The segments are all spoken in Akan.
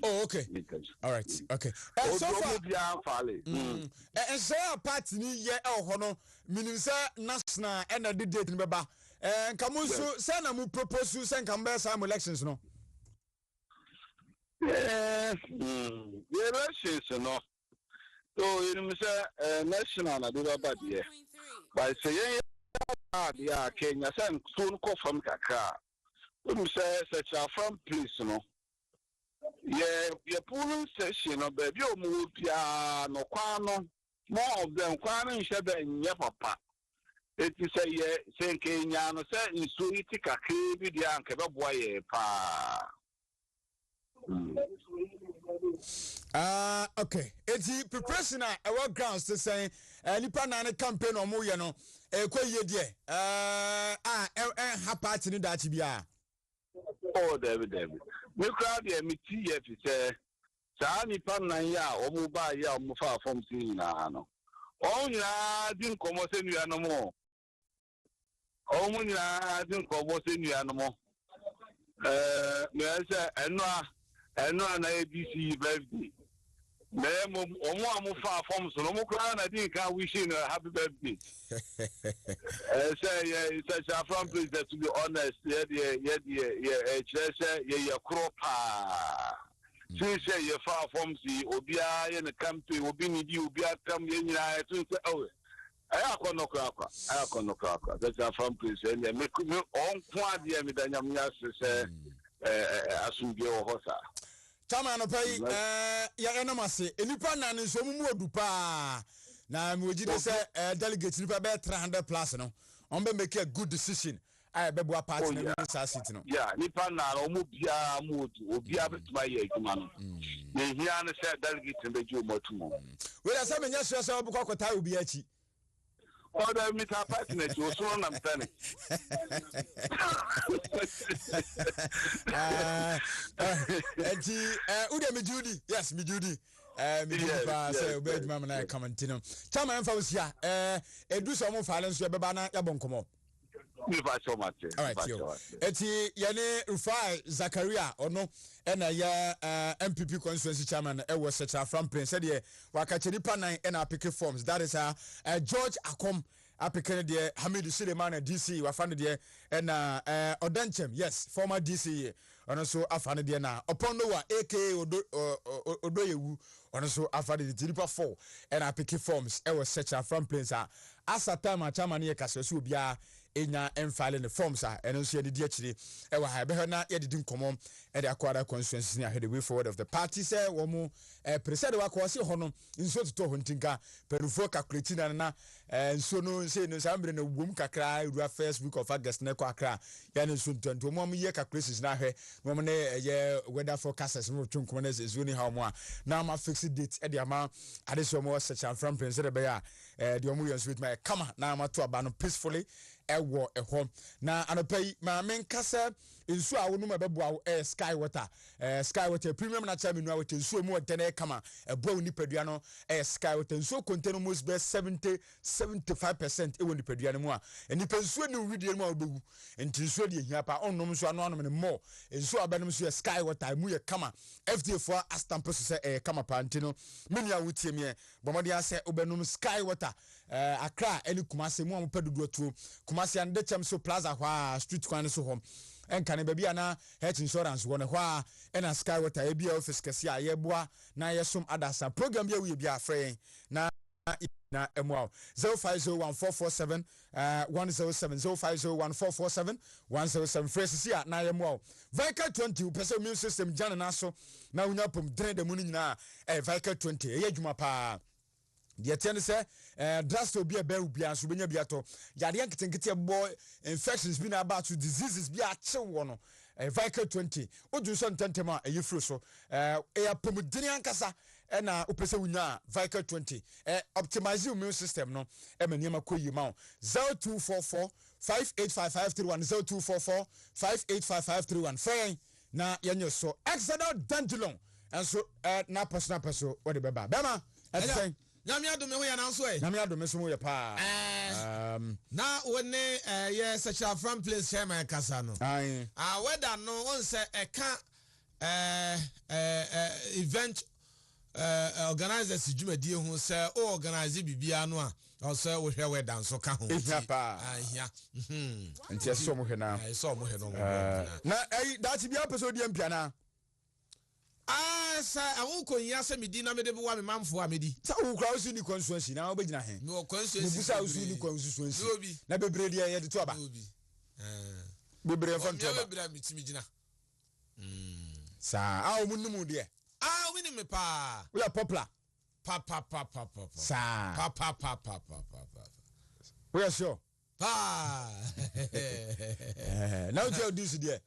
Oh, okay. All right. Okay. So far, and say a party ni ye hono minimum national and the date in beba. And kamusu say na mu propose to send come some elections no. Elections no. So you say national na do bad here. But say yeah Kenya say soon ko from kakra. You say such a from place no. Yeah, polling station of baby or move no quano. More of them quano shed and ya papa. It is a yeah, saying Kenya no say in Suitica Kaby the uncle boy pa. Okay. It's preparation our grounds to say nipa na campaign or mo no ye die ha party ni that bia. Oh, David. We crowd here, me tea, if you say, Sani Panaya, or Mubaya, or Mufa from Sinano. Oh, yeah, didn't come was in you no more. Oh, yeah, didn't come was in you no more. May I say, and no, an ABC birthday. Name of Mufa from Solomon, I think I wish you a happy birthday. Say, it's such a front place that to be honest, yeah, crop. Since you're far from the Obia in the country, will be need you, be at come in. I think, oh, I can no crack. That's a front place, and they make me on point, yeah, me than Yamias say, Asungio Hosa. Chama no pay ya enamase enipa na ne so mu odupa na me ogide say delegate nipa be 300 plus no on be make a good decision I be boa party na minister city no yeah nipa na omo bia mu obia betuma ye aduma no na hia na say delegate be ju motumo we la say menya so say obukọ kwata obi achi order me ta partner to so na mtane ude me Judy yes me Judy me Judy pa say obed mama na commentino chama emfa wosia edu so mo fale nso beba na yabonkomo me va so much all right yo eti yene Rufai Zakaria ono ena ya MPP constituency chairman e was such a from prince said ye waka chenipa nan ena pick forms that is George Akom apikene de Hamidu Suleiman DC wafane de na Odanchem yes former DC ono so afane de na Opondowa aka Odoyewu ono so afane de Tiripa 4 na pick forms e was such a from prince asa time chairman ye kasesu bia enya enfile the forms eno so ye de akire e wa ha be na ye de nkomom e de akwara constituency na the way forward of the party say wo mu president wa ko se ho no nso to ho ntinka perufo calculate na nso no say no sambre na wum kakra ru first week of August na ko akra ya ne nso ntanto mo ye calculations na hwe mo ne ye weather forecasters mo twunkom na ze ni ha mo a na ma fixed date e de ama ade so mo search and from president be ya de mo yen with my kama na ma to aba no peacefully ewo ehom na anopai ma menkasa nsu a wonu mabeboa sky water premium na cha menu a water nsu mu odene kama ebo ni padua no sky water nsu contain most be 75% ewo ni padua no mu a enipa nsu ni widie mu a obewu enti nsu de hia pa onnom nsu ano ne mo nsu abanom nsu sky water mu ye kama FDA for astamp so say kama pa enti no menu a wutie me bomode ase obenum sky water Accra eni Kumasi mu amopedudu tuo Kumasi ande chem so plaza hwa street kwan so hom enka ne bia na health insurance wona hwa ena sky water e bia office kese a yeboa na yesom adasa program bia we bia frɛ na emwa 0501447107 0501447107 phrases ya na yemwa Vicar 20 pese immune system jana na so na unya pom dren de mu ni nyina Vicar 20 e adwuma pa the attend say draft will be a bear be as benya biato yade nketenkete bo infections be na about to diseases be a che wono Vicar 20 odu so ntentema eyefro so e apomudini ankasa na opese wunya Vicar 20 optimize immune system no e maniema koyi ma 0244 585531 0244 585531 fain na yenyo so exodus dandulon enso na personal person what the beba bema say Nyame adome ho ya na so Nyame adome so ho ya pa na woni ye search from place chairman kasa no ai whether no won say eka event organizers dwumadie ho say o organize bibia no a also wo hwe we danso ka ho ahia nti eso mo hwe na eso mo hwe no na that be episode dia mpiana sa awon konya se medi na mede wa me mamfo a medi sa wo kra usu ni constituency na obegina he no constituency busa usu ni constituency na bebre dia ye de to aba bebre fan to aba bebre mitimi gina sa munum de wini me pa we are popular pa sa pa we are sure now tell this there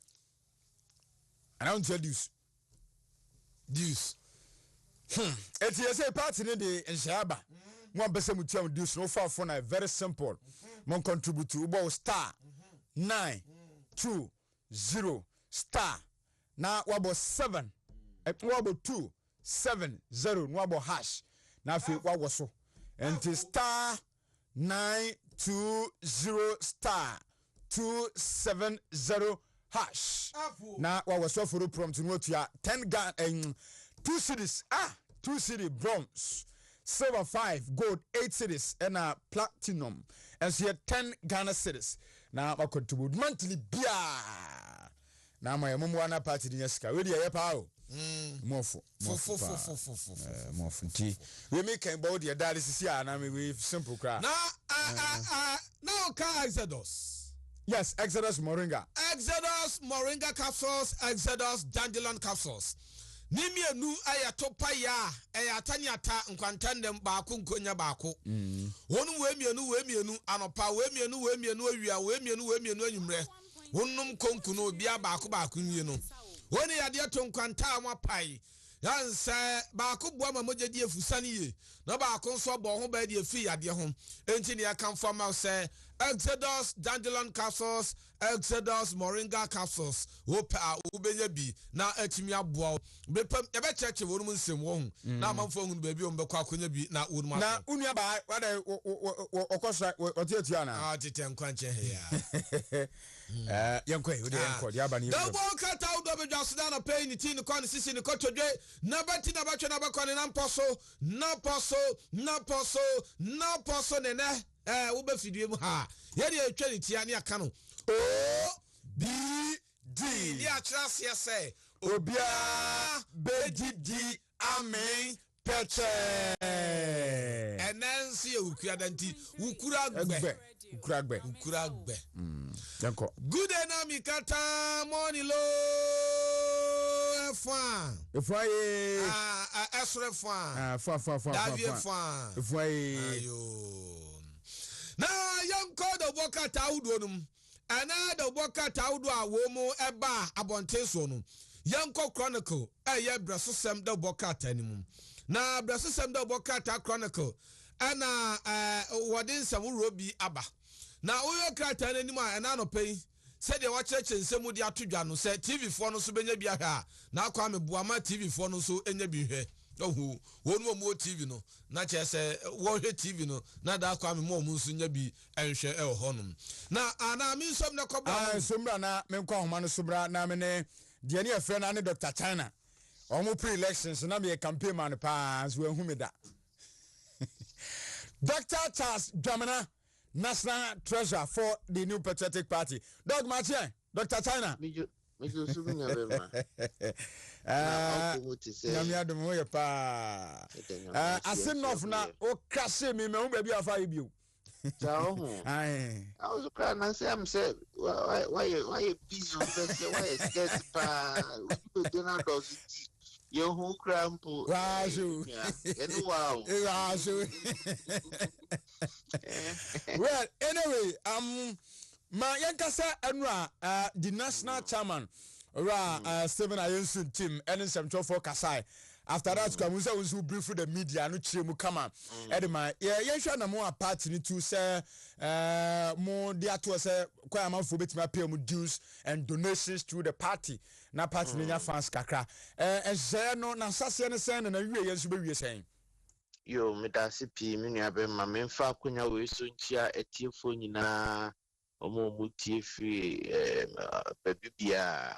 and I want to introduce Deuce. It's yes, party in the Shaba. One person with you deuce no far for now. Very simple. Mon contribute to about star 920 star. Now what about 7? What about 270? What about hash? Now feel what was so? And it star 920 star 270 hash. Now what was so for the prompt to note ya 10 gun and 2 cities 2 city bronze silver 5 gold 8 cities and platinum and so 10 Ghana cities. Now I contribute monthly bia. Now my mumwana party in Yaska. Where you pa more for we make about your daddy is here and I mean we simple cry. Now ka Exodus. Yes, Exodus Moringa capsules, Exodus dandelion capsules. Nimie nu ayatopa ya ayatanyata nkwantandem baako nkonya baako. Wonu wemienu anopa wemienu awia wemienu anyumre. Wonnum konkuno obia baako nwie no. Woni yade to nkwanta amapai. Yanse baako boa mamogye efusane ye. Na baako nso bo ho ba de efi yade ho. Enti ne akamfo ma say Exodus dandelion capsules, Exodus moringa capsules. Wopa ubenya bi na atimi aboa. Bepam ebe cheche wonum nsem wo hu. Na amamfo hu ba bi o mbekwa akonya bi na wonum aso. Na unua ba wada okosa otietia na. Tete nkwanche he ya. Yankwe ode yankwe ya ba ni. Double cut out do be jasda na pay ni tin ko ni sisi ni ko todwe na bati na batwe na bakọ ni na poso nene wo be fidie mu ha ye de atwa ni tia ni aka no OBD ni atrase say obia begidi amen peche enansi ukura danti ukura gbe yanko good enami kata morning lo efan ye esre fan fa davie fan ye ayo na yanko do boka tawudo num ana do boka tawudo a wo mu eba abonten so no yanko chronicle eye brasosem do boka tanimu na brasosem do boka ta chronicle ana wodin sam robi aba na oyo krata nanim a ana no pay said the watcher nsemu di atodwa no say TV fo no so benya bia ha na akwa mebuama TV fo no so enya bi hwe ohu wonu mo TV no na che say wo hwe TV no na da akwa me mo nso nya bi enhwe e honum na ana mi nsom na koba somra na me nkwa homa no sobra na me ne de ne afre na ne Dr. China omo pre-elections na me campaign man pa so ehu me da Dr. Charles Dramana, National Treasurer for the New Patriotic Party. Dog Martin, Dr. China. I said enough now. Oh, crash me, me baby of you. I was crying and say, I'm saying, why you busy? Why you scared? Dinner does your whole crampo. Wow. Well, anyway, my yankasa anra the national chairman Stephen Ayensun team and some 12 Kasai. After that, Kamusa was who brief the media no chimu kama. Edema, yeah, na mo party ni to say more dia to say kwa amount for bit my pay mu dues and donations to the party. Na party ni fans kakra. And say no na sase ne say na wie yensu be wie say. Yo, medasi pi me nua be ma me mfa akonya we so ntia etiefo nyina omo mu tie fi babibia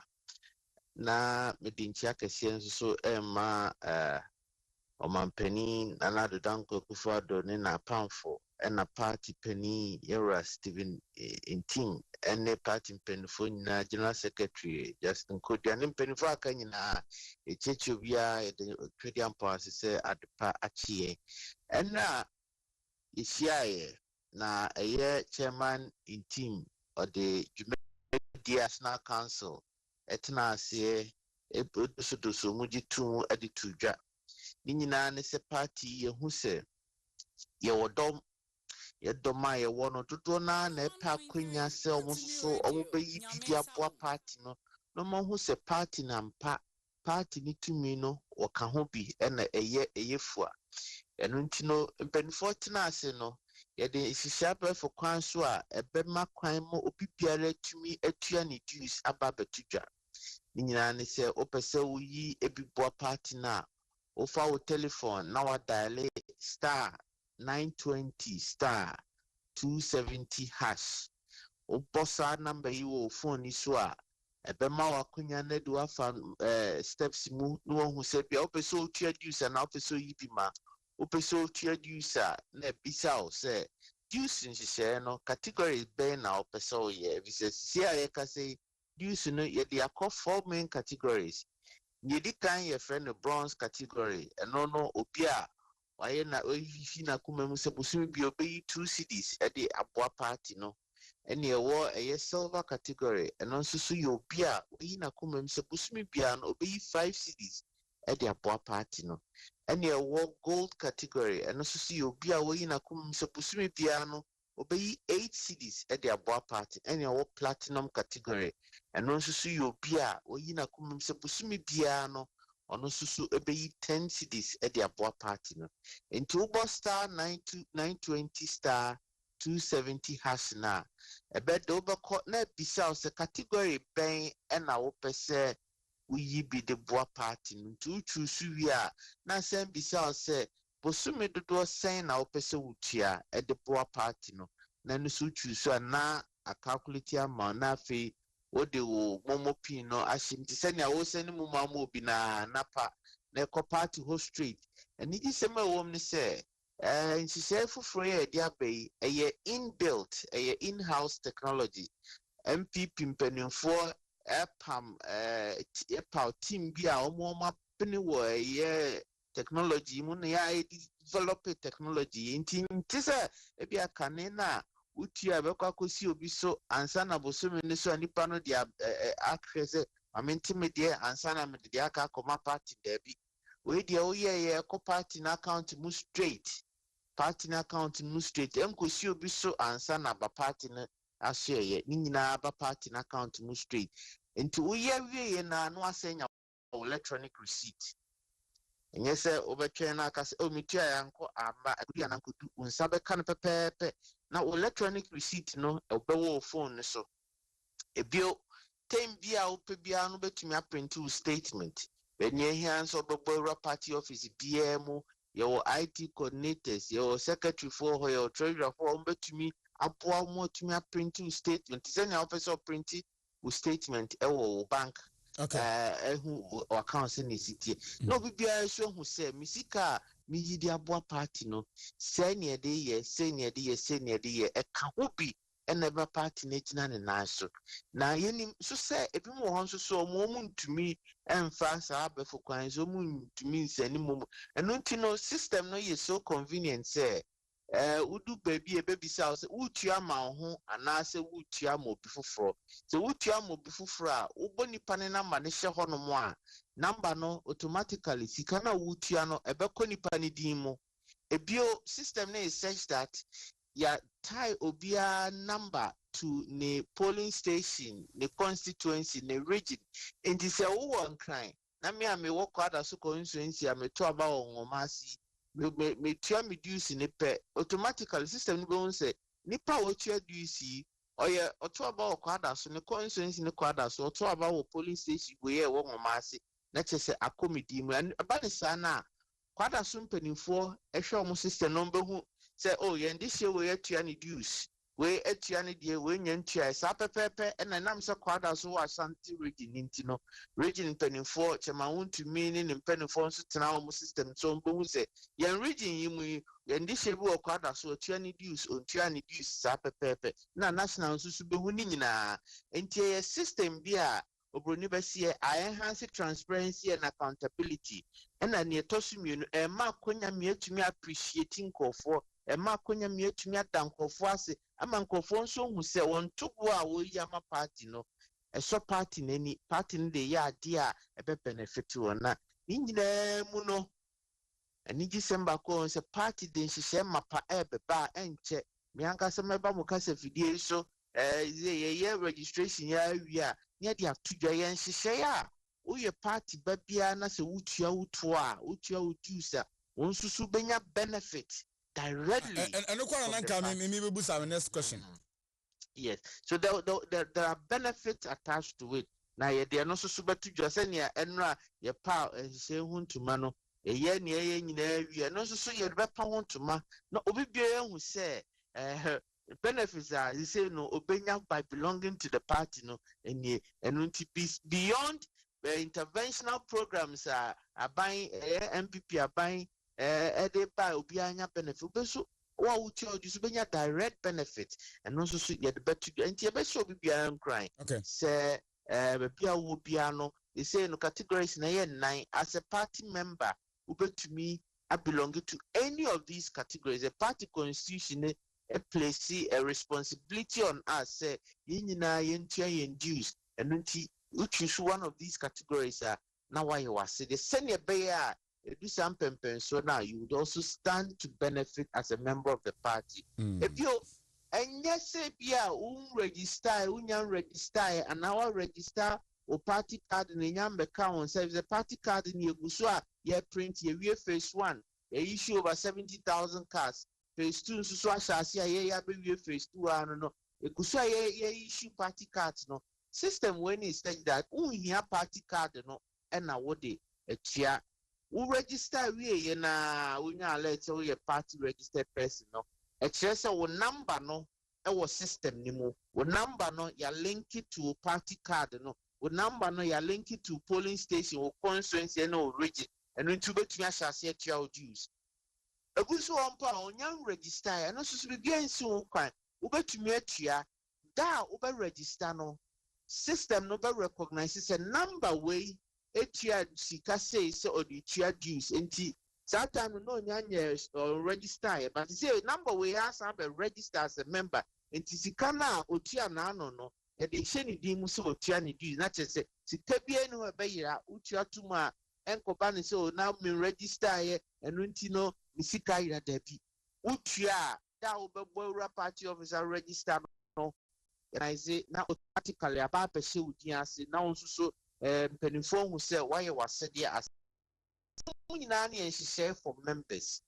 na medinchia kese nso ma omampani Nana Danko Akufo-Addo ne na pamfo na party pani Yera Stephen Inting ene party mpanifo nyina general secretary Justin Kodia ne mpanifo aka nyina echechi obia de twedi ampo asese adepa achie ena yesiaye na eye chairman Inting or the Jumedi National Council etna ase ebusudoso mujitu editudwa ni nyinaa ne sɛ party yɛhu sɛ yɛwɔ dɔm yɛdɔm a yɛwɔ no dodoɔ naa na ɛpɛ akwanya sɛ ɔmo so ɔmo bɛyi biribi aboa party no na ɔmo ho sɛ party na mpa party ne tumi no wɔka ho bi ɛna ɛyɛ fua ɛno nti no mpanimfoɔ tena ase no yɛde nhyehyɛ abɛɛfo kwan so a ɛbɛma kwan ma obi biara tumi atua ne dues aba abɛto dwa ne nyinaa ne sɛ wopɛ sɛ woyi ebi boa party na Ofa wo telephone na wa dial star 920 star 270 hash. O bossa number yi wo phone so a ebema wa kunya na do afa steps mu no hu se bia opeso otua dues na opeso yi bi ma opeso otua dues na bisa o se dues nhyehyɛ no category bɛn na opeso ye bisa si a yɛ ka say dues no ye dey akɔ 4 main categories. Yedi kan ye friend the bronze category eno no obi a waye na ohihi na kuma mu se bosumi bi obeyi 2 cedis e de aboa party no ene ewo eye silver category eno nso so ye obi a oyi na kuma mu se bosumi bia no obeyi 5 cedis e de aboa party no ene ewo gold category eno nso so ye obi a oyi na kuma mu se bosumi bia no obeyi 8 cedis e de aboa party ene ewo platinum category eno nso so ye obi a oyi na kuma mu se bosumi bia no ono susu ebeyi 10 cedis e de aboa party no into ubo star 920 star 270 hash na ebedo obeko na bisa se category ben e na wo pese uyi bi de boa party no to choose wi a na sem bisa se bosumi dodo sen na wo pese wutua e de boa party no na no so choose na a calculate amount na fe Ode wo momo pin no ashim ti sɛ nea wo sɛ ne mu ma mo bi na napa na ɛkɔ party ho street ɛni di sɛ ma wɔm ne sɛ nhyehyɛ foforɔ yɛ ɛde aba yi ɛyɛ inbuilt ɛyɛ in-house technology MPP mpanimfoɔ ɛpam ɛpaw team bi a ɔmo apene wɔ ɛyɛ technology mu na yɛ develop technology nti sɛ ebi akane na utia beko akosi obi so ansa na bosome ne so anipa no dia akrese amenti de ansa na me de aka akoma party dabi we dia oye ko party na account mu straight party na account mu straight enkosi obi so ansa na ba party na ahye ni nyina ba party na account mu straight enti oye wie na no asenya electronic receipt enye se obetwe na aka se o mitua yanko amba akudi anankodu unsa be kan pepepe na electronic receipt no obewo phone so ebio tem bia ope bia no betumi print statement benye hia so bebo party office bia mu your IT coordinators your secretary for your treasurer for betumi aboa mo tumi print statement say na officer print statement ewo bank who accounts in the city. No, be a so who said, Missika, me yidi aboa party no, senior day, senior day, a kahobi, and never party nature and naso. Now, yen so say, if you want so moment to me, and fast arbor for coins, so moon to me, any moment, and don't you know, system no, ye so convenient, say. Udu baby a baby sounds utia ho anase utia mo before so utia mo before uboni panena manisha hono mwa number no automatically sikana utia no ebeko ni panidimo ebio system na is such that ya tie obia number to ne polling station ne constituency ne region and this a one crime na me ame wo kwada so constituency ame to aba ngomasi me tua me dues ni pe automatically system ni be say nipa wo tua dues oye oto aba wo kwada so ne constituency ne kwada so oto aba wo polling station go ye wo ngomasi na chese akomedi mu aba ne sa na kwada so mpanimfo ehwe omo system no be hu say oh ye this year we tua ni dues we etiani die we nyantua sa pepepe na nam se kwada so Ashanti region intino region penifo chema Wontumi ne penifo nso tena wo system so mbo se yan region yimu yan di shebi wo kwada so etiani dues ontuani dues sa pepepe na national nso so behu ni nyina entie system bi a obroni besie enhance transparency and accountability na ne tosumienu ma konya mietumi appreciating kofo ma konya mietumi adankofo ase ama nkofo nso hu se won tobo a wo yi ama party no so party nani party no de ya ade a ebe benefit wona ni nyina mu no ani December ko se party de nhihye mapa ebe ba enche mi anka se meba mo kasa fidie so ye registration ya wi a ne de atudwa ye nhihye ya wo ye party ba bia na se wutua wuto a wutua wutusa won susu benya benefit directly. And look what me be our next question. Yes, so there are benefits attached to it. Now ye dey no so betu josenia enra ye pa ehye huntuma no ye ne ye nyina wi no so ye be pa huntuma no obi bia hu say benefits are you say no obenya by belonging to the party no enie enu beyond interventional programs are buying MPP are buying they buy obi anya benefit beso wa uti oju benya direct benefit and also so ye the better enti e be so obi bia crying Okay. say bia wo bia no they say no categories na ye nine as a party member ubetumi I belong to any of these categories. A party constitution place a responsibility on us say yinina yentia yendues and you choose one of these categories now why you are say the senior bear do some pempen so now you would also stand to benefit as a member of the party. If you and yes say register and our register or party card in the Yam account says the party card in your Gusua ye print ye phase 1 ye issue over 70,000 cards. Phase 2 so asase ye be phase 2 no Gusua ye issue party cards no system when is said that here party card no and na what they etia we register we na we alert so ye party registered person no etia say wo number no e system ni mo wo number no ya link it to party card no wo number no ya link it to polling station or constituency no region and into betumi asase etia o dues eguso ompa onyan register and no so be bien si wo kwan wo betumi atua da wo be register no system no be recognize say number way etia sika say or the tia dues enti that time no nyanya register but say number way has be register as a member enti sika na otia na no e de hye ni din mu say otia ni dues na che say sika bia no be yira otia tuma enkoba ni say na me register ye enu enti no sika yira da bi otia da wo be boura party officer register no and I say now automatically about per se wudi ase now nso so penifo hu say why was said there as nyina na share for members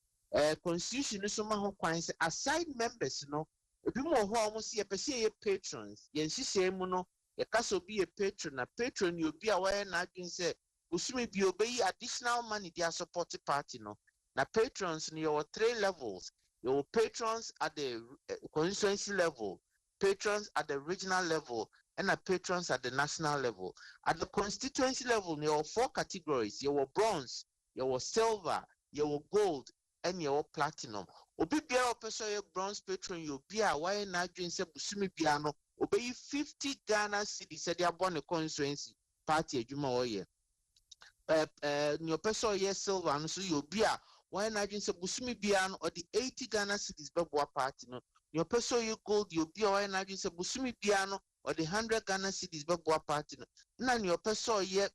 constitution so ma ho kwan say aside members no ebi mo ho a mo se ye pese ye patrons ye nhihye mu no ye kaso bi ye patron na patron you obi a why na adwin say usumi bi obeyi additional money their support party no na patrons no your 3 levels your patrons at the constituency level, patrons at the regional level, and the patrons at the national level. At the constituency level, there are 4 categories. You were bronze, you were silver, you were gold, and you were platinum. Obi bia opeso ye bronze patron you bia why na adwen se busumi bia no obey 50 Ghana cedis said they abon the constituency party adwuma oye. Your person ye silver no so you bia why na adwen se busumi bia no or the 80 Ghana cedis bebo party no. Your person you gold you be why na adwen se busumi bia no or the 100 Ghana cedis bebo party no. Na your person ye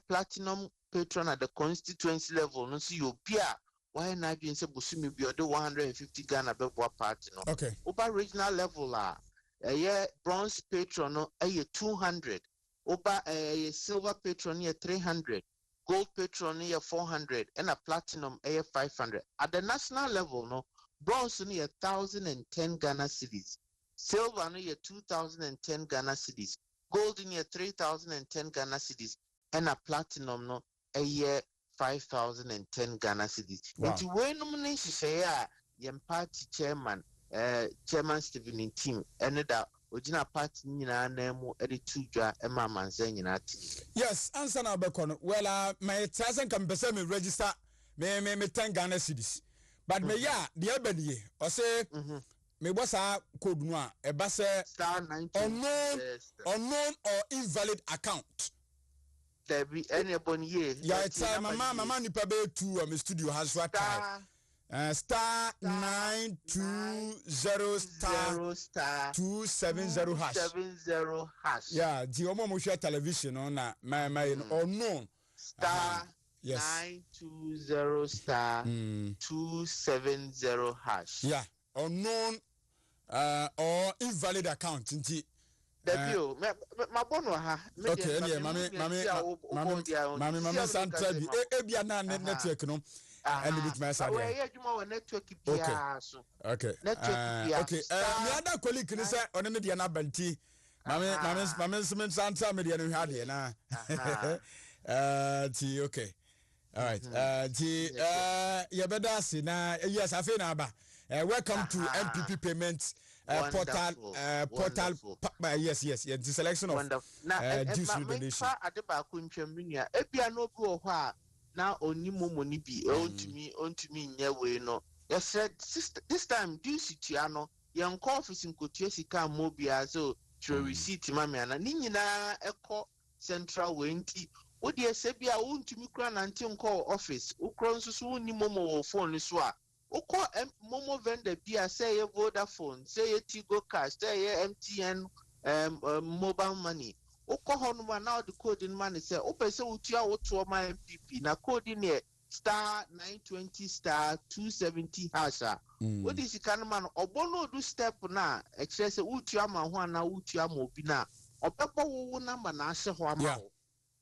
platinum patron at the constituency level no so you bia why not being said busumi be the 150 Ghana bebo party no. Okay. Over regional level bronze patron no 200. Over silver patron 300. Gold patron 400 and a platinum 500. At the national level no bronze no 1,010 Ghana cedis. Silver no 2,010 Ghana cedis. Gold no 3,010 Ghana cedis and a platinum no 5,010 Ghana cedis. Wow. Into when nomination say yem party chairman Chairman Stephen in team and that original party nyina na mu edi tudwa e ma manse nyina ti. Yes, answer na bekono. Well, my 1000 can be me register me 10 Ghana cedis. But me ya the ebenie or say me boss code no e ba say star 90 unknown or invalid account. There be anybody here. Yeah, it's mama nipa be 2 my studio has what star 920 star 270 hash. 270 hash. Yeah, the omo share television on na my unknown star 920 star 270 hash. Yeah, unknown or invalid account nti my bono ha. Okay, yeah, mami Santa bi ebia na network no and bit my side. Okay. Okay. Okay. Me ada colleague ni say ono ne de na banti. Mami Santa me de no hwa de na. Ti okay. All right. Ti yebeda si na yes afi na ba. Welcome to MPP payments portal yes the selection of Judicial donation. Adeba ku ntwamnia ebia no bi wo ho a na onimomo ni bi ontumi nya we no. You said this time Judicial no yan office nkotua sika mobia so through receipt mama na ni nyina ekọ central wenti wo de sebia wontumi kura nante nko office ukro nso so onimomo wo phone so a Oko Momo vendor bia say ye Vodafone, say ye Tigo Cash, say ye MTN mobile money. Oko honuma now the code in money say open say utia oto my MPP na code in here star 920 star 270 hasha. What is the man obono do step na express say utia ma ho na utia ma obi na opepo wo number na ahye ho ama wo.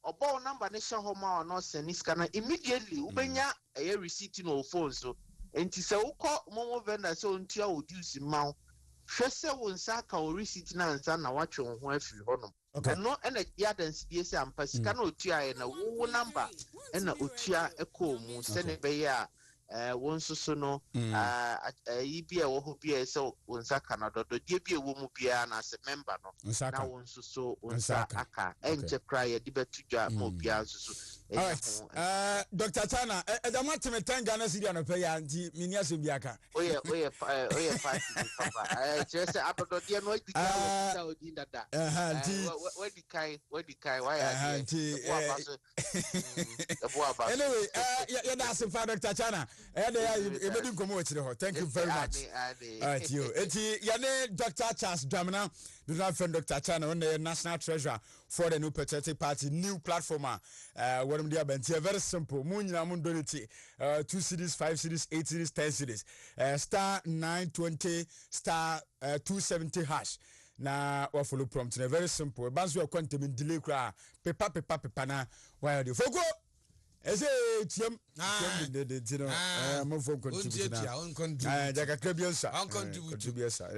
Obo number na hye ho ma no send scanner immediately ubenya a receipt no phone so enti se ukọ momo vendor se ontua oduse maw hwese won saka o receipt na nsa na watwe ho afiri honom no ena yadance die se ampa sika na otua na wo number ena otua ekọ mu se ne be ya won soso no yi bia wo ho bia se won saka na dodo die bia wo mu bia na se member no na won soso won saka aka enche cry di betudwa mo bia soso. All right. Dr. Chana, Edama me 10 Ghana cedi anope ya nti minia so biaka. Oye party papa. Just apodo dia no dika odi dada. We di kai why are you? Anyway, you da some for Dr. Chana. E be din komo ochire ho. Thank you very much. All right, you. Eti yane Dr. Charles Dramina, do not friend Dr. Chana on the National Treasurer for the New Patriotic Party new platform. What am I very simple. Munyina mun donate 2 cedis, 5 cedis, 8 cedis, 10 cedis. Star 920 star 270 hash. Na wa follow prompt. Very simple. Banzo ya kwante min delay kra pepa na why do fogo. Ese tiam de tino mo fo contribute na. Jaka krebiansa. Contribute star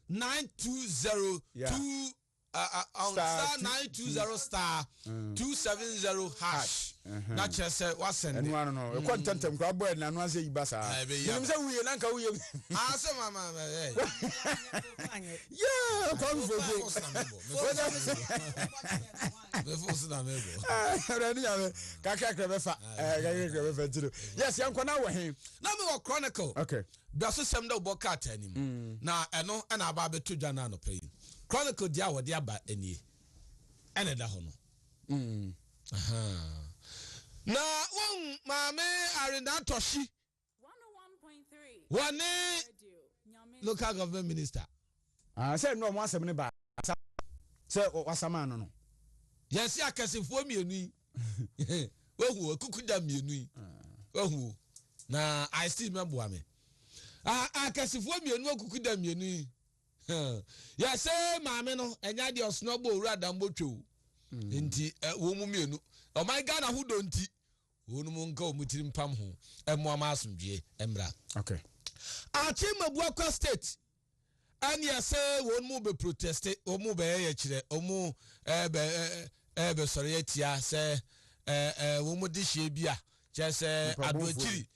920 star 920 star 270 hash. Na chese wa send. No. E contentem kwa boy na no ase ibasa. Nim se wiye na nka wiye. Ase mama yeah, come for yes, yanko na wo hen. Na me wo Chronicle. Okay. Biaso sem da obokata anim. Na eno na aba beto dwa na no pay. Chronicle dia wo dia ba anie. Ene da ho no. Na won maame Arena Toshi 101.3 wane local government minister say no mo asem ne ba say wasama no yes akasefo mienu yi ohu okukuda mienu yi ohu na I still remember me akasefo mienu okukuda mienu yi yes say maame no enya de osnobo owura dambotwo nti wo mu mienu oh my God, who don't wonum nka omutirim pam ho emo amasomdwe emra. Okay. Achima Buakwa state and yes wonmu be protest omu be ye kire omu be sorry etia say womu di hye bia che say adwachiri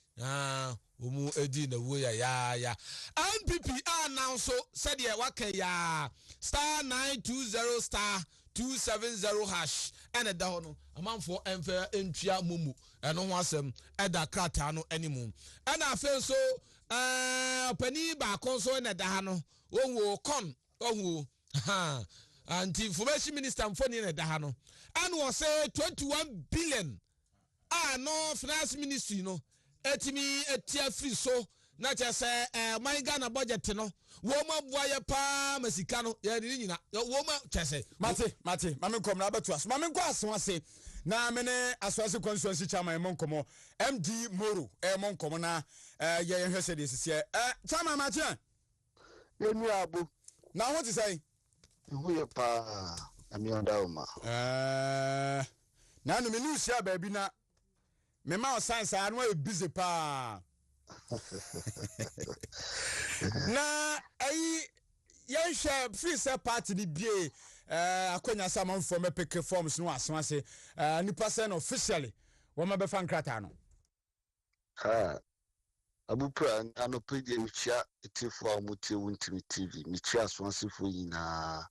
Umu edi na wo ya. NPP announce said ye waka ya star 920 star 270 hash and a down a man for enfer entria mumu and no wasem eda krata no animum. And I feel so penny ba konso na dahano wo kon wo ha anti information minister mfoni na dahano and was say 21 billion no finance ministry no etimi etia free so na che say my Ghana budget no wo ma bua ye pa masika no ye ni nyina wo ma che say mate mame kom na beto aso mame kwa aso ase na me ne aswase constituency chairman monkomo MD Moro monkomo na ye hwese de sisi chairman ma che Enu abu na what is say hu ye pa ami onda uma na no me ni usia ba bi na me ma science anu e busy pa na yɛhwɛ free set party ni bie akonya sama mfo me pick forms no aso ase nipa sɛ no officially wo ma be fan krata no Abu-Prah anopeje michia etifo amutie Wontumi TV michia swansifo yina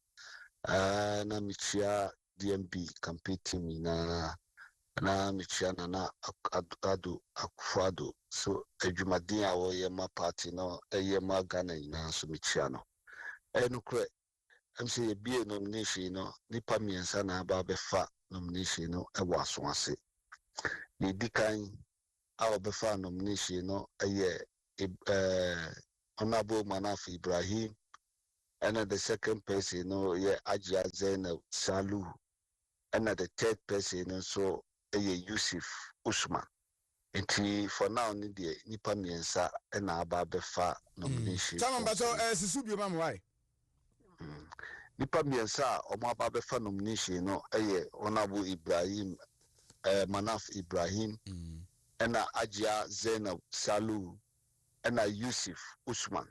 na michia DMB campaign team yina na michia na akufado so adwumadin a wo ye ma party no eye ma Ghana yina so michia no enukre amse ye bie nomination no nipa miensa na aba befa nomination no ewo aso ase ni dikan our befa nomination no Honorable Manaf Ibrahim and the second person no Ajia Zainab Salu and the third person so Yusuf Usman. And for now need the nipa miensa and aba befa nomination. Chama bato sisubi mam why nipa miensa omo aba befa nomination no Honorable Ibrahim Manaf Ibrahim and Ajia Zainab Salu and Yusuf Usman.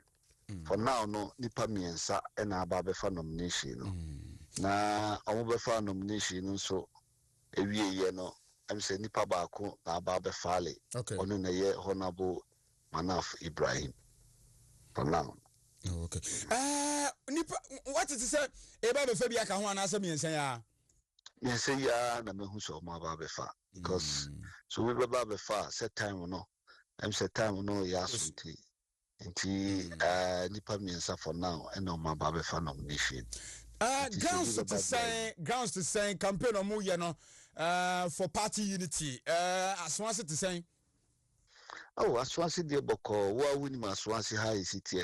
For now, no nipa miensa and ababefa nomination. Na ababefa nomination so every year no. I'm saying nipa bako na ababefa le. Okay. Onu na ye Honorable Manaf Ibrahim. For now. Okay. Nipa what is say ababefa bi aka ho anasa miensa ya. Miensa ya na mehu so mo ababefa because so we ababefa set time no. I'm set time no ya sunti. Nti nipa miensa for now and on my babefa nomination. Grounds to say campaign on mu no for party unity. Aswansi to say aswansi de boko wa wini ma aswansi high city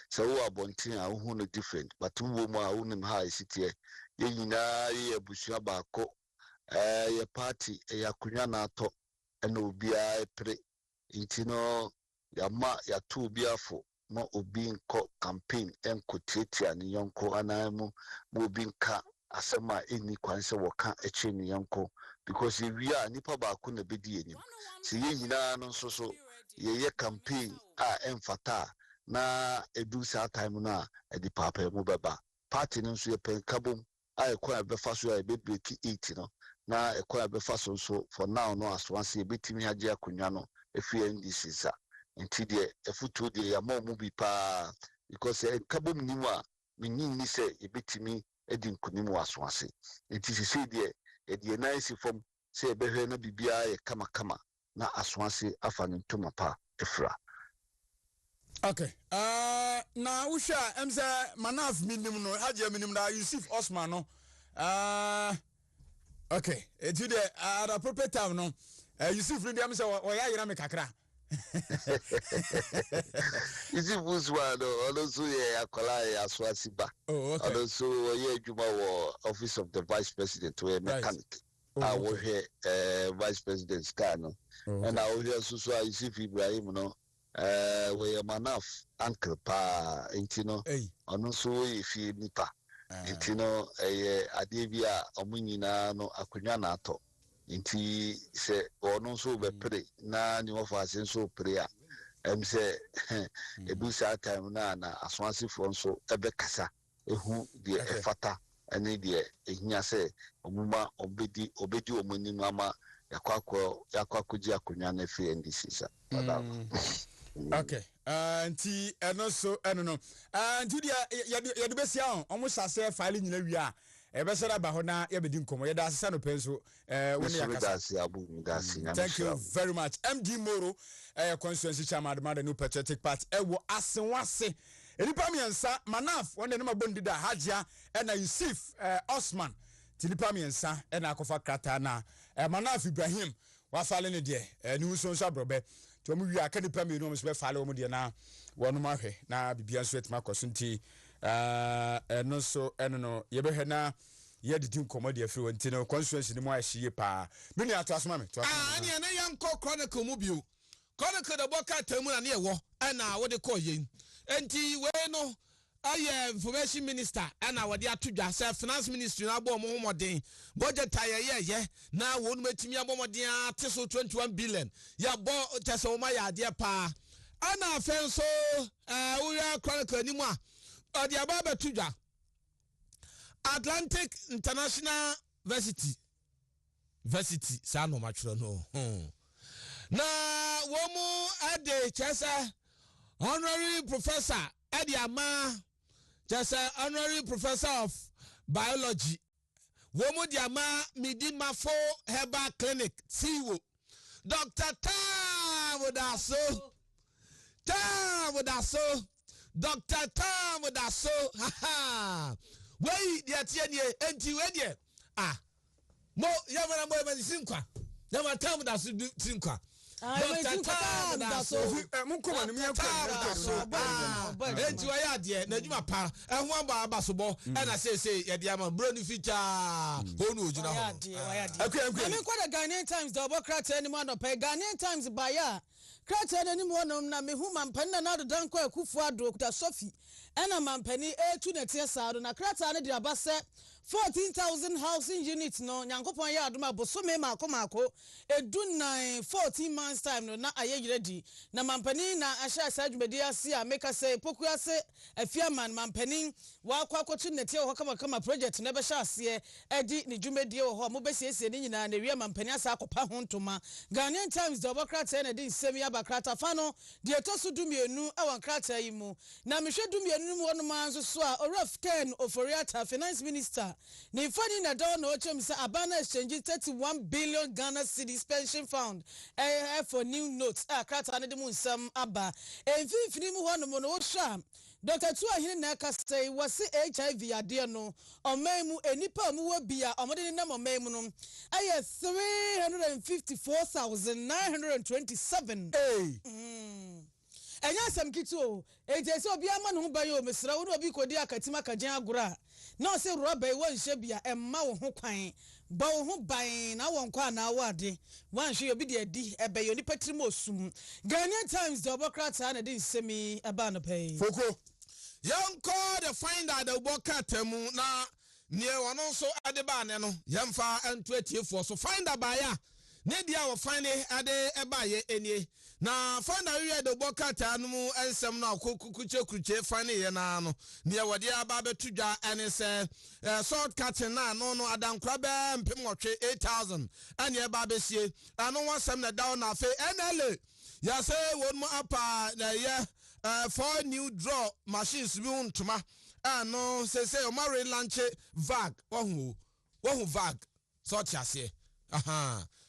so wo abontin a wo no different but wo mu a wo nim high city ye nyina ye abusua baako ye party ya kunwa na ato na obi a pre nti no yama ya tu biafo ma obi nko campaign enko tietia ne yonko anamu mo obi nka asema eni kwanse woka eche ne yonko because we are nipa baako na bedi enim se ye nyina no so ye campaign a emfata na edu sa time no a edi papa mu beba party no so ye pen kabom a ekwa befa so a be break 8 no na ekwa befa so for now no aswanse betimi agye akonwa no efi NDC sa nti de efutu de ya mo mu bi pa because kabom nimu a minni ni se ebetimi edi nkunim waso ase nti sisi de e nice from se ebehwe na bibia ye kama na aso ase afa ne ntoma pa efra. Okay. Na usha emza Manaf minim no haje minim na Yusuf Osman no. Okay. Etu de at appropriate time no. Yusuf ndi am say oya yira me kakra. Yusuf Usman no also ye akola ye aswasi ba. Okay. Also ye adwuma wo office of the vice president we mechanic. Wo he vice president car no. And I hear so Yusuf Ibrahim no we Manaf uncle pa intino ono so ye fi nipa intino ade bia omunyina no akonwa na ato inti se ono so be pre na ni ofa senso pre a se ebu sa time na aswansi fo nso ebe kasa ehu de efata ene de ehia se omuma obedi omani mama yakwakọ ji akonwa na fi NDC sa Okay. Nti eno so eno no. Nti dia ye de besia on. Omo hyase file nyina wi a. Ebesera ba ho na ye bedi nkomo. Ye da asesa no penso woni yakasa. Thank you very much. MD Moro constituency chairman the new patriotic party ewo asenwase. Enipa miensa Manaf wonde no mabondi da Hajia na Yusuf Osman. Tilipa miensa na akofa krata na Manaf Ibrahim wa fale ne de ni wuso nso abrobe to mu wi aka nipa mi no mso be fale wo de na wono mahwe na bibia nso etima koso nti no so eno no ye be hwe na ye didi nkomo de afiri wonti no constituency ni mo ahye pa me ni ato asoma me to ani na yanko chronicle mu bio chronicle de boka tamu na ne ewo na wo de ko yen enti we no aye information minister na wo de atodwa say finance ministry na abo mo homoden budget ayeye na wo no matimi abo moden ate so 21 billion ya bo tese wo ma ya de pa ana afenso wo ya chronicle ni mu a odi aba betodwa Atlantic International Varsity sa no matro no na wo mu ade chesa honorary professor ade ama chesa honorary professor of biology wo mu de ama Midimafo Herbal Clinic CEO Dr. Tamudaso Dr. Tamudaso ha wei dia tie nie enti we die mo ya mara mo medicine kwa ya ma Tamudaso sinkwa Dr. Tamudaso munkoma ni miya kwa enti wa ya die na djuma pa ehun aba abasobo na say ye dia ma bro ni feature honu ojina ho I kwa the Ghanaian Times the Abu-Prah any man of Ghanaian Times baya krata na nimu wonom na mehu mampani na nado danko Akufo-Addo kuta Sophie ena mampani etu na tie saado na krata na de abase 14,000 housing units no nyankopon ya adoma bosome maako edu 14 months time no na ayeyiredi na mampani na ahya sadwumedi ase a meka say poku ase afiaman mampani wa kwakotu netie ho kama project na be hya ase edi ne dwumedi ho mo besiesie ni nyina na wi mampani asa akopa ho ntoma Ghanaian Times the Abu-Prah na di nsemi abakrata fano de etosu dumienu awan krata yi mu na mehwe dumienu mu wono manzo so a Oraf 10 Oforiata finance minister ni fani na dawo na ochem say abana exchange 31 billion Ghana cedis pension fund for new notes krata na de mu nsam aba enfifini mu wono mo no wo hwa Dr. Tuahine na kastai wasi HIV ade no omemu enipa mu wa bia omode na omemu no aye 354,927 enya sam kito ejese obi ama no ba yo mesra wo obi kodi akatima kajen agora na se roba wo nhye bia emma wo ho kwan ba wo ho ban na won kwa na awade wan hwe obi de adi ebe yo ni patrim osum Ghanaian Times the Abu-Prah na de nsemi aba no pay foko yanko the finder the Abu-Prah temu na nie wono so ade ba ne no yemfa antu atiefo so finder ba ya ne dia wo find ade eba ye enie na finder we the Abu-Prah no mu ensem na kukuche find ye na no ne wode aba betudwa ene se short cut na no adankra be mpem 8,000 ene eba besie ano wasem na down na fe NLA ya say won mu apa na ye 4 new draw machines bi untuma no say o mare launch vag wohu vag so tiase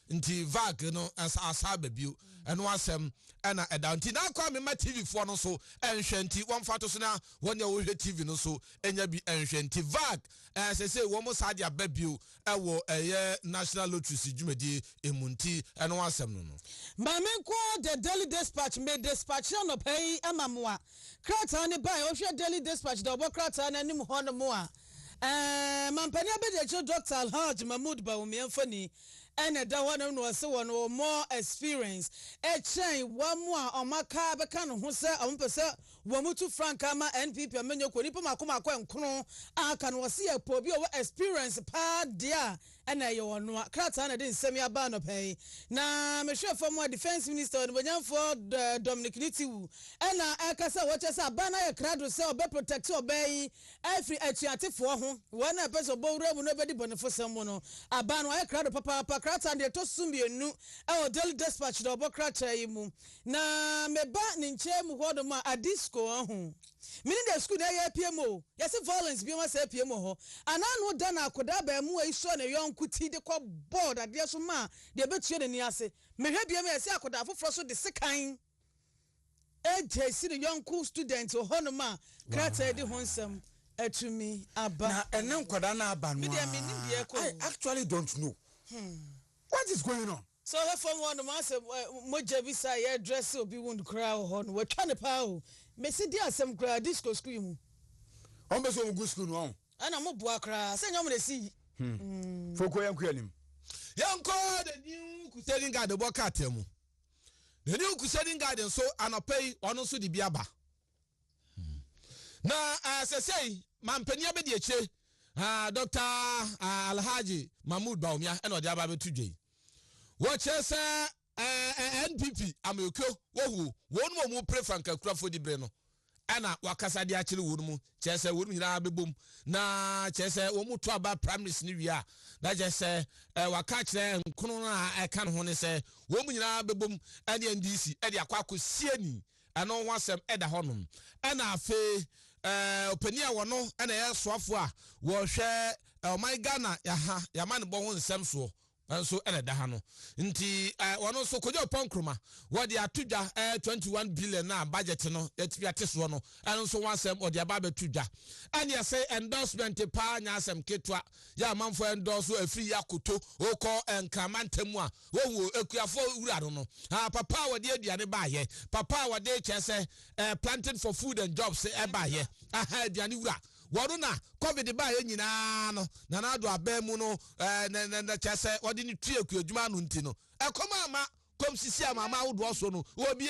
nti vag no asa babiu eno asem na edanti na kwa me ma TV fo no so enhwenti won fato so na won ya wo hwe TV no so enya bi enhwenti vag say wo mo sadia babiu ewo national lottery dwumadi emunti eno asem no mame ko the Daily Dispatch made dispatch no pay amamoa krata ne bai o hwe Daily Dispatch the Abu-Prah na nim ho no mo a mampani abede Dr. Alhaj Mahmoud Bawumiamfani ene da wana no se wono more experience chain one more omaka beka no ho se ompese womutu franka ma NPP amenyo ko nipa makoma kwa nkro aka no se ya po bi o experience pa dia ɛna ɛyɛ wɔn noa krataa na de nsɛm aba no pɛn na mehwɛ fam a defence minister onibonyamfoɔ Dominic Nitiwu ɛna ɛkasa wɔkyɛ sɛ aba na yɛ krado sɛ ɔbɛ protect ɔbɛ yi ɛfiri atuatefoɔ ho wɔn na ɛpɛ sɛ ɔbɔwura mu na ɔbɛdi bɔnefo sɛm mu no aba no ayɛ krado papaapa krataa deɛ ɛtɔ so mmienu ɛwɔ Daily Dispatch na ɔbɔ krataa yi mu na meba ne nkyɛn mu hɔ nom a adisco ho mini de school na yɛ PMO yɛsɛ violence bi ma sɛ PMO hɔ anano da na akoda ba mu ayi so na yɔnko ti de kɔ board adeɛ so ma de betua n'ani ase mehwɛ bi ma yɛsɛ akoda afoforo so de sekan AJC the yɔnko student hɔ no ma krata de ho nsɛm atumi aba na ɛne nkwada na aba no I actually don't know what is going on. So from one man say moja bi say ya dress obi wound cry ho no watwa ne pa o mesi di asem cry disco school mu on be so go school no ana mo boa cry say nyom de si foko yanku anim yanko the new crusading guard bo ka temu the new crusading guard so anopai ono so di biaba na say mampania be di eche Dr. Alhaji Mahmoud Baumia and odi aba betu dwe what says NPP ameko wo won mo pray franka kurafo di bre no ana wakasa di akire won mu chese won hira bebom na chese wo mu to aba primaries ni wi a na chese waka kire nkono na eka no ho ne se wo mu hira bebom ane NDC e di akwakosie ni ano wasem eda honom ana afe opania wono ana yesoafo a wo hwe my Ghana ya man bo ho nsem so so ene da ha no nti wono so kojo ponkroma wo de atudwa 21 billion na budget no yatiate so no ene so wansem o de aba betudwa ene ya say endorsement pa nya asem ketwa ya manfo endorse afiri yakoto okọ enkamantamu a wo ekuafo wura no papa wo de aduane ba ye papa wo de chese planted for food and jobs e ba ye aduane wura waruna covid ba ye nyina no na na do abemu no na chese odi ni tue ku adwuma no nti no ekoma ama kom sisi ama wodo so no obi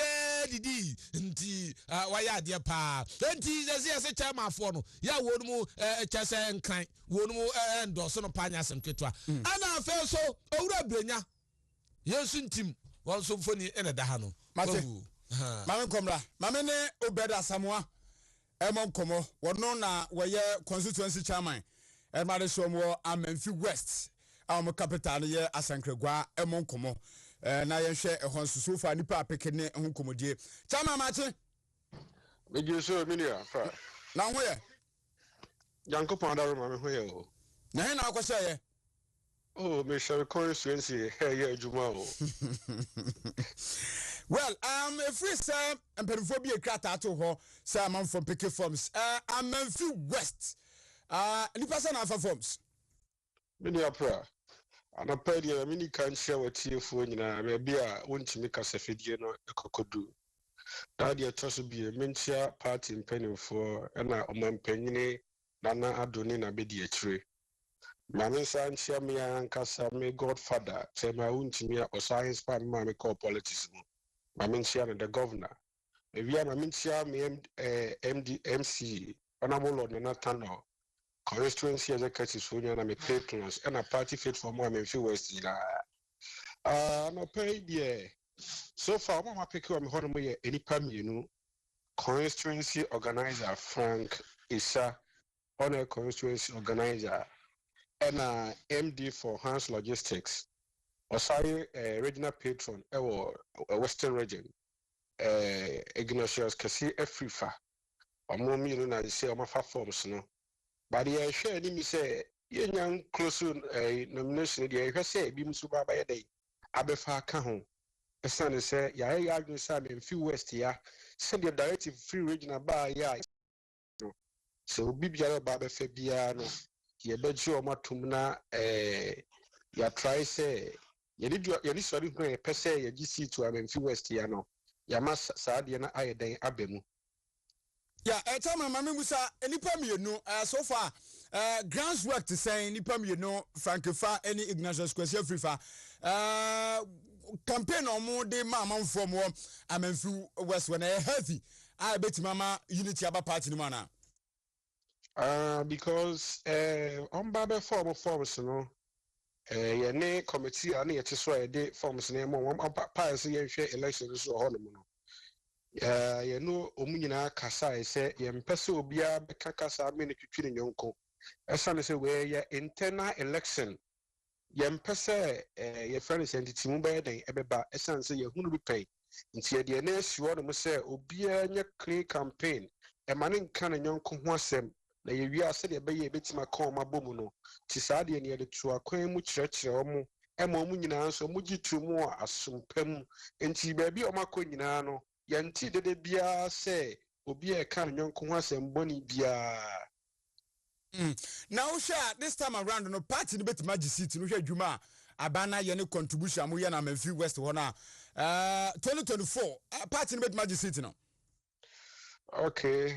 didi nti waya ade pa nti ze chama afo no ya wonu mu chese nkan wonu mu endorse no panya asem ketwa ana afa so owura brenya yesu ntim won so mfoni ene da ha no mate mame komra mame ne obeda samoa Emon Komo, wono na waye constituency chairman. Emade somo Amenfi West. Our capital ye Asankregwa Emon Komo. Na yenhwe ehon susu fa nipa apekene ho komodie. Chairman mache. Me gi so minia fa. Na ho ye. Yankopon da me ho ye o. Na he na akose ye. Oh, me share constituency here adwuma o. Well, a free Sam and Penphobia Crata to her, Sam from Picket Forms. I'm Memphis West. Any person of forms. Many Abu-Prah. And a pedia mini can share with you for maybe I want to make us a video a cocodu. Dadia toss be a mentia party in penny for and a man penny, Nana Adonina Bedia tree. Mammy San share me and Casa me godfather, say my own to me or science by mammy call politics. Maminchia and the governor. If you are Maminchia, MC, Honorable Lord Natano, constituency as a Curtis Union and a patrons, and a party fit for more than few West. No pay, yeah. So far, Mama Pico, I'm Honorable any pam, you know, constituency organizer Frank Issa, honor constituency organizer, and MD for Hans Logistics. Osai regional patron Western region Ignatius Kasi Afrifa omomi no na say omafa forms no but ye share ni mi say ye nyan close nomination dey ye say bi musu baba ye dey abefa ka ho esan say ya adwun say me fi west ya say the directive free regional ba ya so obi biara ba befa bia no ye beji omatum na ya try say yedi sori ho pese ye GC to Amenfi West ya no ya mas saade na ayeden abemu ya etama mame musa enipa mienu so far grants work to say enipa mienu Frankifa any Ignatius Kwesi Afrifa campaign omo de mama from Amenfi West when heavy I bet mama unity aba party ni mana because on babe forms no yɛne committee a ne yɛte so a yɛde forms ne mo paa sɛ yɛnhwɛ election so hɔ nom no yɛno ɔmu nyinaa kasae sɛ yɛmpɛ sɛ obiara bɛka kasa me ne twitwi ne nyɔnko ɛsiane sɛ wɔyɛ internal election yɛmpɛ sɛ yɛfrɛ no sɛ ntitimu bɛyɛ den ɛbɛba ɛsiane sɛ yɛhunu bi pɛn nti yɛdeɛ na asi hɔ nom sɛ obiara nyɛ clean campaign ɛma ne nka ne nyɔnko ho asɛm na yɛwie a sɛdeɛ ɛbɛyɛ yɛbɛtumi aka ɔma bɔ mu no nti saa deɛ ne yɛde to akwan mu kyerɛkyerɛ ɔmo ɛma ɔmo nyinaa nso ɔmo gye to mu a asompa mu nti baabi a ɔmo akɔ nyinaa no yɛnte dede biara sɛ obi a ɛka ne nyɔnko ho asɛm bɔne biara. Now share this time around no party no bit magic seat no hwɛ dwuma abana ye ne contribution mo ye na Memphis West ho na 2024 party no bit magic seat no. Okay,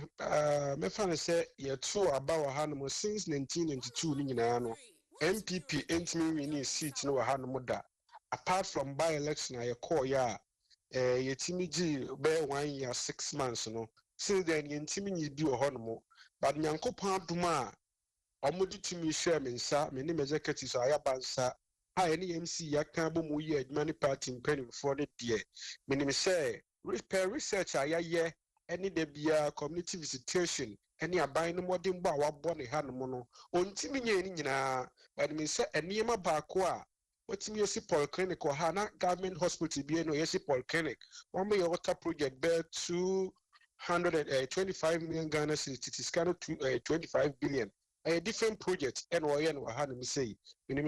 me fan say ye two aba wa ha no since 1992 ni nyinaa no MPP entimi win seat no wa ha no da apart from by election ye call ya ye timi gi be 1 year 6 months no since then ye ntimi nyi bi wo ho no but nyankopon aduma omudi timi share me nsa me ne executive so ayaba nsa ha ye ne MC yaka bo mu ye adwuma ne party mpanimfo ne de me ne say research ayaye any de bia community visitation any aban no modern ba wabɔ ne ha no no ontimi nye ni nyinaa but me say enema baako a wetimi yesi polyclinic or ha na government hospital bi no yesi polyclinic one me water project bear 225 million Ghana cedis it is kind of 25 billion a different project and we no ha no me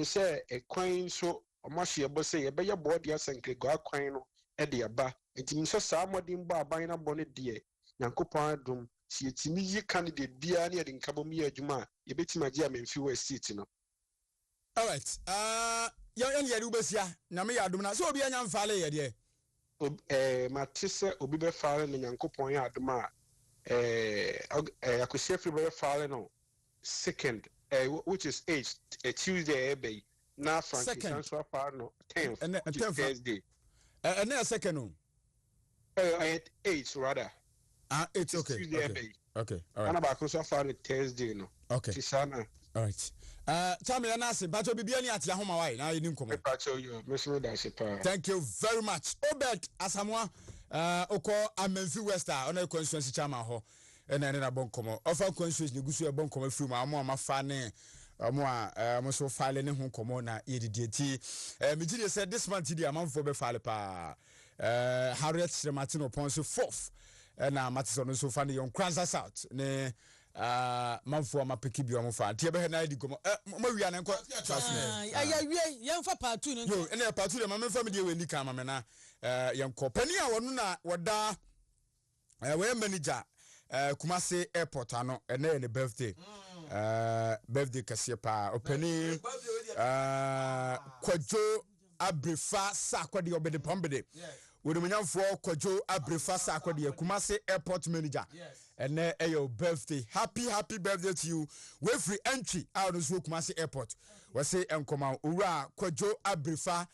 say a kwan so omashi ebo say e be ya board ya senke go akwan no e de aba enti nso saa modern ba aban na bɔ ne de Yankopɔn adom si etimi yi candidate bia na yɛde nkabom yi adwuma ye betima gye Memphis West seat no. All right. Yan yɛde ubesia na me yadom na so obi anya mfale yɛ de. Mate sɛ obi bɛ fale no Yankopɔn yɛ adom a akosia free bɛ fale no second which is Tuesday ebe na Frank transfer file no 10th Thursday. And then second no. 8 rather. It's okay. Okay. All right. And about so far Thursday no. Okay. Tisana. All right. Tell me anase bacho bibia ni ati ahoma wai na yini nkomo. Thank you very much. Obed Asamoah oko Memphis West on constituency chairman ho na na bon komo. Ofa constituency gusu e bon komo free ma amafa ne mo so file ne ho komo na yedidi eti me gide said this month di amanfo be file pa Harriet Martin upon so 4th na Matison no so fa ne yon Kranza South ne manfo ma peki bi o mo fa tie be na di komo ma wi an enko aya wie yemfa part 2 no yo ene part 2 de ma memfa me de we ndi kan ma me na yenko pani a wono na woda we manager Kumasi airport ano ene ne birthday birthday kase pa opani Kwadwo Abu-Prah sakwadi obede pombede we munyamfo Kwadwo Abu-Prah sakwadi Kumasi airport manager ene your birthday happy birthday to you we free entry out of Kumasi airport we say enkoma owura Kwadwo Abu-Prah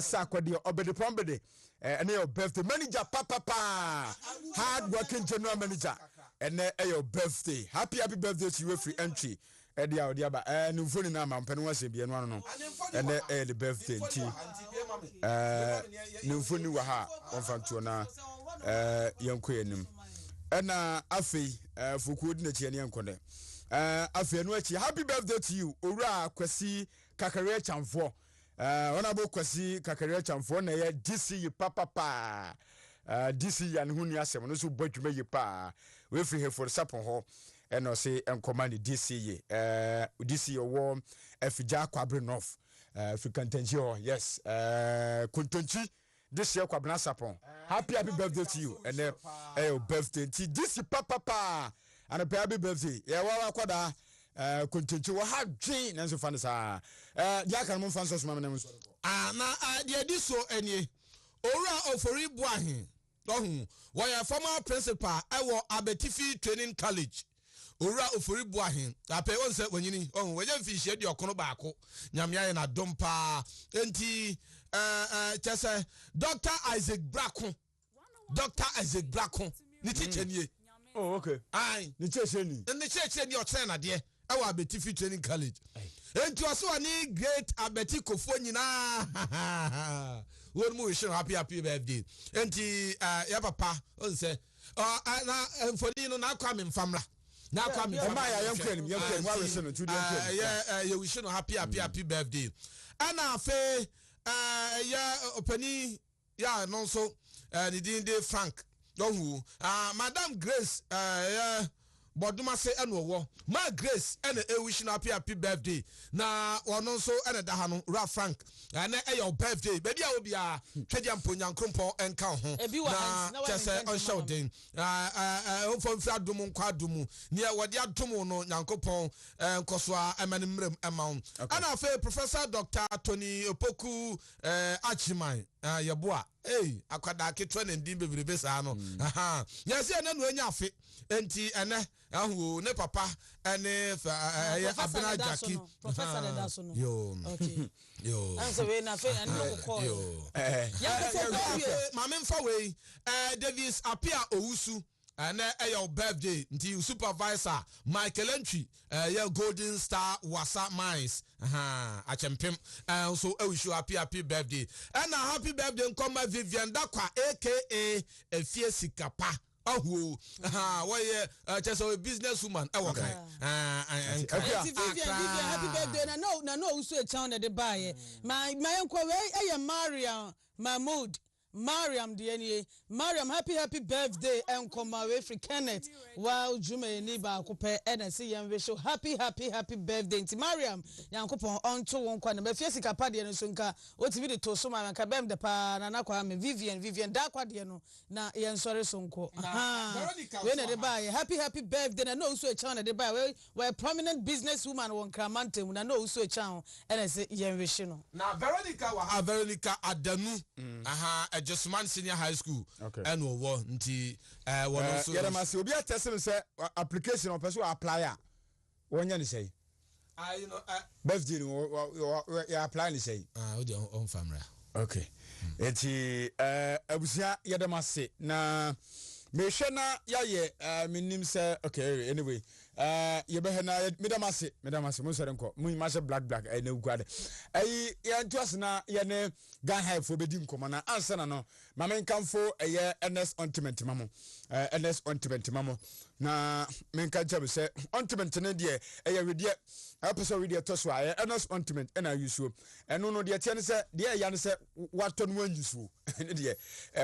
sakwadi obede pombede ene your birthday manager papa hard working general manager ene your birthday happy birthday to you free entry edia odiaba numfoni na mampene wase bia no no ene the birthday nti numfoni wa ha onfanto na yenko yenim ena afei foku di na chie ne yenkone afei no achi happy birthday to you owura Kwasi Kakare Chamfo ona bo Kwasi Kakare Chamfo na ye DC papa DC yan hunu asem no so bodwuma yi pa we free here for sapon ho eno say enkoma ni DC ye DC wo afija kwabre north African tension yes kuntonchi this year kwabna sapon happy birthday to you and your birthday DC papa and happy birthday yeah wa kwada kuntonchi wo ha dwen na so fa sa dia kan mo fa so ma na na dia di so enie owura ofori buahin ohun waya former principal ewo Abetifi Training College owura ofori buahin ape won se wanyini ohun we jam fi hie di okono baako nyame aye na dompa enti chese Dr. Isaac Brako ni chichenie oh okay ai ni chichenie o chen na de ɛwɔ Abetifi Training College enti ɔso ɔne great Abeti Kofo nyinaa wɔn mu wish no happy birthday enti ya papa on sɛ na mfoni no na akwa me mfamra na akwa me mfamra ya yankwanim wa wish no to the yankwanim ya wish no happy birthday ana afe ya opani ya no so the din Frank don't who Madam Grace Boduma say eno ma Grace and wish no happy birthday na ono so and da ha no Ra Frank na your birthday baby a obi a twedi amponya nkrompo enka ho na chese on show den on fi adum nkwa adum ne wode adum no nyankopon nkoso a emane mrem ema ana afa Professor Dr. Tony Opoku Achiman yeboa akwada ketwa na ndin bebrebe saa no yes na no anya afe enti ene ahu ne papa ene abena jaki Professor Nedaso no yo okay yo answer we na fe ene no ko yo mama mfa we Davis apia owusu ene your birthday nti supervisor Michael Entry your Golden Star Wasa Mines achempem so I wish you happy birthday and a happy birthday nkoma Vivian Dakwa aka Efie Sikapa why just a businesswoman Vivian happy birthday na no usu e town de buy my enko we Mariam Mahmood Mariam DNA Mariam happy birthday and come away from Kenneth while Jume ni ba kope and see yam wish you happy birthday nti Mariam yankopon onto won kwa na be fie sika pa de no so nka o ti bi de to so ma nka bem de pa na kwa me Vivian da kwa de no na yen sori so nko we na de ba happy birthday na no so e chan na de ba we prominent business woman won Kramantem na no so e chan and say yen wish no na Veronica Adanu just man senior high school and wo nti one also yeah must obi attest say application or person apply a wonya ni say you know birthday you apply ni say we dey on family okay enti abusia yedamase na me hwe na yaye menim say okay anyway ye be na medamase mo sere nko mo ma black na ugade ye ntoase na ye ne gan high fo bedi nkomo na ansa na no ma men kanfo ye NS ontiment mamo NS ontiment mamo na men kan chabe se ontiment ne de ye wedie apese wedie to so aye NS ontiment na yusuo eno no de tie ne se de ya ne se wato no anyusuo ne de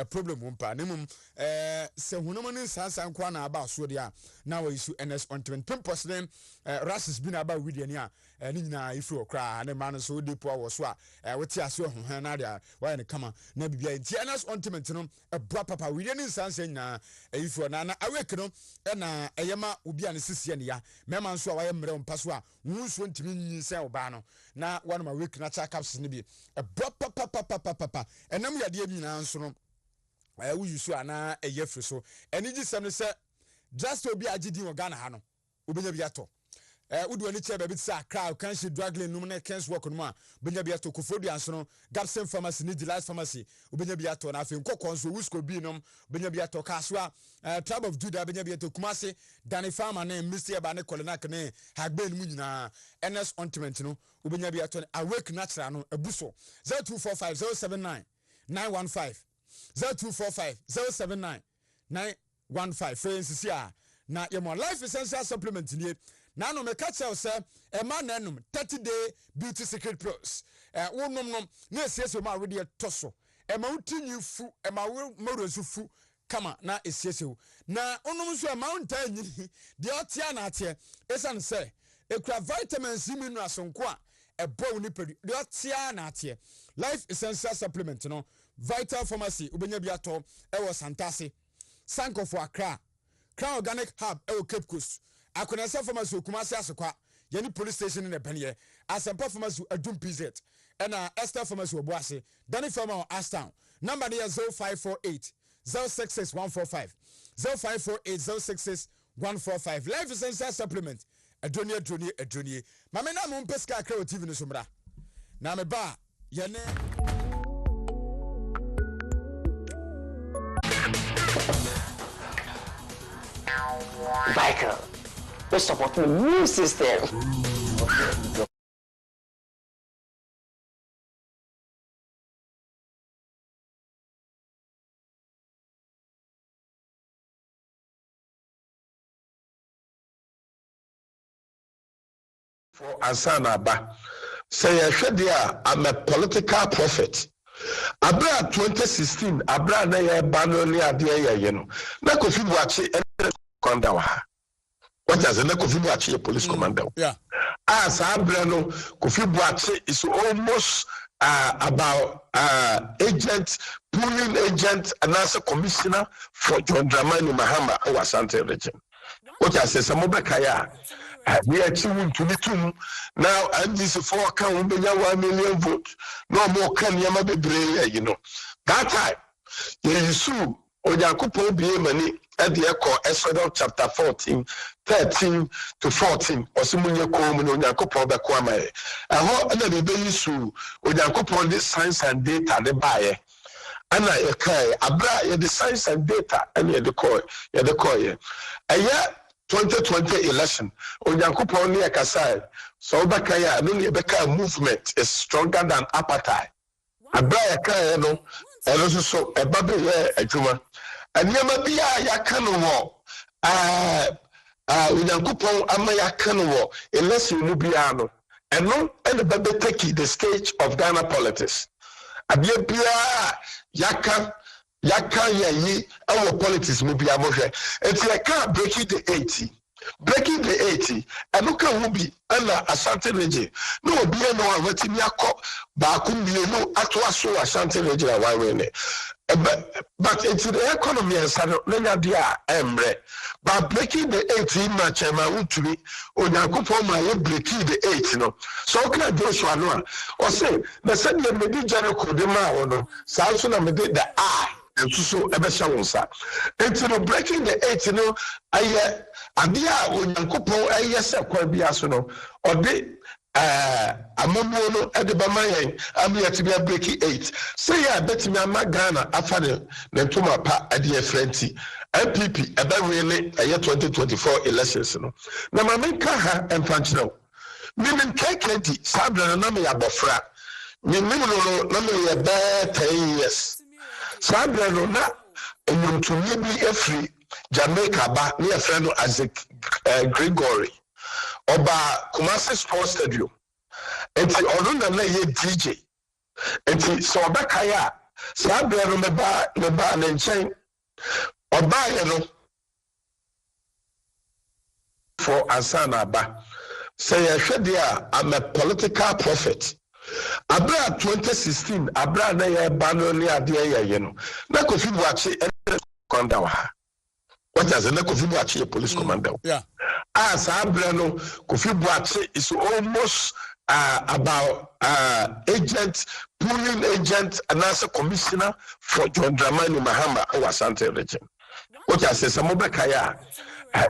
problem mpa ne mum se hunomo ne sansan kwa na aba so de a na wa yusu NS ontiment pimpos them rasis bi na ba widie ni a ni nyina ifu okra ne man so depo awo so a woti ase ho na dia wa ne kama na bibia nti NS ontiment no bra papa widie ni sansan nyina ifu na awake no na eyema obi a ne sisi ne ya mema nso a wa ye mre mpa so a wunso ntimi nyin se oba no na one ma wake na cha caps ne bi bra papa enam yade bi na nso no wu yusu ana eyefri so eni gisem ne se just obi agidi wo Ghana ha no obenya bi ato udu ani che baby sa crowd kan she dragging num na kens work no a obenya bi ato kofodu anso no Gapsen pharmacy ni Digitalization pharmacy obenya bi ato na afi nkokon so wusko bi nom obenya bi ato kaswa tribe of Judah obenya bi ato Kumasi Dani farmer na Mr. ba ne Kolenak ne Hagbe mu nyina NS ontiment no obenya bi ato awake natural no abuso 0245 079 915 0245 079 915 friends here na your life essential supplement ni na no me catch you say e ma na enum 30-day beauty secret plus wonom nom na esiesie ma we de toso e ma utinyi fu e ma morosu fu kama na esiesie na onom so e ma unta nyini de otia na atie esan say ekura vitamins minu asonko a e bo ni pedu de otia na atie life essential supplement no Vital Pharmacy ubenya bi ato e wo Santase Sanko for Accra Crown Organic Hub e wo Cape Coast Akonasa Pharmacy Kumasi Asekwa yani police station in Ebanye Asempa Pharmacy Adum PZ and Esther Pharmacy Obuase Danny Pharma Astown number there 0548 066 145 0548 066 145 life essential supplement adronie mama na mo peska akra TV no somra na me ba yene Vital we support the new system. For Asana Ba. Say I'm a political prophet. Abra 2016, Abra na ye banoni adie ye no. Na Kofi Boakye commander wa. What is na Kofi Boakye police commander? Yeah. As Abra no Kofi Boakye is almost about agent, pooling agent, and as a commissioner for John Dramani Mahama or Asante region. What I say, some Mobakaya. We are chewing to the tomb now, and this is 4 count 1 million votes. No more can Yama be brave, you know. That time, Yesu, Oyakupo be money at the echo, Exodus chapter 14, 13 to 14, or Simunya Kom and Oyakupo Bakwame. I hope that the Yesu, Oyakupo this science and data, the buyer. And I okay, Abra, the science and data, and you're the coy, a year. 2020 election, Onyankopon ni akasai. So Obakaya, no Obaka movement is stronger than appetite. Abaya kaya no, and also so a baby adwuma. And Yamabia yakano Onyankopon ama yakano unless you mubiano. And no, and the baby take the stage of Ghana politics. Abia Yaka yi our politics will be a motion. It's like breaking the 80. Breaking the 80. And look at who be under Asante Region. No, be no one waiting Yako, Bakumbi, no, Atwaso, Asante Region, why win it. But it's the economy and Saturday, dear, Emre. But breaking the 80 much, and I want to be, or Yakupo, my breaking the 8, you know. So can I do so? Or say, the same maybe General Kodema, or no, Samson, I did the eye. And so Ebeshawosa. And to breaking the 8, you know, I when Yankopo, I yes, a Quabiasono, or they Amomono at the Bamayan, I'm here to be a breaking 8. Say, I bet me I'm Ghana after the Nentuma Pa at the Frenzy. MPP, about really a year 2024 elections. Now, my main car and functional. Meaning, Kakenti, Sabra, and Nami Abofra. Meaning, no, 10 years. Sabra no na Wontumi bi efri Jamaica ba ne friend as Gregory oba Kumasi Sports Stadium enti ono na ye DJ enti so obekaya Sabra no meba na nchen oba ye no for Asana ba say I'm a political prophet. Abra 2016, Abra na ye banoni adie ye no. Na Kofi Boakye commander wa. What is na Kofi Boakye police commander? Yeah. As Abra no Kofi Boakye is almost about agent, pooling agent, and as a commissioner for John Dramani Mahama or Asante region. What I say, some Mobakaya.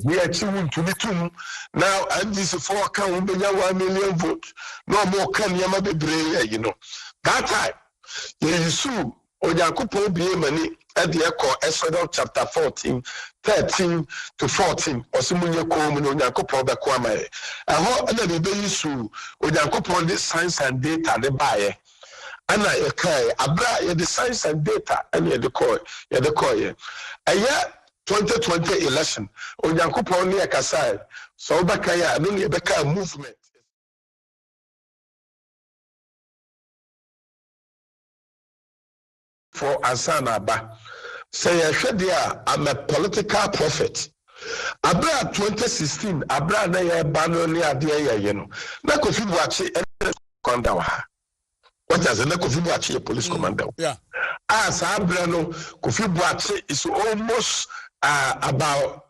We are chewing to the tomb now, and this is 4 count 1 million votes. No more can Yama be brave, you know. That time, Yesu, Oyakupo be money at the echo, Exodus chapter 14, 13 to 14, or Simunya Kom and Oyakupo Bakwame. I hope that the Yesu, Oyakupo this science and data, the buyer. And I okay, Abra, the science and data, and you're the coy, a year. 2020 election, Onyankopon ni akasai. So Obakaya, no ni Obaka movement. For Asana Ba. Say I'm a political prophet. Abra 2016, Abra na ye banoni adie ye no. Na Kofi Boakye commander wa. What is na Kofi Boakye police commander? Yeah. As Abra no Kofi Boakye is almost about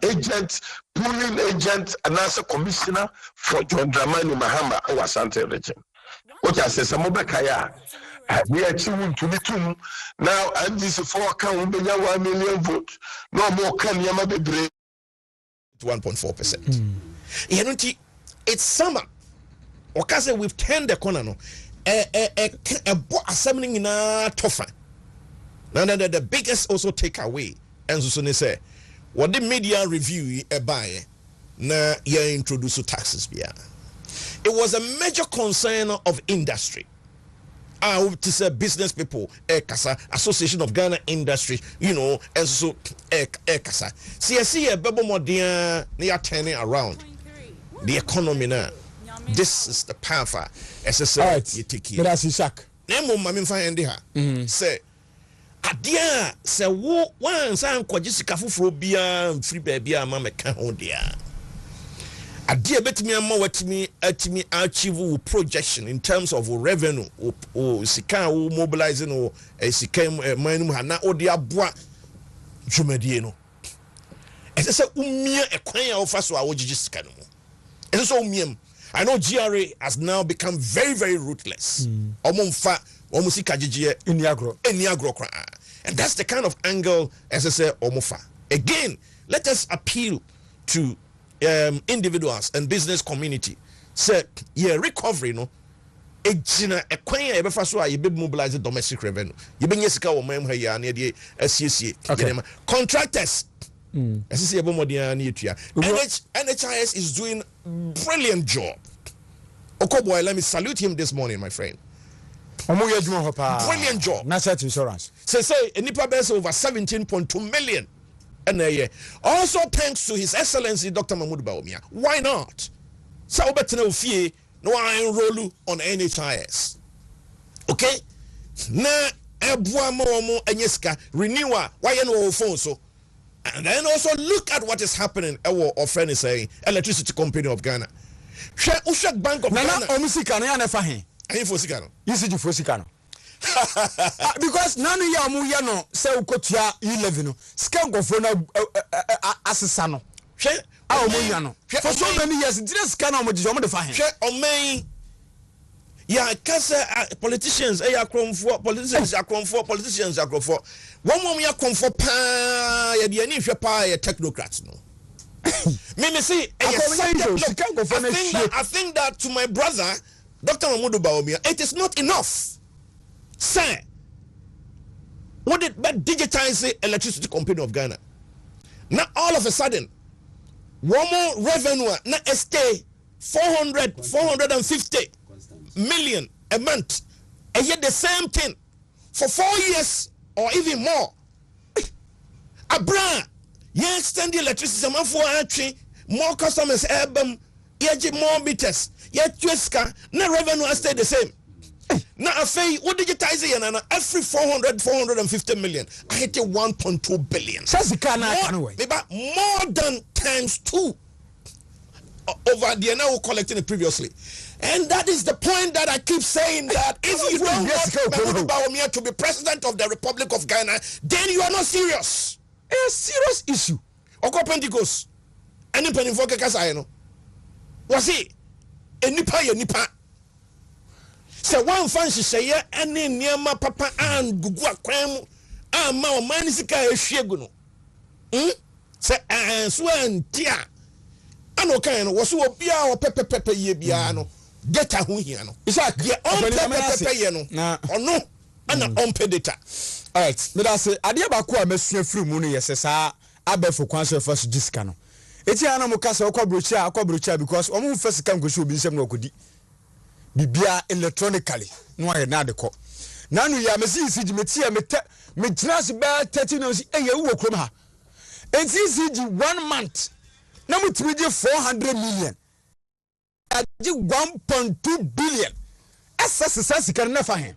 agent, pooling agent, and as a commissioner for John Dramani Mahama or Asante region. What I say, some Mobakaya, we are chewing to the tomb now, and this is 4 count 1 million votes. No more can Yama be brave. 1.4%. It's summer. Okase, we've turned the corner. No, a assembling in a tougher. Now, the biggest also takeaway. And so say, what the media review a buy na ye introduce taxes bia. It was a major concern of industry. I hope to say business people, Kasa, Association of Ghana Industry, and so Kasa. See a bebo modern, they are turning around the economy now. This is the power. SSL, you take it. That's Ishak. Nemo, Mammy Fine, say, Adia, say, once I'm quite just a cafu beer, free baby, mamma can't hold dear. Adia bet me more at me achieve projection in terms of revenue or sika or mobilizing or a sika minimum hana or the abwa jumedieno. As I said, umia a quaya of us or just canoe. And so I know GRA has now become very, very ruthless. Omonfa, omusika jijie in Niagro. And that's the kind of angle, as I say, omofa. Again, let us appeal to individuals and business community. Say, recovery, no. Ejina ekwanya ebe fa so a yebe mobilize domestic revenue. Yebe nyesika wo mam ha ya na de asiesie. Contractors. NHIS is doing brilliant job. Okoboy, let me salute him this morning, my friend. Brilliant job. National insurance. Say nipa base over 17.2 million. And also thanks to His Excellency Dr. Mahmoud Bawumia. Why not? So betene fie no enroll on NHIS. Okay? Na ebua mo enyeska renewal why no phone so. And then also look at what is happening. Our friend is saying Electricity Company of Ghana. Ushak Bank of Ghana. Omusika no ya na fa he. Ayin fosika no. Yisiji fosika no. Because nanu ya mu ya no se ukotua 11 no. Sika ngofo na asesa no. Hwe a omunya no. For so many years dire sika na omodije omode fa he. Hwe omen ya kase politicians politicians akromfo one mom ya komfo pa ya de ani hwe pa ya technocrats no. Me see I think that to my brother Dr. Mahmoud Bawumia, it is not enough. Sir, what did but digitize the Electricity Company of Ghana? Now all of a sudden, one more revenue, now stay 450 million a month, and yet the same thing for 4 years or even more. Abu-Prah, you extend the electricity for entry, more customers, more meters, yet Twiska, no revenue stay the same. Now I say what digitizing and every 450 million I hit 1.2 billion. More than times 2 over the now collecting previously. And that is the point that I keep saying, that if you don't want Mahmoud Bawumia to be president of the Republic of Ghana, then you are not serious. A serious issue. Oko Pentecost. Any penny for Kakasayano. Was he? A nipa. So one fancy say, any near my papa and Gugua Cram, and my manisika sheguno. Say, and swan tia. Ano kind was so bia or pepe ye biano. Get a huiano. It's like ye on pepe or no, and on pedita. All right, but I say, Adiabakua Messia Free Moon, yes, Abe for Council first discano. It's an Amocasa or Cobrucha because almost first come to be some good. Bibia electronically no I na de ko nanu ya mesi siji metia me trans ba 13 no si eye wo krom ha enti siji 1 month na mutimi je 400 million aji 1.2 billion SS can never hen.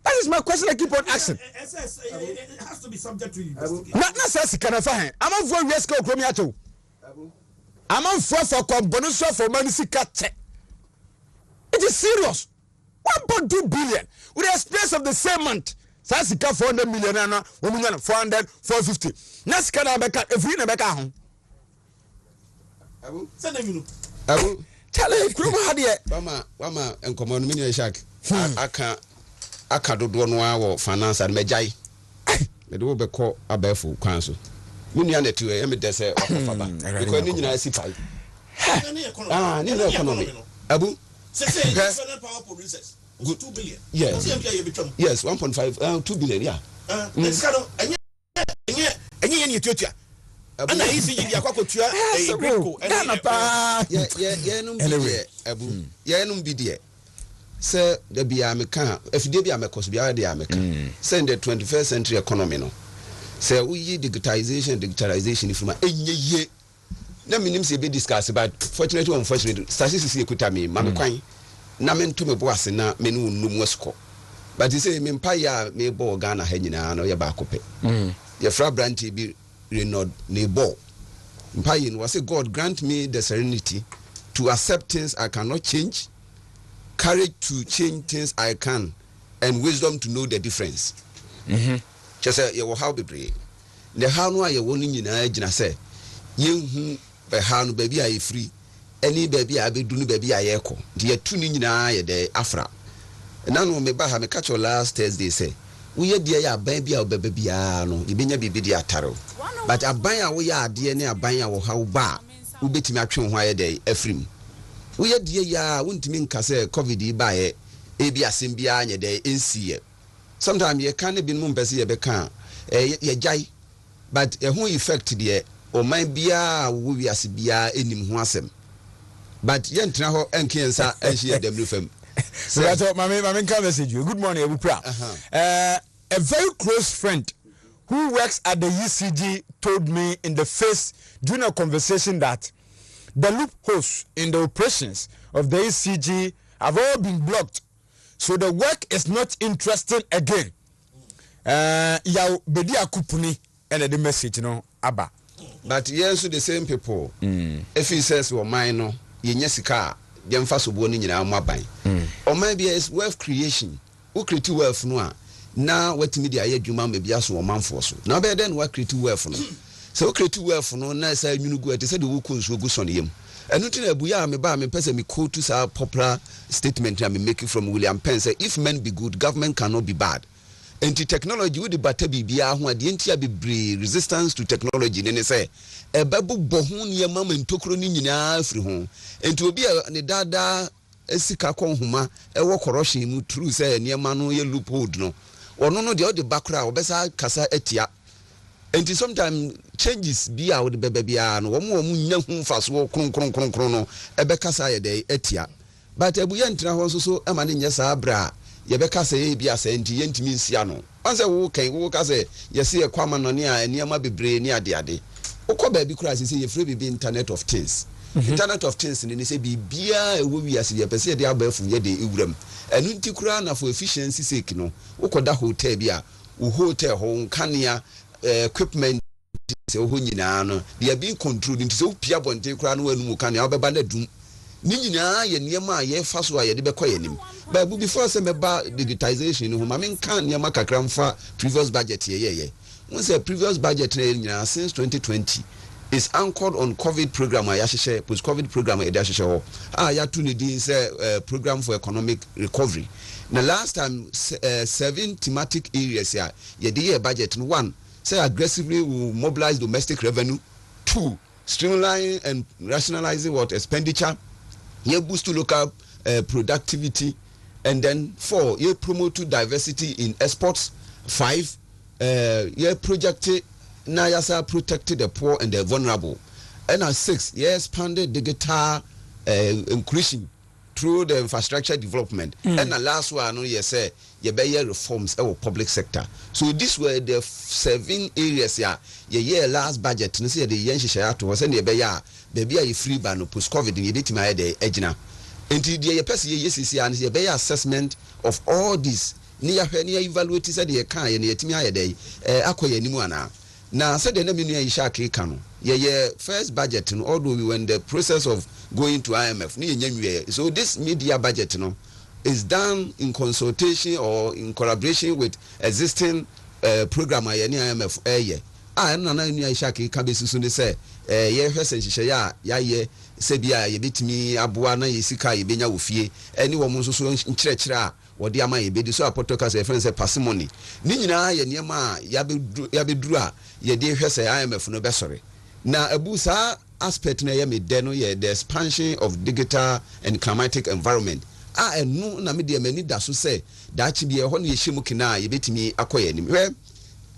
That is my question. I keep on asking. It has to be subject to investigation. Not SS can never hen. I'm on for risk of Romiato. I'm on for bonus for Manisika check. It is serious. 1.2 billion with the space of the same month. Sasika 400 million and 400, 450. Naska na beka every na beka home. Abu. Send them Abu. Tell him Krum had here. Wama and common mini shark. Aka dodo no awo finance and mejai. Me do be call abefu council. Muni ane tu e me de say okofaba. Because ni nyina si pai. Ah, ni economy. Abu. Say national power producers. 2 billion. Yes. Yes, 1.5 2 billion, yeah. Let's go. Any Ethiopia. ana ECG dia kwakotua Greco Ghana pa ye no bi abu ye no bi de se da bia meka afide bia mekos bia de ameka send the 21st century economy no se we digitalization ifuma enyeye na minim se be discuss but fortunately unfortunately statistics ekuta me ma me kwan na me nto me bo ase na me no num wasko but say me mpa ya me bo Ghana ha nyina no ye ba kope ye fra branch bi Renaud Nebo. Mpayin was say, God grant me the serenity to accept things I cannot change, courage to change things I can, and wisdom to know the difference. Just say, you will how be brave. The how no I won't in a say, you by how no baby I free, any baby I be doing baby I echo. The tuning in eye the Afra. And now me ba me catch your last Thursday say. We are dear baby or baby no, you be a taro. But a buyer we are dear near buyer or how bar, who bet me action why day, Ephraim. We are dear ya, won't mean case COVID by a baby a symbia day in see. Sometimes you can't be mumpesi a becan, a jai, but a who effect dear, or my beer, we are sibia in him wasem. But yen traho and cancer and she had them with him. So I thought my message you. Good morning, Abu-Prah. A very close friend who works at the ECG told me in the face during a conversation that the loopholes in the operations of the ECG have all been blocked, so the work is not interesting again. Ya bedi akupuni and the message Abba. But yes, the same people. If he says well mine no, yenyesika. Demfa so bo ni nyina amaban or maybe is wealth creation who create wealth no a na watimi dia ye dwuma ma bia so omanfo so na be den wa create wealth no so who create wealth no na sa nwunu gu ate say de wo konsuo gu so ne yam enu ti na buya me ba me pese me quote to sa popular statement I am making from William Penn say if men be good government cannot be bad. Enti technology with the bata bibia ho ade ntia bebre resistance to technology ne say ebabu bohu ne mama ntokro ni nyina afri ho enti obi ne dada esika konhuma ewo corruption mu true say ne ma no ye loophole no ono no de ode bakra obesa kasa atia enti sometimes changes bia wo de bebia no wo nya hu faso kronkron no ebe kasa ye de atia but ebuye ntra ho so ema ne nya sa bra yebeka say bia say enti yentimi nsia no onse wo kan wo ka say yesi e kwama no ne a eniema bebre ne ade ukoba bi kura say ye free be internet of things. Internet of things ni say bibia ewo wiase ye pese de abafu ye de ewuram enu nti kura na for efficiency sake no ukoda hotel bia wo hotel ho nkania equipment se ho nyina no they are being controlled nti so pia bonte kura no anu kania obeba na dum ni nyina ye niema ye fa so ye de bekoye nim but before say meba digitalization no ma men kan niema kakra mfa previous budget ye once a previous budget na since 2020 is anchored on COVID program post COVID program ya to need say program for economic recovery. The last time 7 thematic areas ye the budget. 1 say aggressively will mobilize domestic revenue. 2 streamline and rationalizing what expenditure. Ye boost to local productivity, and then 4 ye promote to diversity in exports. 5 ye projected na yasa protected the poor and the vulnerable, and 6 ye expanded digital inclusion through the infrastructure development, and the last one ye say ye be reforms our public sector. So this were the 7 areas ye last budget no say the yen share to was and ye be ye free ban post COVID ye bit my de ejina enti the ye person ye sisi and ye be assessment of all this ni ya hwe ni evaluate say the kan ye na yetimi aye dey akoye nimu ana na said the name ni Isha Kano. Yeah, first budget, although we were in the process of going to IMF. So this media budget is done in consultation or in collaboration with existing program IMF. I know Isha Kabesu say, Sebia, ye bit me, Abuana, Yesika, Yebenya Ufie, any woman so in church. Wodi ama ye be so apotoka se friends parsimony ni nyina ye niema ya be dura ye de hwese IMF no be sorry na abusa aspect na ye me de no ye the expansion of digital and climatic environment enu na me de mani da so se da chi bi e ho na ye hyimu kina ye betimi akoye ni hwe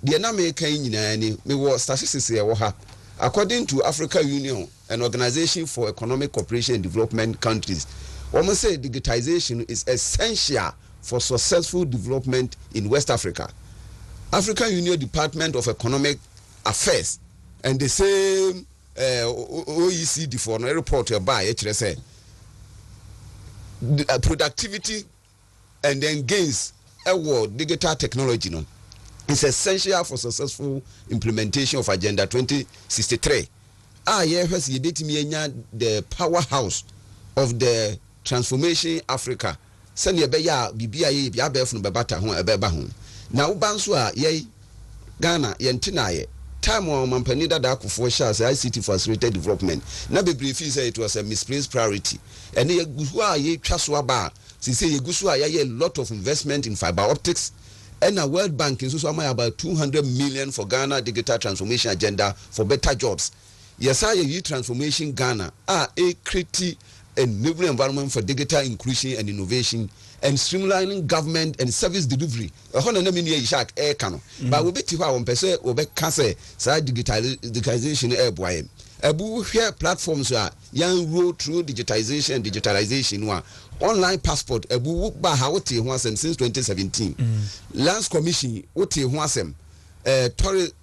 de na me kan nyina ni me wo statistics ye wo ha According to Africa Union, an organization for economic cooperation and development countries, almost say digitization is essential for successful development in West Africa. African Union Department of Economic Affairs and the same OECD for a report by HRSA productivity and then gains award digital technology no is essential for successful implementation of Agenda 2063. Yes, you did me the powerhouse of the transformation Africa. Send your beya BBI Biabe from Babata home a beba home. Now Banswa ye Ghana yentinaye time on Mampanida Daku for shares ICT for accelerated development. Na be brief say it was a misplaced priority. And ye guswa ye chaswaba. She say ye guswa ye a lot of investment in fiber optics. And a World Bank is also about 200 million for Ghana digital transformation agenda for better jobs. Yes, I transformation Ghana are a critical enabling environment for digital inclusion and innovation and streamlining government and service delivery. But we bet you how on person will be cancel side digitalization Abu here platforms are young road through digitalization online passport Abu ba ha wote ho asem since 2017 Lands Commission wote ho asem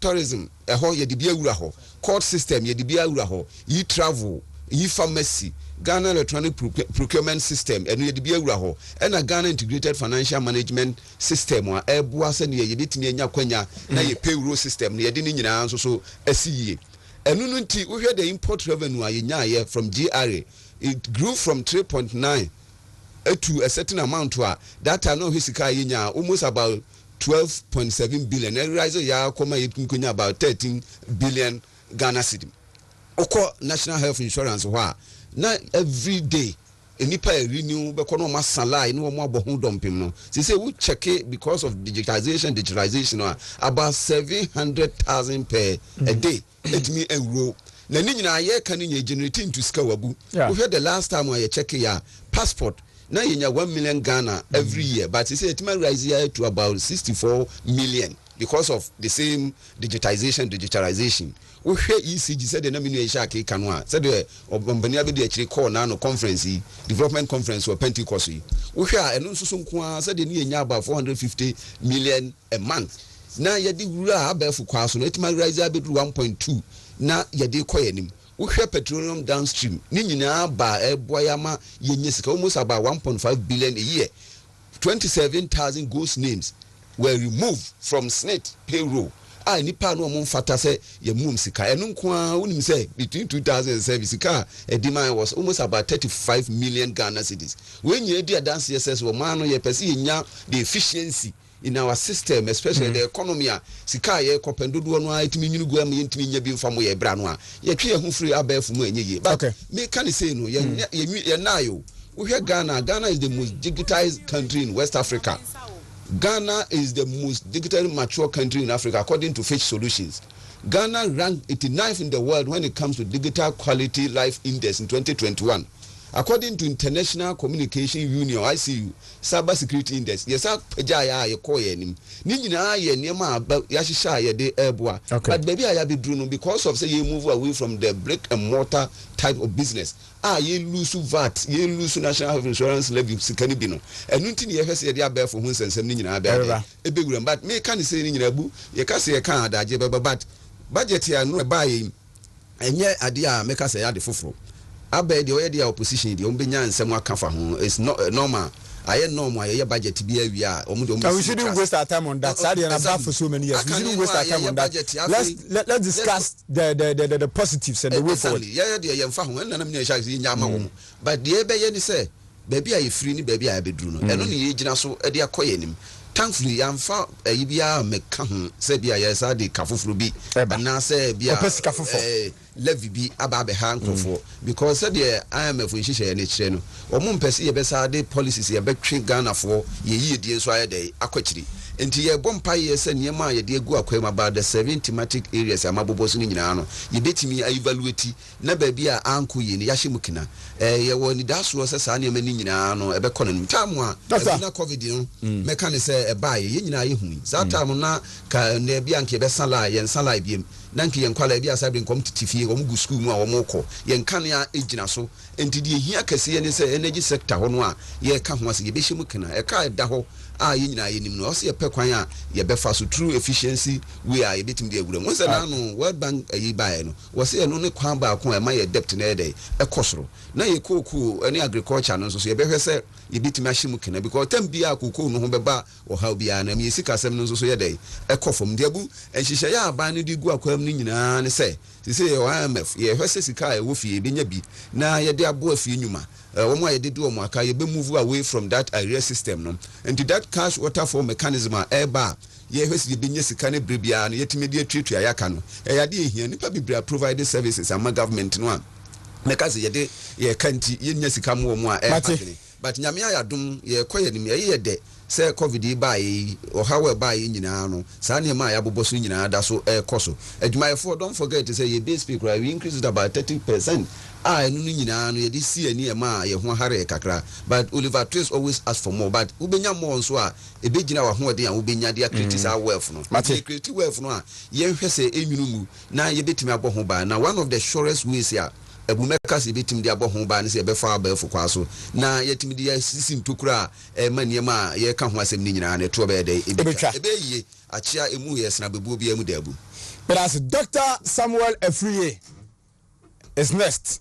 tourism ho ye de bia wura ho court system ye de bia wura ho e-travel e-pharmacy Ghana electronic procurement system and ye de bia wura ho and a Ghana integrated financial management system wa eboa se ne ye de timi anya kwanya na ye payroll system ne ye de ni nyina so asiye enu nti we hear the import revenue ayenya from GRA it grew from 3.9 to a certain amount to that time no hisika yenya almost about 12.7 billion and rise ya koma yekunya about 13 billion Ghana cedi oko national health insurance wa na every day enipa renew be kono masala no mo abohu dompim no say we check it because of digitalization about 700,000 per a day let me enroll na ni nyina ye kan nye generating to scale wabu we heard the last time we check ya passport na yenya 1 million Ghana every year but he said it might rise here to about 64 million because of the same digitalization we hear ECG said the nominee shake kanwa said the obombani abedi actually call na no conference development conference or Pentecost we hear eno nso nko said the yenya about 450 million a month na yedi wura abefu kwaso no it might rise here 1.2 na yedi koyenim we hear petroleum downstream ni nyina ba eboyama yenyesika almost about 1.5 billion a year 27,000 ghost names were removed from SNET payroll nipa no mo fata say ye mum sika enu nko unim say between 2007 sika demand was almost about 35 million Ghana cedis when you dey dance yes wo man no ye pese yenya the efficiency in our system especially the economy sika ye kopendodo no atimi nyinu gu am yentimi nya bi mfa mo ye bra no ye twe hu free abafu mu enye ye but me can say no ye na yo we hear Ghana is the most digitized country in West Africa. Ghana is the most digitally mature country in Africa according to Fitch Solutions. Ghana ranked 89th in the world when it comes to digital quality life index in 2021. According to International Communication Union ICU cyber security index yes pejaya ye koye nim ni nyina ye niema ya shisha ye de eboa but baby aya be dru no because of say you move away from the brick and mortar type of business ye lose VAT ye lose national health insurance levy sikani bi no enu nti ne ye hwese ye de abefo ho nsensem ni nyina abia ebegura but me can say ni nyina bu ye ka say ye kan adaje baba but budget ya no ba ye enye ade a me ka say ya de foforo abe the way opposition the ombenya nsem aka fa ho is not normal aye normal aye budget bi awia we shouldn't waste our time on that sadly and about for so many years we shouldn't waste our time on that let's discuss the positives and the way forward the fa ho na me sha nya ma wo but the ebe ye ni say baby aye free ni baby aye bedru no eno ne ye gina so e de akoye nim thankfully yamfa bia meka ho se bia yesa de kafoforo bi na se bia levy bi ababe ha nkofo because said the IMF we hihye na kire no omo mpese ye besa de policies ye betwe Ghana for ye yie die so aye dey akwachiri enti ye bompa ye se niema ye de egu akwam about the 7 thematic areas amabobo so nyina no ye betimi evaluate na ba bi a anko ye ne yahye mukina ye woni daso se sa niema ni nyina no ebe kono ntamu a na covid no meka ne se e ba ye nyina ye hu za tamu na ka na bi anke be sala ye sala biem na nke ye nkwala bi asabe nkom titifie wo mu school mu a wo mu kɔ ye nkan ya ejina so enti de hia kase ye ne se energy sector ho no a ye ka ho ase ye be hye mukina e ka da ho a ye nyina ye nim no ɔse ye pɛ kwan a ye bɛfa so true efficiency we a ye betim de awura mo se na no World Bank ayi bae no wɔse ye no ne kwan ba ko e ma ye debt na ede e kɔsoro na ye koku ne agriculture no so ye bɛhwɛ se ye betim ahye mu kena because tem bia koku no ho bɛba o ha bia na me sika sem no so ye de e kɔfom de abu enhyehyɛ ya aban no de gu akwam no nyina ne se ye IMF ye hwɛ se sika e wo fie benya bi na ye de abo afie nyuma omo ye de do omo aka ye be move away from that area system no and that cash waterfall mechanism a eba ye hwesi be nya sika ne brebia no yetime de atwetwa yaka no e ya de ehia nipa bibra provide services ama government no a meka se ye de ye kanti ye nya sika mo mo a but nyame ayadom ye koye nim ye de se covid ba yi o hawe ba yi nyina no sa ne ma ya bobo so nyina da so koso adwumayefo don't forget to say ye base pay we increase it about 30%. No nyina no ye di see ani e ma ye ho hare kakra but Oliver Twist always ask for more but ubenya more so a e be gina wa ho de a ubenya de criticize our wealth no criticize wealth no a ye hwe se enwunu mu na ye betimi abo ho ba na one of the surest ways here Abumeka se betim de abo ho ba ne se be fa ba fu kwa so na yetimi de sisi ntokura ma niema ye ka ho asem ni nyina na to be de ebe ye achia emu yes na bebu bi emu de abu but as Dr. Samuel Efriye is next.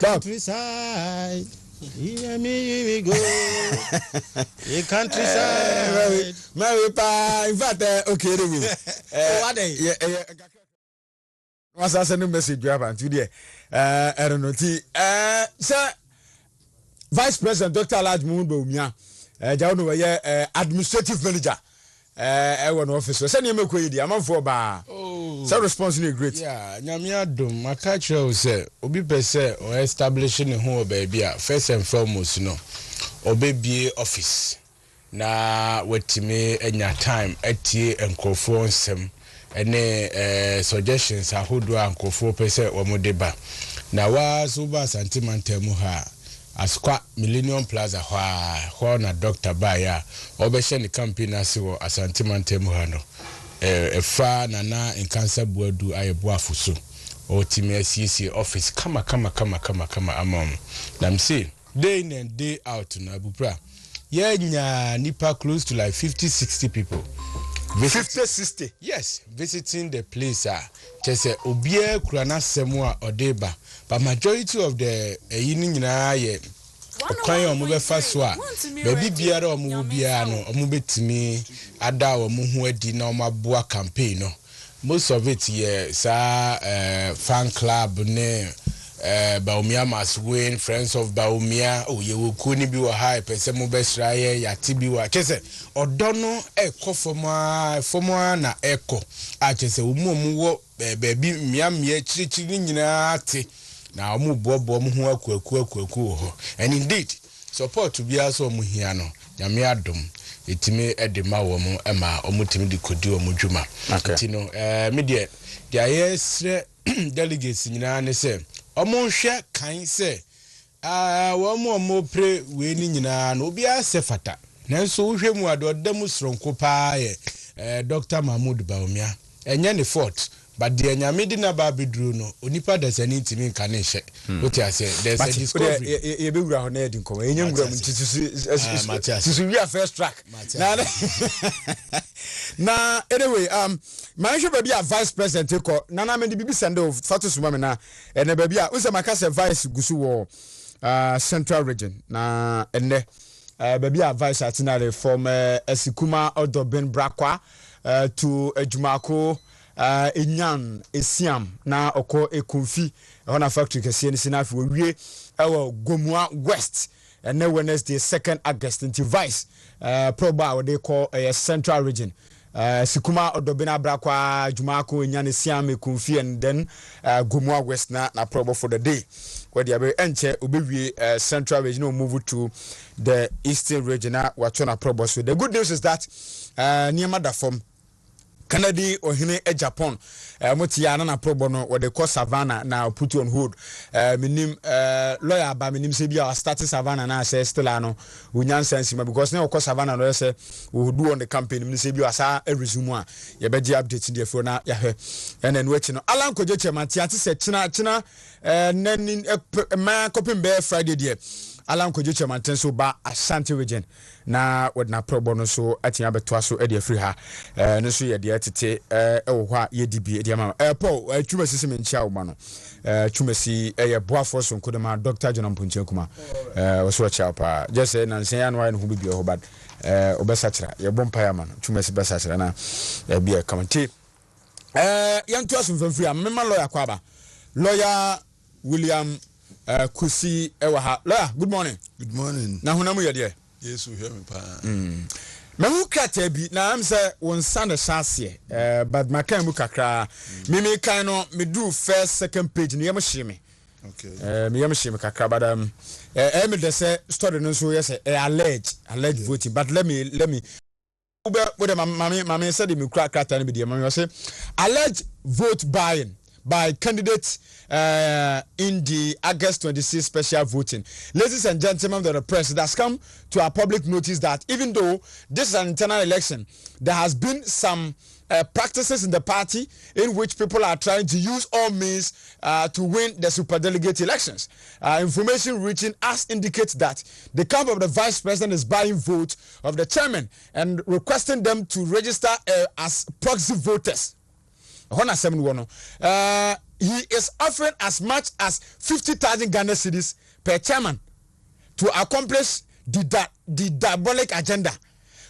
Countryside, hear me go. The countryside. Mary pa, in fact, okay, What day? What's I send a message you have today? I don't know. Sir, Vice President Dr. Alaj Mumbo, Jauno, administrative manager. One officer. Send him a query. I'm for bar. So responsibility great. Yeah, Nyamia dum. My culture say, obi pese or establishing a home baby. First and foremost, no, obi office. Na wetime enya time etie enkofo nsem ene suggestions ahodo ankofo pese omodeba. Na wa suba santimantemu ha. Askwa Millennium Plaza hwa na Dr. Baya obehye ni campaign asiwo asantimantemu ha no efa na in cancer boadu ayebo afuso o timi CC office kama amom nam say day in and day out na Abu-Prah nya nipa close to like 50-60 people 50-60 yes visiting the place chese obia kurana semu a odeba but majority of the yini nyina ye okwan omo be fa so a baby biara omo biara no omo betimi ada omo ho adi na omo aboa campaign no most of it ye sa fan club ne Baumia must win, friends of Baumia, ye will kuni be wa high, pesemo besra ye, yatibi wa chese, or dono echo for more na echo. I chese umumu baby miam ye chichi na mu bobo mu ho akwaku and indeed support to be also mu hiano nyame adom etime edema wo mu ema omutimi de kodi omu dwuma tino media dia yesre delegates nyina ne se omonhwe kan se wo mu pre we ni nyina na obi asefata nanso wohwe mu adodam sronko pa ye Dr. Mahmoud Baumia enye ne fort but the nyamedi na ba bedru no onipa da sani ntimi nka ne hye what I say there's a discovery ye be wura ho na edi nkom enye wura mu tisu we are first track na anyway my should be a vice president ko nana me di bibi sendo fatu suma me na ene ba bia unse makase vice gusu wo central region na ene ba bia vice atinare from Esikuma Odobin Brakwa to Ejumako enyan esiam na oko ekonfi hona factory kese ni sinafi wie ewo Gomua West and Wednesday 2nd August into vice proba what they call a central region Sikuma Odobina Brakwa, Jumako, Nyani Siame, Kunfi, and then Gumwa West na probo for the day. Where the Abe Enche, Ubiwi Central Regional move to the Eastern Regional, Wachona probo. So the good news is that Niamada from Canada or Hine Japan, Motiana na probono where they call Savannah now put on hold. Minim lawyer by minim Sibia started Savannah now say Stellano, Unyan Sensima because now call Savannah no say we do on the campaign Sibia sa a resume. Ya beji update in the phone ya and then waiting. Alan Kojeche Matiati said China nenin ma coping bear Friday dear. Alan Kojeche Mantenso ba Ashanti region. Na wadna probono so atinya betwa so e de free ha no so ye de tete e wo hwa ye dibi de ma Paul twuma sisi me nchia wo ma no twuma si ye boafo so nkodema Dr. John Mpunche kuma wo so cha pa just say na nsen anwa no hu bi ho bad obesa kira ye bompa ya ma no twuma si besa kira na bi e kamati yantu aso mfamfiri am mema lawyer kwa ba lawyer William Kusi ewa ha lawyer good morning na hunamu ye de Yes, we hear me pa. Me hu krata bi na am say won san chance but my kan mu kakra me kan no me do first second page ne yam hye me. Okay. Me yam hye me kakra but me de say story no so yes alleged voting but let me with mama said me krata no be de me say alleged vote buying by candidates in the August 26 special voting. Ladies and gentlemen of the press, it has come to our public notice that even though this is an internal election, there has been some practices in the party in which people are trying to use all means to win the superdelegate elections. Information reaching us indicates that the camp of the vice president is buying votes of the chairman and requesting them to register as proxy voters. He is offering as much as 50,000 Ghana cedis per chairman to accomplish the diabolic agenda.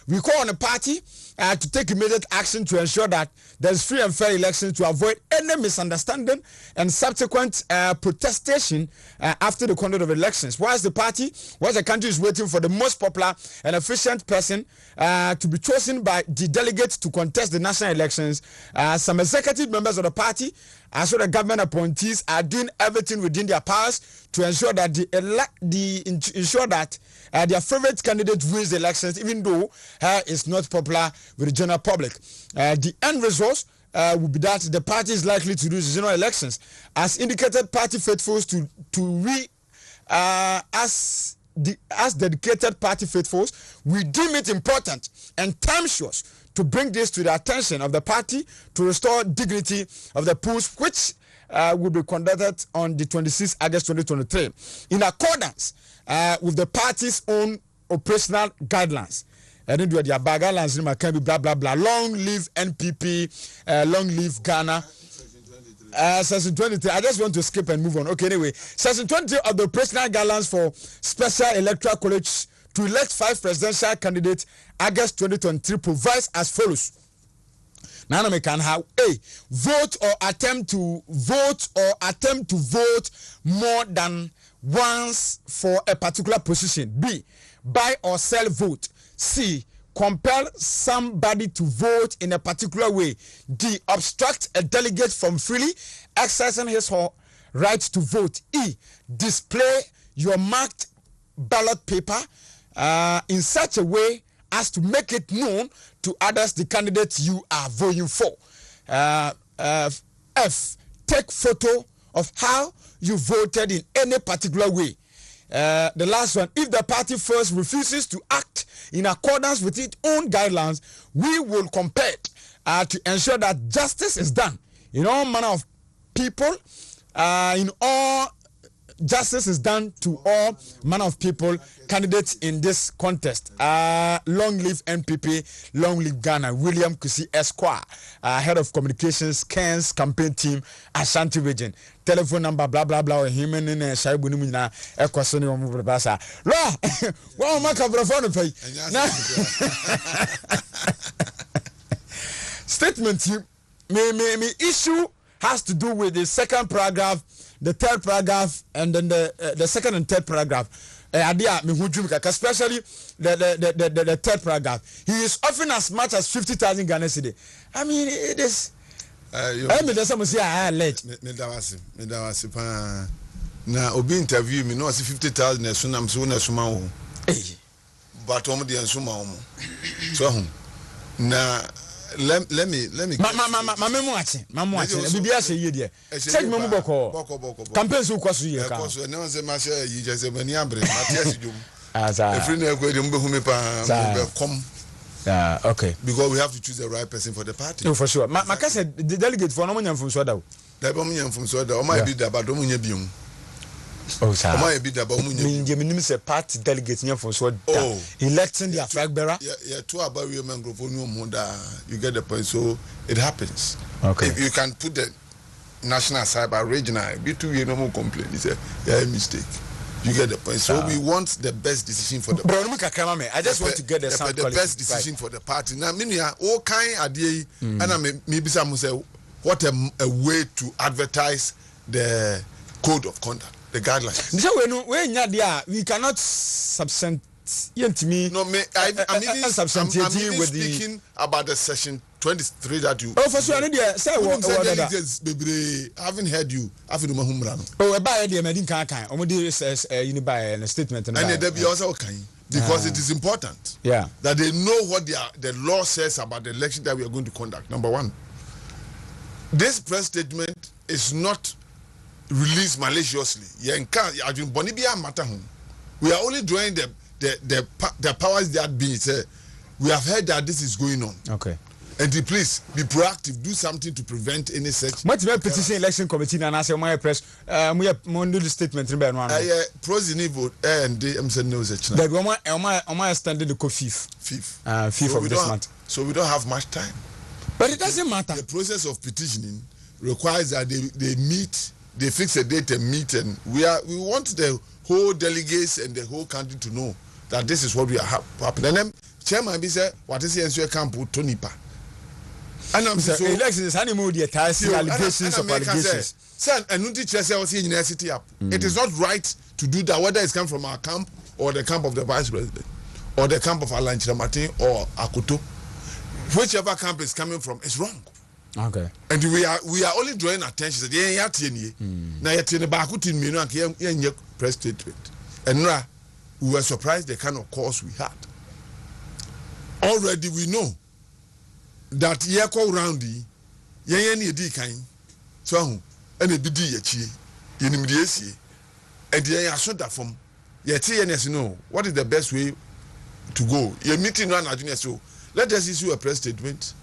We call on the party to take immediate action to ensure that there's free and fair elections to avoid any misunderstanding and subsequent protestation after the conduct of elections. Whilst the country is waiting for the most popular and efficient person to be chosen by the delegates to contest the national elections, some executive members of the party, as well as government appointees, are doing everything within their powers to ensure that their favorite candidate wins the elections, even though it's not popular with the general public. The end result will be that the party is likely to lose the general elections. As indicated, party faithfuls as dedicated party faithfuls, we deem it important and time-sure to bring this to the attention of the party to restore dignity of the polls, which will be conducted on the 26th August 2023 in accordance with the party's own operational guidelines. And then do the guidelines can be blah blah blah. Long live NPP, long live Ghana. Section 23. I just want to skip and move on. Okay, anyway, Section 20 of the operational guidelines for Special Electoral College to elect 5 presidential candidates August 2023 provides as follows. Now we can have A, vote or attempt to vote more than once for a particular position. B, buy or sell vote. C, compel somebody to vote in a particular way. D, obstruct a delegate from freely exercising his or her right to vote. E, display your marked ballot paper in such a way as to make it known to others the candidate you are voting for. F, take photo of how you voted in any particular way. The last one, if the party first refuses to act in accordance with its own guidelines, we will compel to ensure that justice is done in all manner of people, justice is done to all manner of people, candidates in this contest. Long live NPP, long live Ghana. William Kusi Esquire, head of communications, Ken's campaign team, Ashanti region. Telephone number, blah blah blah. Him and Shaibu Nimina, Equasoni Mubasa. Law, well, my phone pay. Statement me issue has to do with the second paragraph, the third paragraph, and then the second and third paragraph. idea me hujum kaka, especially the third paragraph. He is offering as much as 50,000 Ghana cedi. I mean, it is. I mean, there's some say I alleged. Me da wasi pa. Na obi interview me no say 50,000 na so na so na suma wo. But omo de nsuma omo. So na let me mama ache bibia say ye de say me mu boko campaign so kwaso ye ka kwaso na say ma say yi je say mani abre Matias jom every na ko de mbe hu me pa be come. Okay, because we have to choose the right person for the party. No, for sure. Maka said the delegate for no money from Soda. That money from Soda. O my be da ba do money biom. Oh, sir. O my be da ba money. Me minimum say party delegate near from Soda. Electing their flag bearer. Yeah, two about women group no more da. You get the point. So it happens. Okay. If you can put the national side by regional, be two year no more complain. It's a mistake. You get the point. So we want the best decision for the party. I just want to get the best decision for the party. Now, all kind idea, and maybe some say, what a way to advertise the code of conduct, the guidelines. So we cannot me. No, I'm even speaking about the session 23 that you. Oh, for sure, say what I haven't heard you. Oh, about the Medin Kakan. Omodi says you buy a statement and there be also okay because it is important. Yeah. That they know what the law says about the election that we are going to conduct. Number one, this press statement is not released maliciously. We are only drawing the powers that be. We have heard that this is going on. Okay. And please be proactive. Do something to prevent any such. What about petition election committee and I say my press? We have do the statement. Pros in vote and I'm saying no such. That my standing the fifth of this month. So we don't have much time. But it doesn't matter. The process of petitioning requires that they meet, they fix a date and meet, and we want the whole delegates and the whole country to know that this is what we are happening. And then chairman be said, what is the answer camp with Tonipa? And I'm saying, elections honeymoon the allegations of allegations. Son, and no teacher was in university up. It is not right to do that, whether it's come from our camp or the camp of the vice president or the camp of Alan Chiramati or Akuto. Whichever camp is coming from is wrong. Okay. And we are only drawing attention that now you're back in press statement. And now we were surprised the kind of course we had. Already we know that yeko roundy yen di kan so and e bidi yachi yenimdiesi and yen asoda from yeti yen know what is the best way to go. Your meeting one adjunior, so let us issue a press statement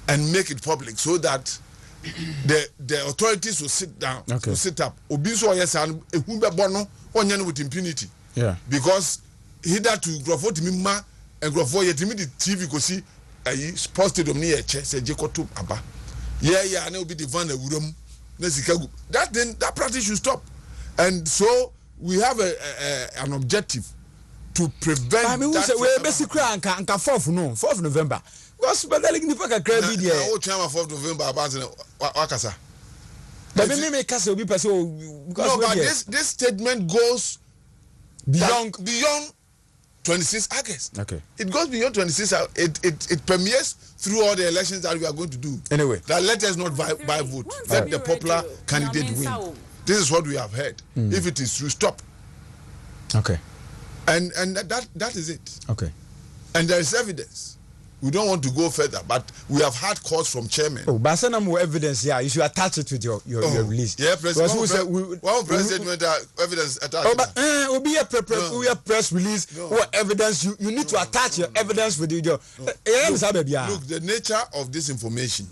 and make it public so that the authorities will sit down, will sit up. Obiso yes and ehumbe bono onye with impunity. Yeah. Because hitherto grofo timima and grofo yetimi the TV go see sports stadium near chess and Jekoto Aba. Yeah, and it will be the van wurum. That practice should stop. And so we have an objective to prevent. I mean, we basically and 4th November. Because but like the fuck credit there. What time 4th November about Wakasa? But me make us be person because no, but this statement goes beyond 26 August. Okay. It goes beyond 26. It permeates through all the elections that we are going to do. Anyway, that let us not buy vote. Let the popular candidate win. This is what we have heard. If it is true, stop. Okay. And that is it. Okay. And there is evidence. We don't want to go further, but we have had calls from chairman. Oh, but some more evidence. Yeah, you should attach it with your release. Yeah, president. One president evidence attached. Oh, but will be a press release. No. What evidence you need to attach your evidence with your. Look, the nature of this information.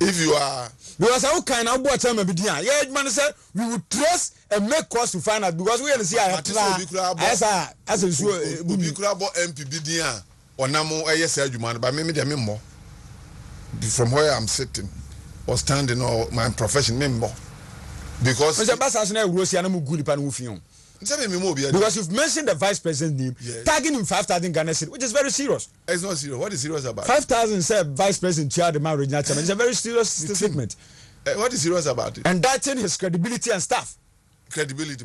If you are because how can I watch them be there? Yeah, man said we would trust and make calls to find out because we see as a sure MPB there. Onamo yes adwuma but me dem more from where I'm sitting or standing or my profession me more because because you've mentioned the vice president's name, tagging him 5,000 Ghana cedi, which is very serious. It's not serious. What is serious about 5,000 said vice president chair the man regional chairman. It's a very serious statement. What is serious about it? Indicting his credibility and stuff. Credibility,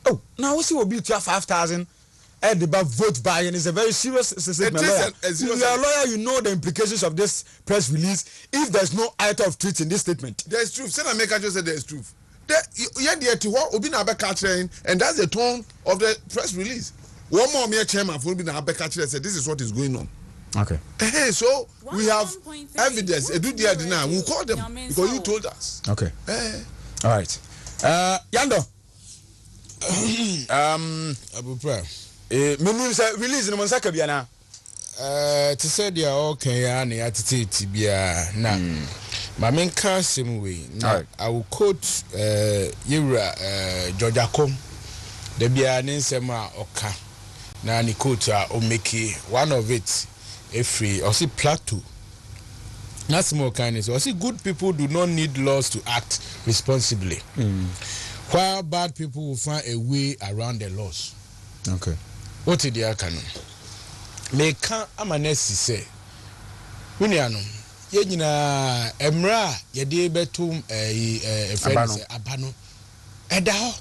Oh, now we see will be 5,000. And the vote buying is a very serious statement. You are a lawyer, you know the implications of this press release. If there's no item of truth in this statement, there's truth. Senator Maker just said there's truth. And that's the tone of the press release. One more mere chairman for Obina Abeka said this is what is going on. Okay. Hey, so we have evidence. We'll call them because you told us. Okay. All right. Yando. Abu-Prah. Meaning release in Monsaka Biana. To say they are okay, and the attitude to be now. My main same way. Now, I will quote Yura Jojacom. The Bianin Sema Oka. Now, ni quote Omeki. One of it, a free or see plateau. Not small kindness. Or see good people do not need laws to act responsibly. While bad people will find a way around the laws. Okay. What did you can? Meka amanesi say. Winiano. Yena emra yede betum friends abano. Edaho.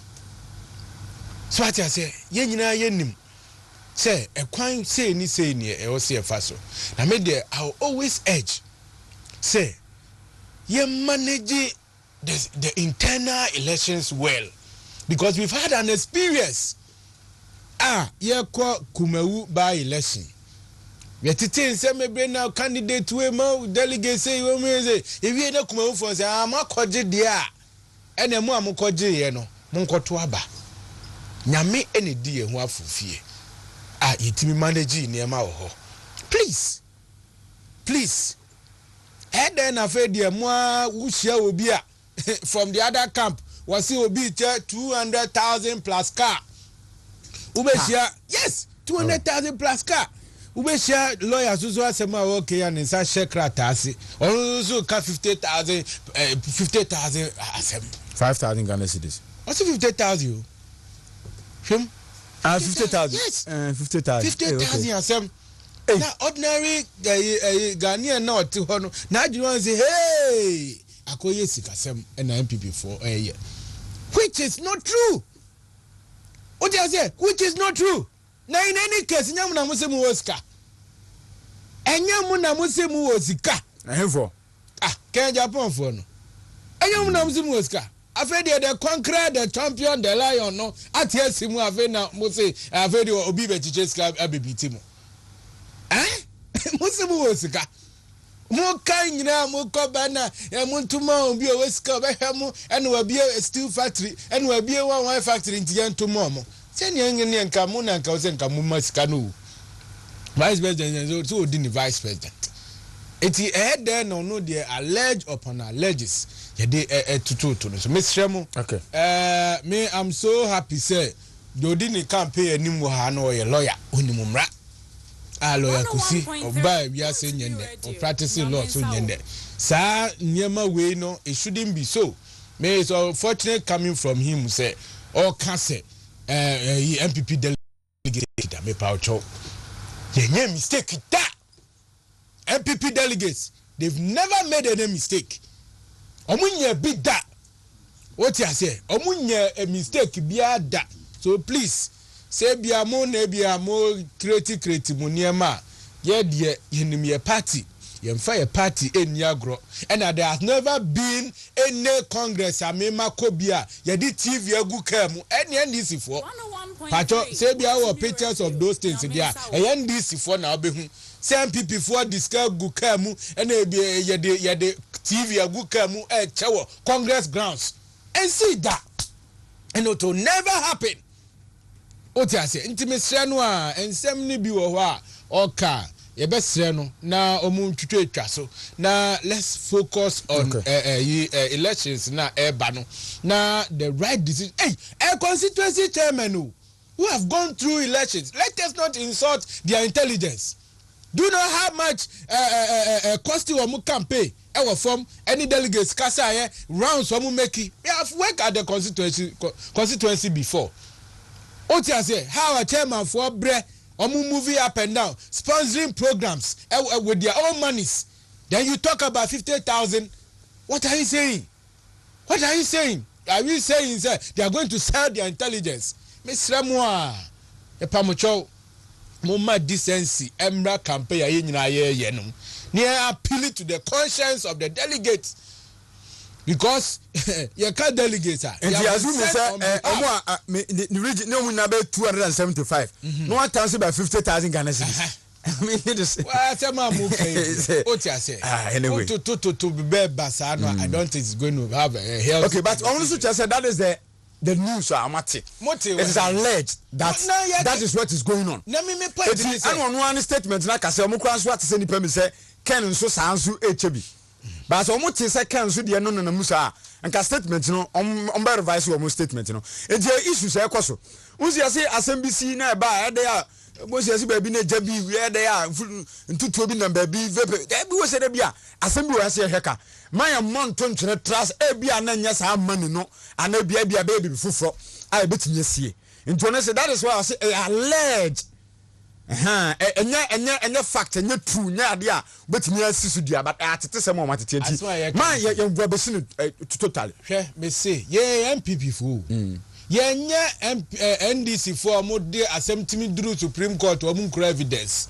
So what I say? Yena yenim. Say a kwan say ni e o say faso. Na me there I will always urge. Say ye manage the internal elections well, because we've had an experience. Ye kwa kumewu by election. We tete say maybe now candidate we ma delegate say we me say if you na kumewu for say amakoje dia ene mu amokoje ye no monkoto aba nyame ene di ye ho afofie yetimi manage ni ema wo ho. Please then na fe die mo wuhia obi a from the other camp was see obi 200,000 plus car. Ubeshia, yes, 200,000 plus car. Ubeshia lawyers who say okay and inside shekra tasi. Also car 50,000 asem. 5,000 Ghana cedis. What's 50,000? Him? 50,000. Yes. 50,000. 50,000 asem. Now ordinary Ghanaian now to hono. Now you want to say, hey, akoye sikasem and MPP for a year. Which is not true. What do you say? Which is not true. Now in any case, nyamuna musemu woska. Enyamuna musemu wosika. For Can Japan for no. Enyamuna musemu woska. Afraid the conqueror, the champion, the lion, no. At yes, simu avena muse. Afraid obibe chicheska abibitimu. Musemu wosika. Mo kind na mo ko bana e mo ntuma obi o weska be hwemu ene wa bie steel factory ene wa bie one factory ntiye ntuma mo se ne ngene nka mo na nka o se nka mo masika no vice president so odi ni vice president eti there no dey allege upon alleges ye dey tutu no so mesremo. Okay. Me I'm so happy say the odi ni campaign anim wo ha no ye lawyer onimumra lawyer kusi oba we are saying or practicing law so nyende sa nyema we no it shouldn't be so. Me is unfortunate coming from him say all cancer MPP delegate me paucho ye mistake that MPP delegates they've never made any mistake omunye big that what you say omunye a mistake bia that. So please say biamo na biamo create mu niema ye de yenim ye party ye mfa ye party eni agro and there has never been any congress amema kobia ye di TV agu kam any NDC for pacho say bia our pictures of those things there NDC for na obehu say MPP for discuss gu kam and ye de TV agu kam chewo congress grounds and see that and it will never happen. What I say, intimacy no a ensem ni bi wo ho a oka ye besre no na omu twetwa so na let's focus on elections na eba no na the right decision. Hey, a constituency chairman who have gone through elections, let us not insult their intelligence. Do you know how much cost you omu campaign our form any delegates kasa rounds omu make. We have worked at the constituency before. What you say? How a chairman for bre movie up and down, sponsoring programs with their own monies. Then you talk about 50,000. What are you saying? What are you saying? Are you saying that they are going to sell their intelligence? Mr. Moa, a pamucho, Mumma decency, Emra campaign, yenum. Near appealing to the conscience of the delegates. Because you can't delegate. And the assume is the region no one about 275. No one tells you about 50,000 Ghana cedis. I mean, it is. Anyway, to be bad, Basano, I don't think it's going to have a health. Okay, but also just said that is the news. Amati. It is alleged that that is what is going on. Let me point it. I don't want statement. Like I said, Mukras what to say. The say Ken so sansu HB. But so much is Ken so the no musa and ka statement no on by revise your statement no. It issues e koso. Unsi say SMBC na ba e dey Most yes, baby, Jabi, where they are into 2 billion baby. Every was a bia. Assembly was a hacker. My amount to trust a bia and yes, I have money no, and a baby before I bet yes, ye. In Jonas, that is why I say alleged. And your fact and your true, yeah, but near Sisudia, but at some moment, my young brother totally. Me say, yeah, MPP fool. Yenya NDC for more de assembly through Supreme Court or mun evidence.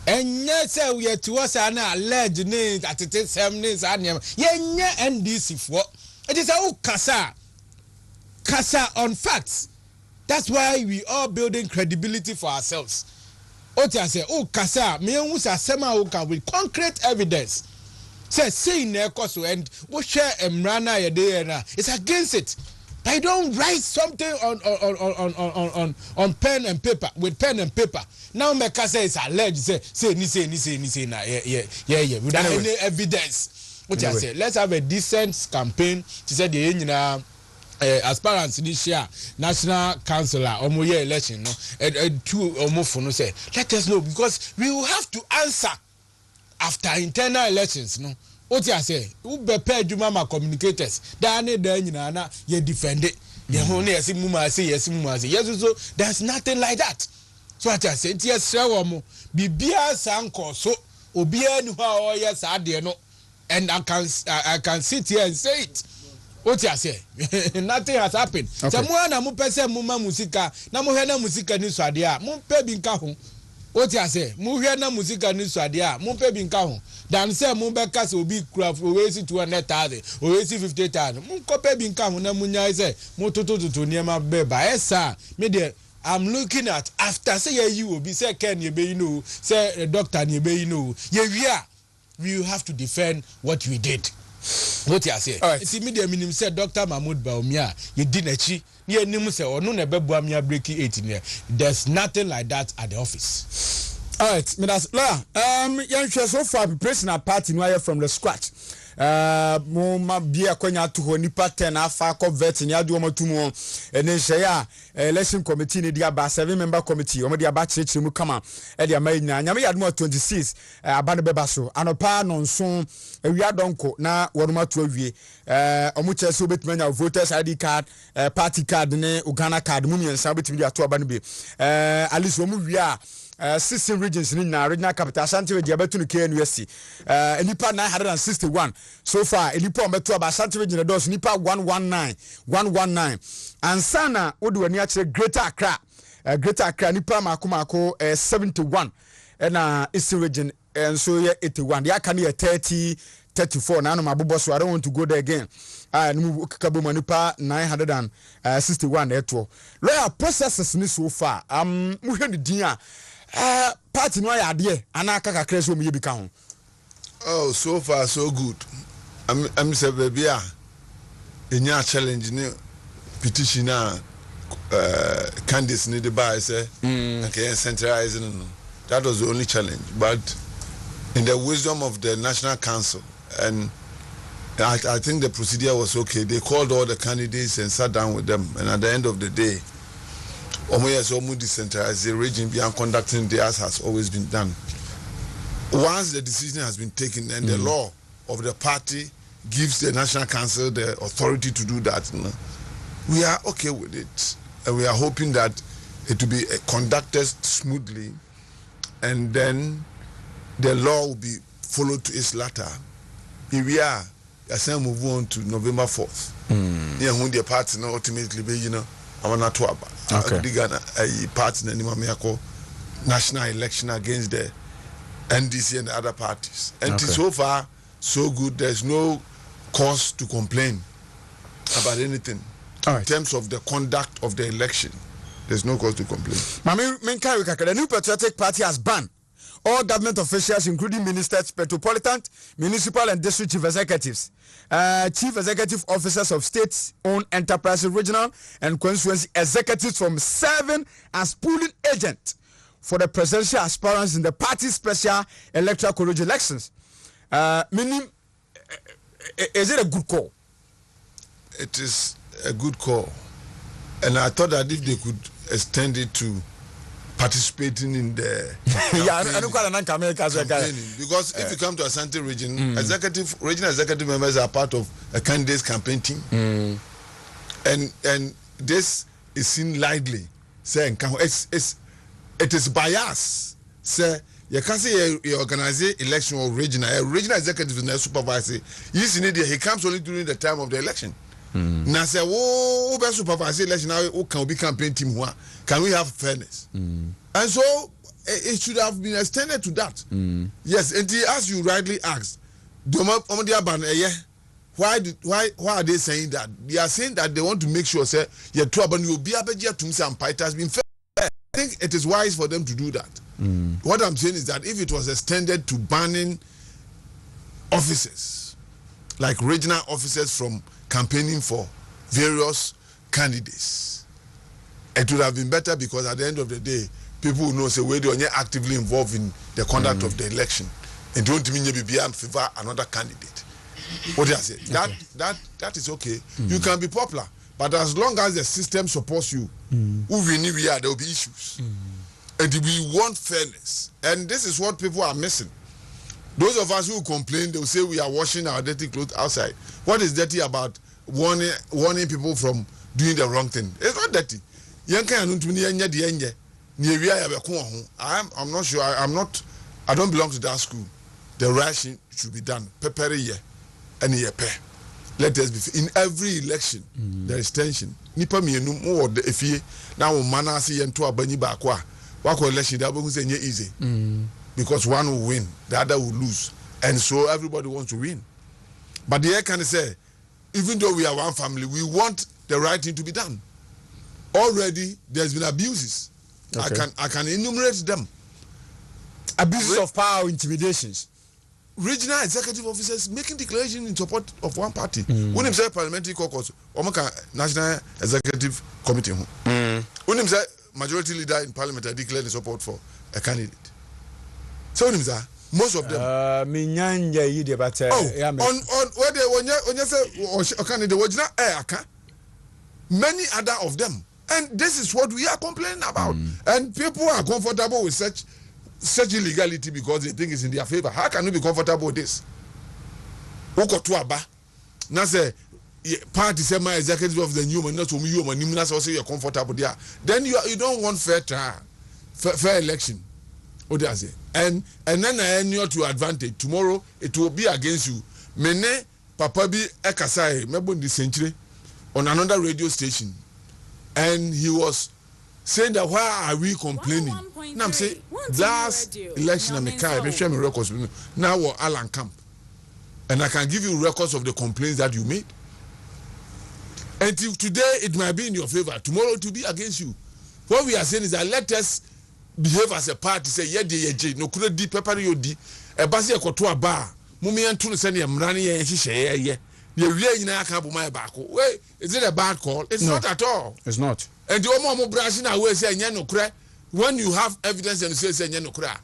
And yes, we are to us an alleged names at the same names and yenya NDC for it is a Kasa on facts. That's why we are building credibility for ourselves. Otia say, oh Kasa, me and Musa Sema with concrete evidence. Say in their course and we share Emrana Yadena. It's against it. I don't write something on pen and paper with pen and paper. Now Meka says alleged say na yeah without any evidence. What I say, let's have a decent campaign to say the aspirants this year national councillor or more election no two or more for no say let us know because we will have to answer after internal elections no. What I say, who prepare Jumama communicators, Dane Dana, na ye defend it. Ye only as Muma say, yes, so there's nothing like that. So what I said, yes, Sawamo, Bibia Sanko, so Obia Nuha, yes, I dare no, and I can sit here and say it. What I say, nothing has happened. Someone a mupese Muma Musica, Namuhena Musica Niswadia, Mumpe Binkahu. What I say, Muhena Musica Niswadia, Mumpe Binkahu. Dan say Mumbeka will be craft, we see 200,000, we see 50,000. Munkope Binkahu, Namunya say, Mototo to Niema Beba, Esa, media. I'm looking at after say you will be say Ken you know, say doctor you know, yeah, we have to defend what we did. What you say? It's immediate minimum said Dr. Mahmoud Baumia, you didn't achieve. There's nothing like that at the office. All right, Midas La. Young so far pressing a party wire from the scratch. Moma bia kwanya to ho nipa 10 afa convert ni adu omo tumo ene hye election committee ni dia ba 7 member committee omo dia ba chirechire mu kama e dia mai nyanya me yadmo 26 aba ne beba so anopa nonso awia donko na wonuma to awie omo chese obetimanya voters ID card party card ne Uganda card mu miensa obetimi dia to aba ne be at least omo wia 16 regions in regional capital Ashanti with Diabetu KNUSC nipa 961 so far nipa meto aba Ashanti region dos nipa 119 and sana wodu wani akire Greater Accra nipa makomako 71 na Eastern region and so 81 the aka ne 34 na no mabobo so I don't want to go there again no kabo manipa 961 eto lawyer processes ni so far muhwe ni din a party no ya de anaka kakra so mu bika ho. Oh, so far so good. I'm say baby enya challenge ni petition candidates need to buy say okay centralizing no. That was the only challenge, but in the wisdom of the National Council and I think the procedure was okay. They called all the candidates and sat down with them, and at the end of the day almost decentralized the region beyond conducting theirs has always been done. Once the decision has been taken and the law of the party gives the National Council the authority to do that, we are okay with it. And we are hoping that it will be conducted smoothly and then the law will be followed to its latter. Here we are, as I move on to November 4th. Yeah, when the party ultimately be, amana to aba okay Ghana a party na nimamiako national election against the NDC and the other parties. And so far so good. There's no cause to complain about anything in terms of the conduct of the election. There's no cause to complain. The new Patriotic Party has banned all government officials, including ministers, metropolitan, municipal, and district chief executives, chief executive officers of state-owned enterprises, regional and constituency executives from serving as polling agents for the presidential aspirants in the party's special electoral college elections. Meaning, is it a good call? It is a good call. And I thought that if they could extend it to participating in the because if you come to Asante region, regional executive members are part of a candidate's campaign team, and this is seen lightly. Saying it is bias. Say you can't say you organize election or regional executive is not supervisor. He comes only during the time of the election. Now say, oh, be supervise election now. Who can be campaign team? Can we have fairness? And so it should have been extended to that. Yes, and as you rightly asked, why are they saying that? They are saying that they want to make sure say your trouble will be able to some has been fair. I think it is wise for them to do that. What I'm saying is that if it was extended to banning officers, like regional officers from campaigning for various candidates, it would have been better, because at the end of the day, people will know say where they are actively involved in the conduct of the election and don't mean you be favor another candidate. What do I say? That is okay. You can be popular, but as long as the system supports you, there will be issues. And we want fairness. And this is what people are missing. Those of us who complain, they will say we are washing our dirty clothes outside. What is dirty about warning people from doing the wrong thing? It's not dirty. I'm not sure. I don't belong to that school. The ration should be done. Let us be in every election. There is tension. Nipa mienu mo the efie na wo mana se yento abani ba kwa. Wako election that will say easy. Because one will win, the other will lose. And so everybody wants to win. But the air can say, even though we are one family, we want the right thing to be done. Already, there's been abuses. Okay. I can enumerate them. Abuses of power, intimidations. Regional executive officers making declaration in support of one party. When him say parliamentary caucus, National Executive Committee. When him say majority leader in parliament declared in support for a candidate. So most of them. On where they say candidate many other of them, and this is what we are complaining about. And people are comfortable with such illegality because they think it's in their favor. How can you be comfortable with this? Now say party say my executive of the human, not human, that's also you're comfortable there. Then you don't want fair trial, fair election. What do I say? And then I know to advantage. Tomorrow it will be against you. Mene Papa bi ekasai mebo the century on another radio station, and he was saying that why are we complaining? Now I'm saying last election I carry me share me records now or Alan Camp, and I can give you records of the complaints that you made. Until today it might be in your favor. Tomorrow it will be against you. What we are saying is that let us behave as a party. Say no could di pepper you di a basi a koto bar mummy and two send him running and she say yeah you really in a camp my back. Wait, is it a bad call? It's not at all. It's not. And the more brushing away say no cry when you have evidence and say no cry.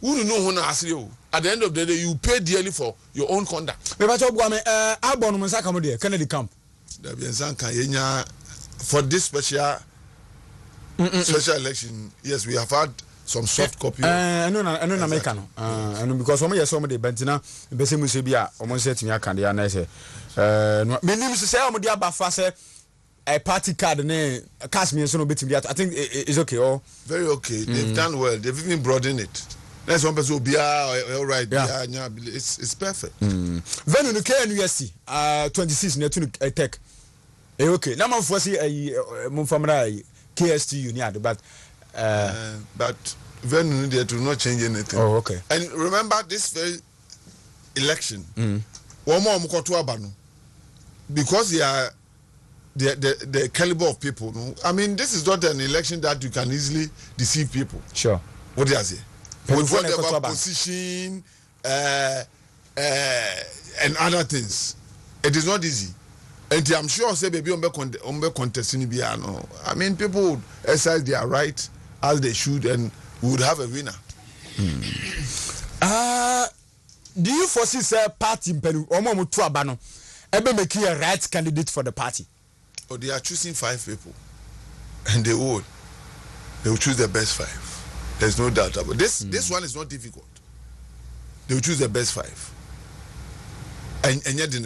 Who don't know who ask you? At the end of the day, you pay dearly for your own conduct. Kennedy camp. For this special election, yes, we have had some soft copy. I know American. Because some of the Bentina, Bessemusibia, almost said to me, I can't answer. Meaning to say, I'm the a party card and cast me so bit. I think it's okay. Oh, very okay. They've done well. They've even broadened it. That's one person will be all right. Yeah. It's perfect. Venue the KNUSC 26 near to tech. Okay. Now man for see mun famra KSTU ni ade but when they do not change anything. Oh, okay. And remember this very election. One more mkoto abano. Because they are the caliber of people. No? I mean, this is not an election that you can easily deceive people. Sure. What do you say? With whatever position and other things, it is not easy. And I'm sure say baby contesting no. I mean, people would exercise their right as they should, and we would have a winner. Do you foresee say party in Peru omo mutu abano ebe making a right candidate for the party? Oh, they are choosing 5 people, and they will choose the best 5. There's no doubt about this. This one is not difficult. They will choose the best 5. And yet and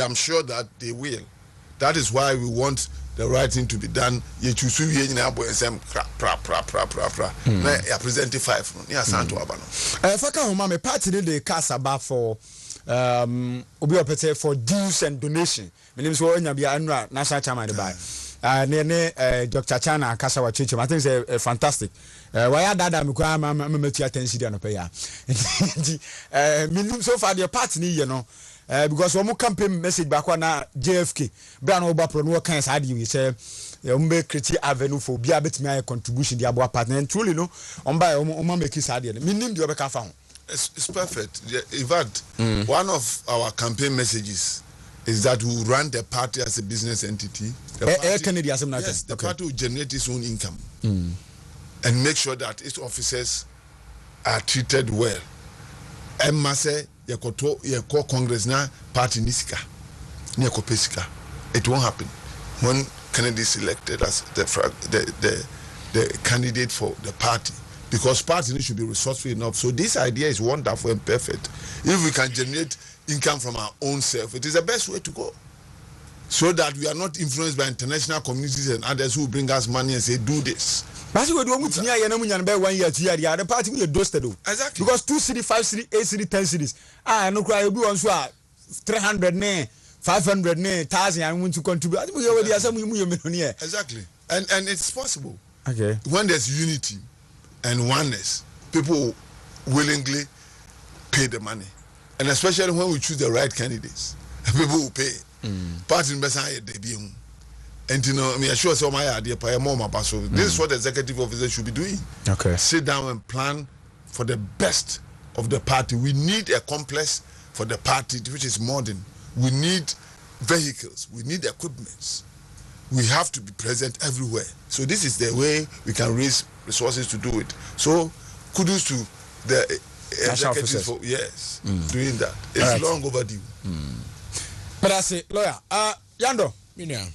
I'm sure that they will. That is why we want the right thing to be done. You choose present 5. Yeah, Santo Abano. Faka homa me party de cast about for obi opete for dues and donation. My name is Wontumi Anra National Chairman the by. Dr. Chana Kasa wa Chichim. I think it's fantastic. Why dada me kwa metu attention dia no pay ya. So far the party ni you know because one campaign message back na JFK bra na oba pro no kan sa de we say umbe create avenue for bia betimi contribution dia boa partner and truly no on make sa de minim de obeka fa ho. It's perfect. In fact, one of our campaign messages is that we run the party as a business entity. The party will generate its own income and make sure that its officers are treated well. And Mase, your Congress now party nisika, pesika. It won't happen when Kennedy is elected as the candidate for the party. Because party should be resourceful enough. So this idea is wonderful and perfect. If we can generate income from our own self, it is the best way to go. So that we are not influenced by international communities and others who bring us money and say, do this. Exactly. Because 2 city, 5 city, 8 city, 10 cities. No cry, you be on 300 500 1,000 and want to contribute. Exactly. And it's possible. Okay. When there's unity and oneness, people willingly pay the money, and especially when we choose the right candidates, people will pay. Party in Bessan debut, and you know, I mean, I sure some my idea. So this is what the executive officer should be doing. Okay, sit down and plan for the best of the party. We need a complex for the party which is modern. We need vehicles. We need equipments. We have to be present everywhere. So this is the way we can raise resources to do it. So kudos to the executives for doing that. It's long overdue. But I say, lawyer, Yando.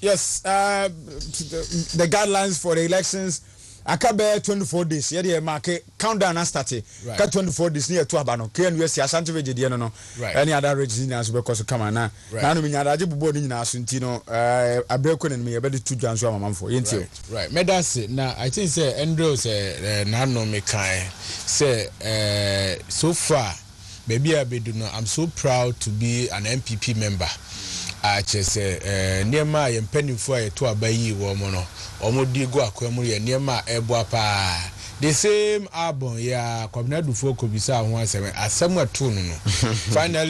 Yes, the guidelines for the elections. I can bear 24 days. Yeah, the market countdown has started. Right. 24 days near to Abano. KNUS, Ashanti Veggie, no. Right. Any other regimes because of Kamana. Now, we are a board in Asantino. I break and me about 2 jams for my for. Right. Medasi. Now, I think say Andrew say Nano Mekai say so far, maybe I be do not. I'm so proud to be an MPP member. I just say near my penny for a to abayi woman. Omodigo akwemu ye niema Abu-Prah. The same album ya kwabna dufo kobisa ho asem atu no.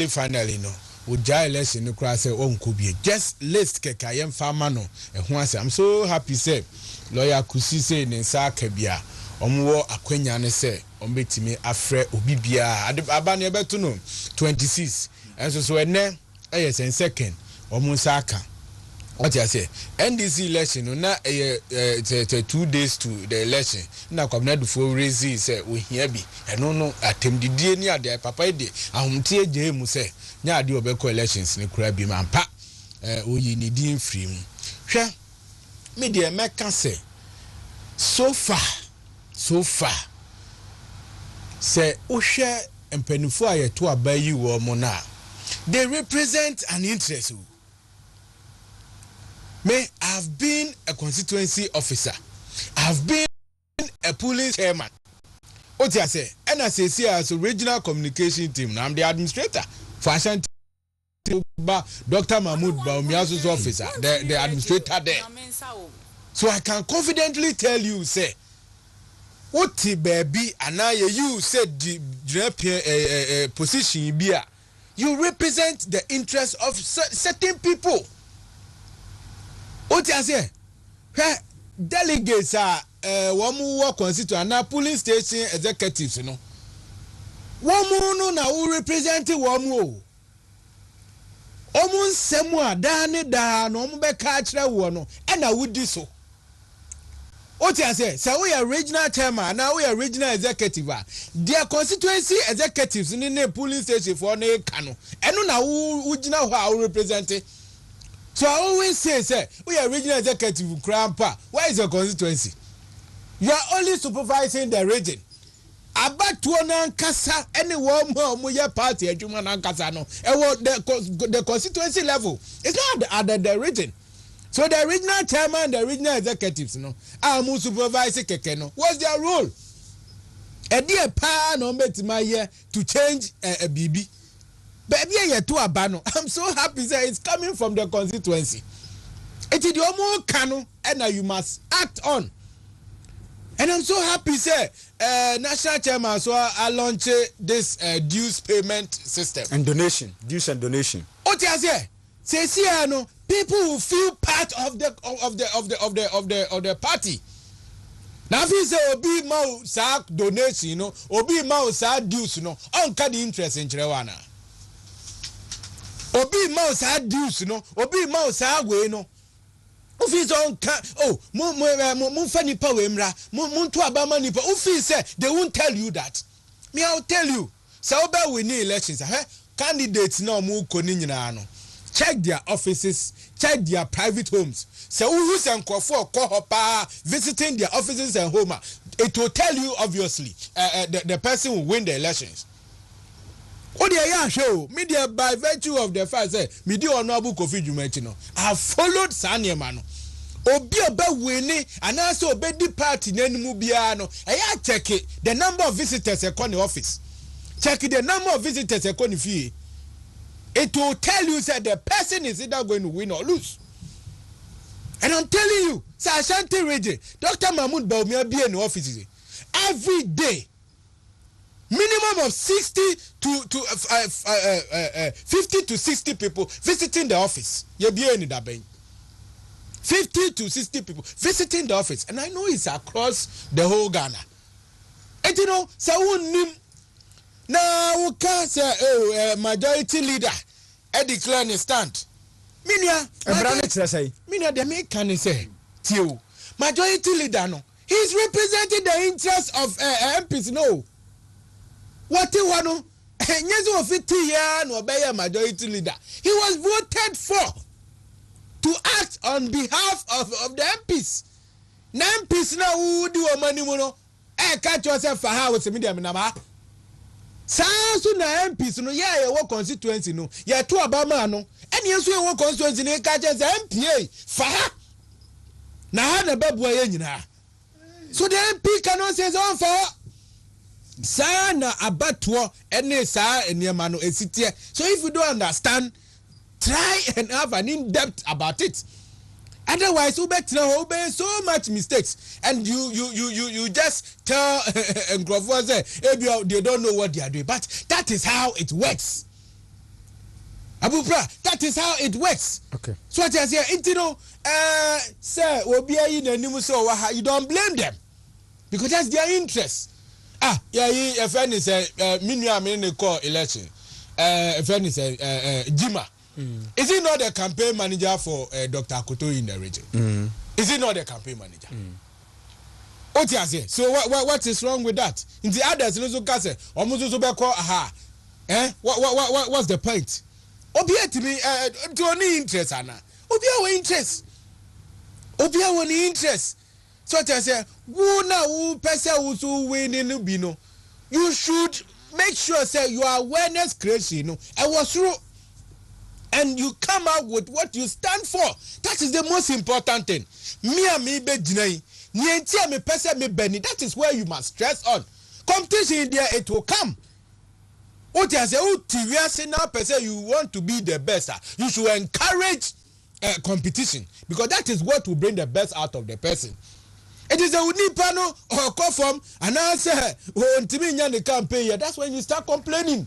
Finally no. Uja election no kra say onkobie. Just list keka yem farmer no ho asem. I'm so happy say lawyer Kusi say ne nsa kabia. Omwo akwanya ne say ombetimi afre obi bia aba ne beto no 26. Enso so ene second omunsa aka. What I say, NDC election, na 2 days to the election. Na kwabna dufo raise say we here be. No atem didie ni ade papa de. Ahumtie je mu say nya ade obekọ elections ni kura bi mampa. Oyi ni din free mu. Hwe me de meka say so far say ohwe empanifo ayeto abayi wo mo na. They represent an interest. I've been a constituency officer. I've been a police chairman. What I say? And I say, as a regional communication team, I'm the administrator for Ashanti Dr. Mahmoud Baumia's officer, the administrator there. So I can confidently tell you, say, what baby and I you said the position be you represent the interests of certain people. What you say? Delegates are one more constituent and polling station executives, you know. One more now who represent one more. Omun semwa dane da no mo be ka kire wo no e na wudi so o ti ase say we are regional chairman na we are regional executive their constituency executives ni na police station for na ka no eno na wo gina ho a wo represent. So I always say we are regional executive grandpa, where is your constituency? You are only supervising the region. Abatuo na nkasa anyone mo ye party adwuma na nkasa no the constituency level. It's not at the region. So the regional chairman, the regional executives no are mo supervise keke no. What's their role? E dey pa no metima here to change a BB. Baby ye to abano. I'm so happy that it's coming from the constituency. It is the omo kanu and you must act on. And I'm so happy, sir. National chairman, so I launched this dues payment system and donation, dues and donation. What you say? No, people who feel part of the party. Now, if you say obi mau sa donation, no, obi mau sa dues, no, on can interest in Cherewana. Obi mau sa dues, no, obi mau sa we no. Office on mo fani pa wemra mo to abama nipa office say they won't tell you that. Me I'll tell you. So oba we need elections candidates na mo koni nyina no. Check their offices, check their private homes. So who san kwofo pa visiting their offices and home. It will tell you obviously the person will win the elections. Show media by virtue of the fact say media honorable Kofi Dwumachi no I followed Sanyema no obi oba wini and also obe di party nanimu bia no check it the number of visitors e the office, check the number of visitors e the fee. It will tell you that the person is either going to win or lose. And I'm telling you, say Ashanti region, Dr. Mahmoud Bawumia be in the office every day. Minimum of 50 to 60 people visiting the office. You be in that bank. 50 to 60 people visiting the office, and I know it's across the whole Ghana. And you know, so now we can say majority leader declare a stand. Minya, the American say, Tio, majority leader no, he's representing the interests of MPs. No. What you want to? Nyezo 50 years no be a majority leader. He was voted for to act on behalf of the MPs. Na MPs na who do money mono. Catch yourself for how it's media minama. So na MPs no yeah your constituency no. Yeah to Obama no. And yes we work constituency no catch us MPA for. Na ha na bebu ye nyina. So the MP cannot say so for. Sana abatuo ene sa eniema no esitie. So if you don't understand, try and have an in-depth about it. Otherwise, you be so much mistakes, and you just tell and they don't know what they are doing. But that is how it works. Abu-Prah, that is how it works. Okay. So what I say, you know, sir, you don't blame them because that's their interest. A friend is a call election. A friend is Jima. Is he not the campaign manager for Dr. Akoto in the region? Is he not the campaign manager? What you say? So what is wrong with that? In the others, what's the point? Obia to me, to any interest, Anna. Obia interest. Obia one interest. So I say, who person who win in Lubino, you should make sure say your awareness creation, and was true, and you come out with what you stand for. That is the most important thing. Me be jinai, me person me benny. That is where you must stress on. Competition in there, it will come. What you say? Now, person, you want to be the best. You should encourage competition because that is what will bring the best out of the person. It is a unipano or call from and I say, Wontumi the campaign. That's when you start complaining.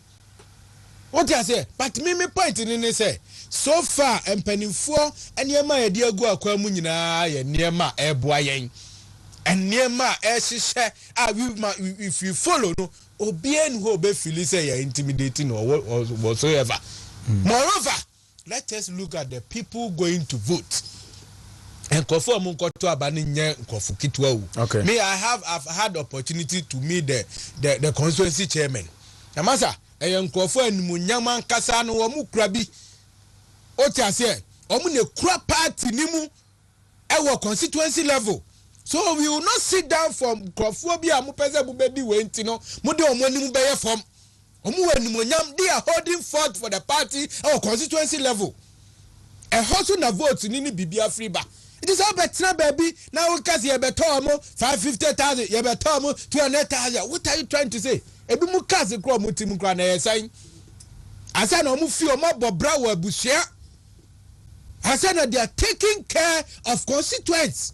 What you say? But me point in it say so far and penny for and yema idea go akwamunina ye niema eboyen and niema share if you follow no obien who be feel say you're intimidating or whatsoever. Moreover, let us look at the people going to vote. And conform to okay. Me, I've had opportunity to meet the constituency chairman. Namasa, a young conform Munyaman Kasano or Mukrabi. Ocha say, Omune crap party nimu our constituency level. So we will not sit down from Crophobia Mupeza Bubedi Wentino, Mudo Monimu from Omuanimunyam, they are holding forth for the party our constituency level. A house on a vote in any Bibia Freeba. It is all better, baby. Now, because you better 550,000, you better 200,000. What are you trying to say? Ebi mukazi kwa mutimu kwa na yesai. Asa na mufi omo bra wa busia. Asa na they are taking care of constituents.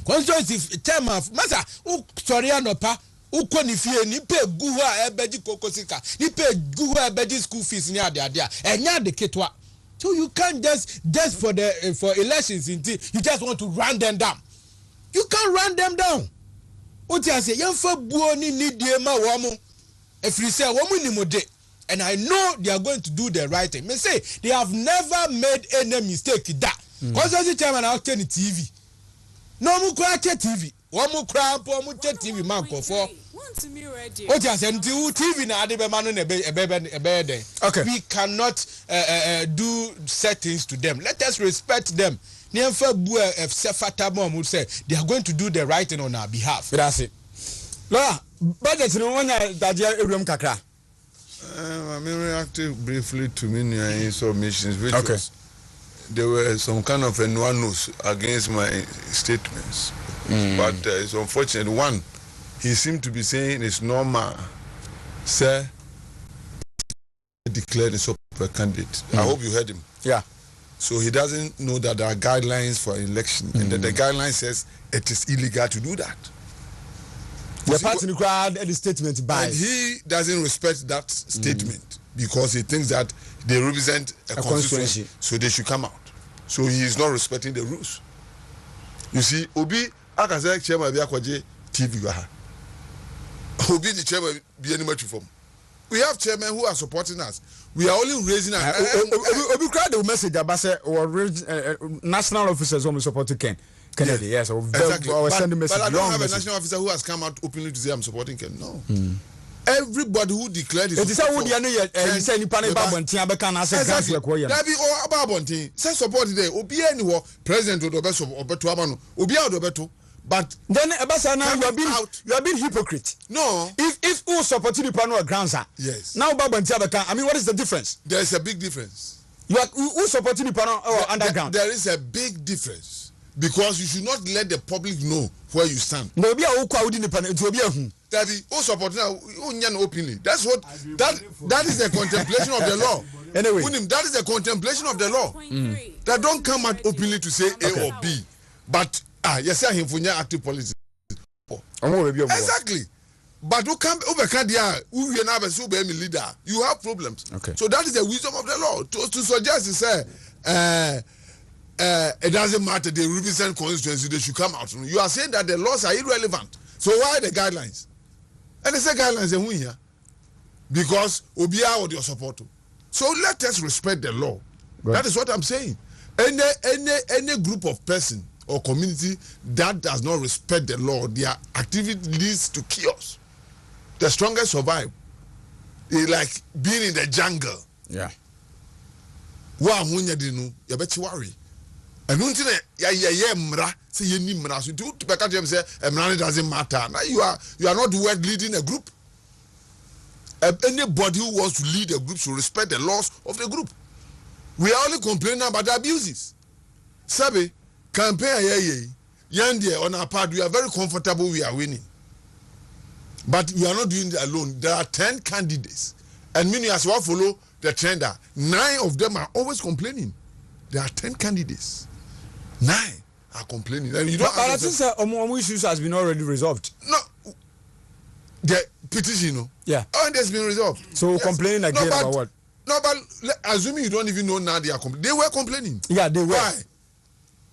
Constituency term of masa u sorry anopa u koni fie ni pe guwa ebeji kokosika. Ni pe guwa ebeji school fees ni ade ade. Enya de ketwa. So you can't just for elections indeed you just want to run them down. You can't run them down. What you say? You for buoni ni diema womu. If you say womu ni mode, and I know they are going to do the right thing. Me say they have never made any mistake in that. Because the chairman out on TV. No mu kwa TV. Womu kwa po mu TV man ko for. What you say? TV na ade be manu ne be. Okay. We cannot do settings to them. Let us respect them. They are going to do the right thing on our behalf. That's it. Laura, budget no one that you room kakra. I mean, reacted briefly to many submissions, which was, there were some kind of no-nos against my statements. But it's unfortunate. One, he seemed to be saying it's normal, sir, declared a super candidate. I hope you heard him. Yeah. So he doesn't know that there are guidelines for election, and that the guideline says it is illegal to do that. The party required any statement by. And he doesn't respect that statement because he thinks that they represent a constituency, so they should come out. So he is not respecting the rules. You see, Obi, I can say chairman be akwaje TV waha. Obi the chairman be any much from. We have chairmen who are supporting us. We are only raising our Obi cried the message about say or national officers who support Ken Kennedy. Yes, exactly. But I don't have a national officer who has come out openly to say I'm supporting Ken. No. Everybody who declared his support. It is say nipa na babontin abeka na say gas we ko ye. That be all babontin. Say support there. Obi eniwo president odobeso obeto amano. Obi odobeto. But then Ebasana, you are being hypocrite. No. If who supporting the panel grounds are yes. Now Babantiyabeka, I mean, what is the difference? There is a big difference. You are who supporting the panel underground? There is a big difference because you should not let the public know where you stand. No, be a who crowd in the panel. It will be a who. That is who supporting openly. That's what that is the contemplation of the law. Anyway, that is the contemplation of the law. That don't come out openly to say A or B, but. Yes, sir. Him for active policy. Exactly. But who come over Kadia, who you have a super leader, you have problems. Okay. So that is the wisdom of the law. To suggest to say it doesn't matter, they represent constituency, they should come out. You are saying that the laws are irrelevant. So why the guidelines? And they say guidelines are here. Because Obia or your support. So let us respect the law. Right. That is what I'm saying. Any group of person or community that does not respect the law, their activity leads to chaos. The strongest survive. It's like being in the jungle. Yeah. Wa hunya dinu, ya beti worry. And until ya mra, say ye ni mra. So to beka them say mra doesn't matter. Now you are not worth leading a group. Anybody who wants to lead a group should respect the laws of the group. We are only complaining about the abuses. Sabe, campaign on our part, we are very comfortable we are winning. But we are not doing it alone. There are 10 candidates And meaning as well follow the trend, 9 of them are always complaining. There are 10 candidates. 9 are complaining. And you don't. But I think issues has been already resolved. No, the petition, no. Yeah. And it's been resolved. So yes. Complaining again about what? No, but assuming you don't even know now they are complaining. They were complaining. Yeah, they were. Why?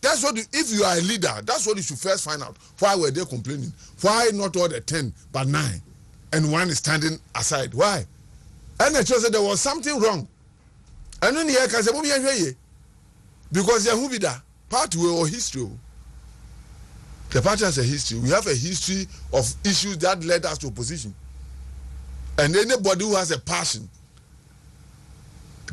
That's what. If you are a leader, that's what you should first find out. Why were they complaining? Why not all the 10 but 9, and 1 is standing aside? Why? And the church said there was something wrong. And then here can say, because there will be that part or history. The party has a history. We have a history of issues that led us to opposition. And anybody who has a passion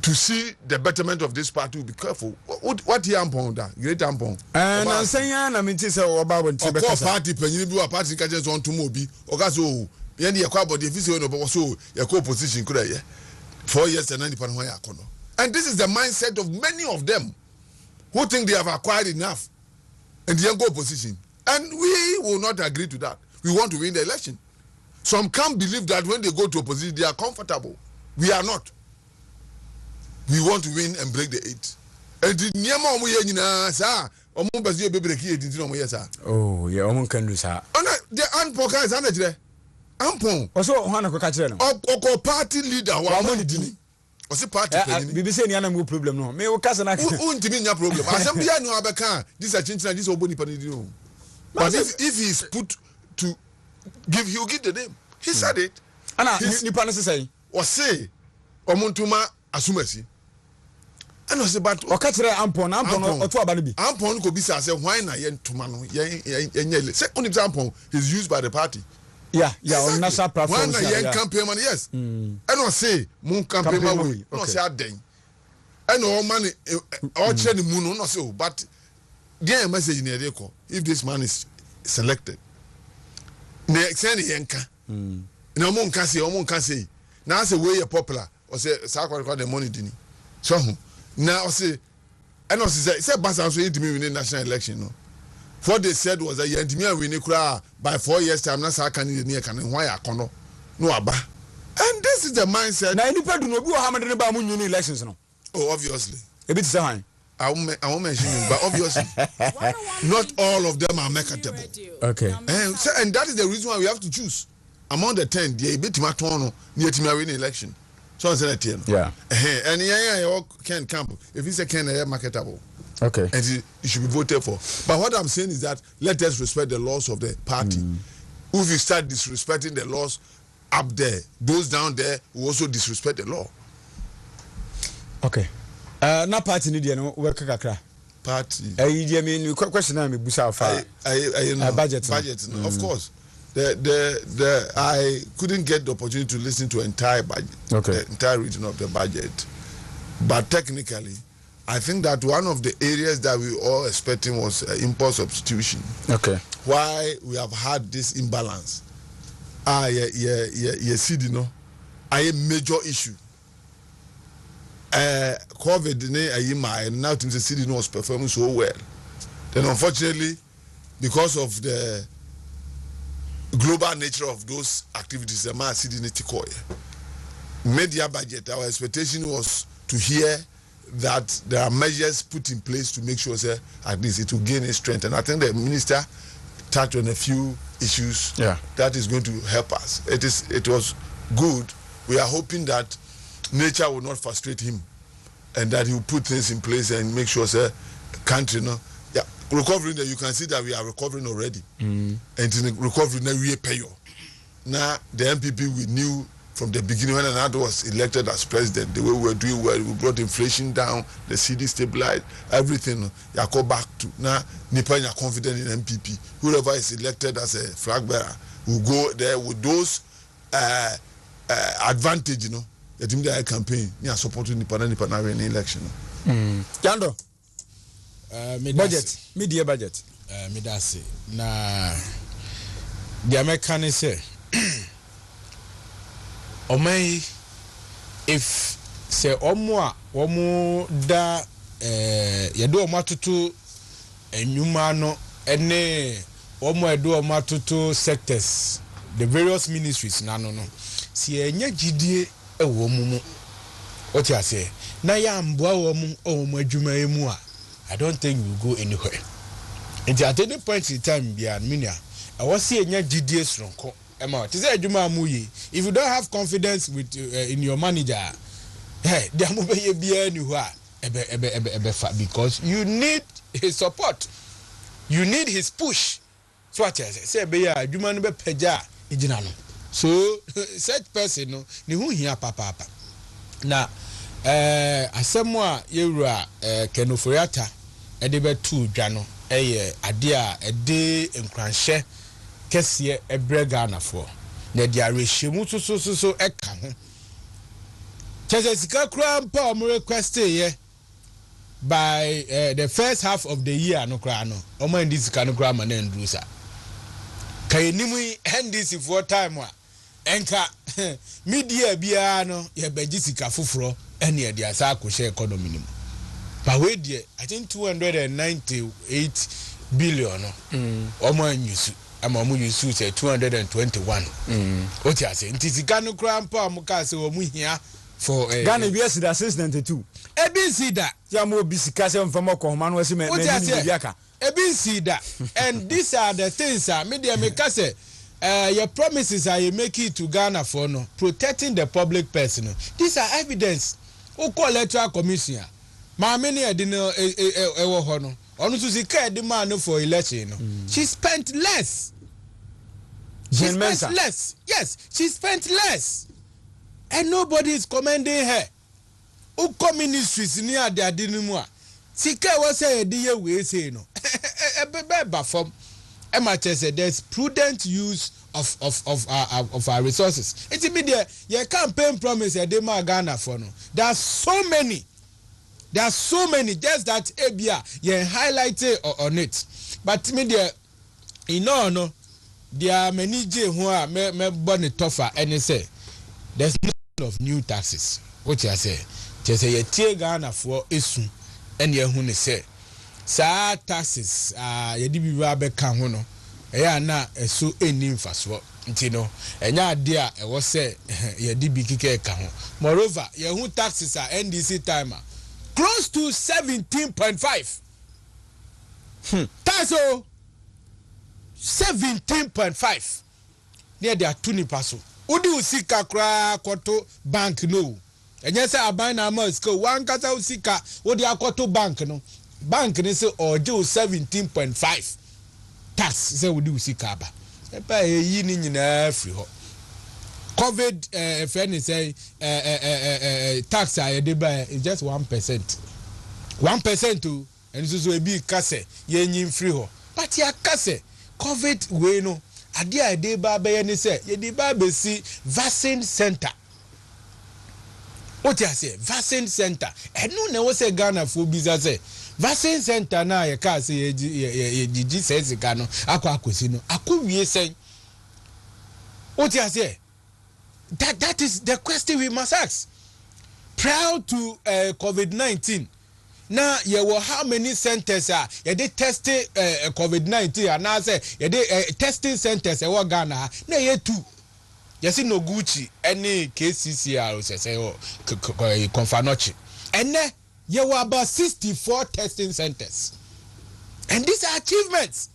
to see the betterment of this party will be careful. What he ampon that? Great ampon. And I'm saying, I mean, it's about when party penny be a party catches on to Mobi or Gazo. Yendi yakwa body if you say no so your co-position could 4 years and 90 pound. And this is the mindset of many of them who think they have acquired enough and then go position. And we will not agree to that. We want to win the election. Some can't believe that when they go to opposition they are comfortable. We are not. We want to win and break the 8. And the Niama Muyana, sir, or Mumbazio Bebreki, oh, yeah, Omun can do, sir. The Anpoka is under Ampon. Also, Hana Catcher. Or party leader, one money didn't. Was a party. BBC animal problem. No, may cousin. I won't mean your problem. I am the no Abaka. This is a change. This is Panidio. But if he is put to give, he'll give the name. He said it. And Nippon say, or say, Omontuma Asumesi. And I say, but Okatra Ampon or Twabani. Ampon could be said, why not yen Tumano? Second example is used by the party. Yeah, on national platform. One young campaign man, yes. I don't say moon campaign man. No say a day. I know money. All training moon no so. But the message in the record. If this man is selected, next any yanka. No moon can say. Now say way popular. Or say Sakwa got the money dini. So now say, I know say Basan so it me win the national election. No. What they said was that Yentimia Winikura by 4 years time, that's how can you near can why I can no aba. And this is the mindset. Now, any person will how many elections. No? Oh, obviously. A bit time. I won't mention it, but obviously, not all of them are marketable. Okay. And that is the reason why we have to choose. Among the 10, the bit matono near to win election. So I said, yeah. And yeah, can camp. If it's a can, marketable. Okay. And it should be voted for. But what I'm saying is that let us respect the laws of the party. If you start disrespecting the laws up there, those down there will also disrespect the law. Okay. Na party ni no work kakra. Party. I mean question am busa fa. Budget. Of course. I couldn't get the opportunity to listen to entire budget. Okay. The entire region of the budget. But technically I think that one of the areas that we all expecting was import substitution. Okay. Why we have had this imbalance? See, you know, a major issue. COVID now the city was performing so well. Then unfortunately, because of the global nature of those activities, the man city media budget. Our expectation was to hear that there are measures put in place to make sure that at least it will gain its strength. And I think the minister touched on a few issues that is going to help us. It was good. We are hoping that nature will not frustrate him and that he will put things in place and make sure that country, recovering, you can see that we are recovering already. And in recovery, now we pay you. Now the MPP we knew from the beginning when Anado was elected as president, the way we were doing well, we brought inflation down, the CD stabilized, everything. You go back to now. Nippon are confident in MPP. Whoever is elected as a flag bearer will go there with those advantage. You know, the team that campaign, you are supporting Nippon in the election. Jando, budget, media budget. Midasi na the American say. Omei if say omo da yedo omatutu enyuma no ene omo edo omatutu sectors the various ministries na no si enye gidie wo mu what you say na ya mboa wo mu adwuma emu a I don't think we will go anywhere. And at any point in time bia minia I was see enya GDA sronko ema it say adwuma amuyi if you don't have confidence with in your manager hey dia mo be ye bia ni ho a ebe fa because you need his support, you need his push. So what I say be ya adwuma no be pagya ejina no so such person no ni hu hia papa na asɛm a yɛwura kenoforiata ɛde bɛtu dwa no ɛyɛ ade a ɛde nkranhyɛ kɛseɛ ɛbrɛ Ghanafoɔ na ɛde arehyiemu so ɛka ho kyɛsɛ sika kura mpa ɔmo request yɛ by the first half of the year no kura no ɔmo ndi sika no kura ma na nduru sa ka yɛnimu NDC for time a ɛnka media biara no yɛbɛgye sika foforɔ ɛne yɛde asa akɔhyɛ economy no mu but we deɛ I think 298 billion no ɔmo anyusu ama ɔmo yusu sɛ 221 oti ase nti sika no kura mpa ɔmo ka sɛ ɔmo hia for Ghana BS da since 92 ebi si da ya mo bi sika sɛ mfama kɔhoma no asi me bi aka ebi si da and these are the things me dey make say your promises are you make it to Ghana for no protecting the public person. These are evidence. Who call electoral commission? Ma many e no ewo ho no. Onu so sika e man for election no. She spent less. She spent less. Yes, she spent less. And nobody is commending her. Who come ministries near their dinuma? Sika was say the we say no. Be from said there's prudent use of our resources. It's immediate. Your campaign promise a dema Ghana for no. There are so many. Just that ABA you highlighted on it. But media, no. There are many who are me bonnet tougher and say there's no of new taxes. What you say? Just say you tear Ghana for isu and you who say. Sa taxes yedi bi ba be ka ho no eya na eso eni mfaso nti no enya ade a ewo se yedi bi kike ka ho moreover ye hu taxes NDC timer close to 17.5 taxo 17.5 near their tuni paso udi usika kra kwoto bank no enye se aban na mask one kasa usika odi akoto bank no bank ni say ojo 17.5 tax say we do sikaba e pa eyi ni nyina free ho covid friend say tax a dey by is just 1% to and so e bi kase ye nyin free ho but ya kase covid we no ade a dey ba be ni say ye dey ba be si vaccine center. What you say vaccine center enu na wo say Ghana for business say vaccine center na ye ka say ye gigi sense ka no akosi no akowie sen. What you say that is the question we must ask. Prior to COVID-19 now ye were how many centers are ye dey test COVID-19 and now say ye dey testing centers e wo Ghana na ye 2. Yes, no Gucci, any KCCR, say, Confanochi. And then you were about 64 testing centers. And these are achievements.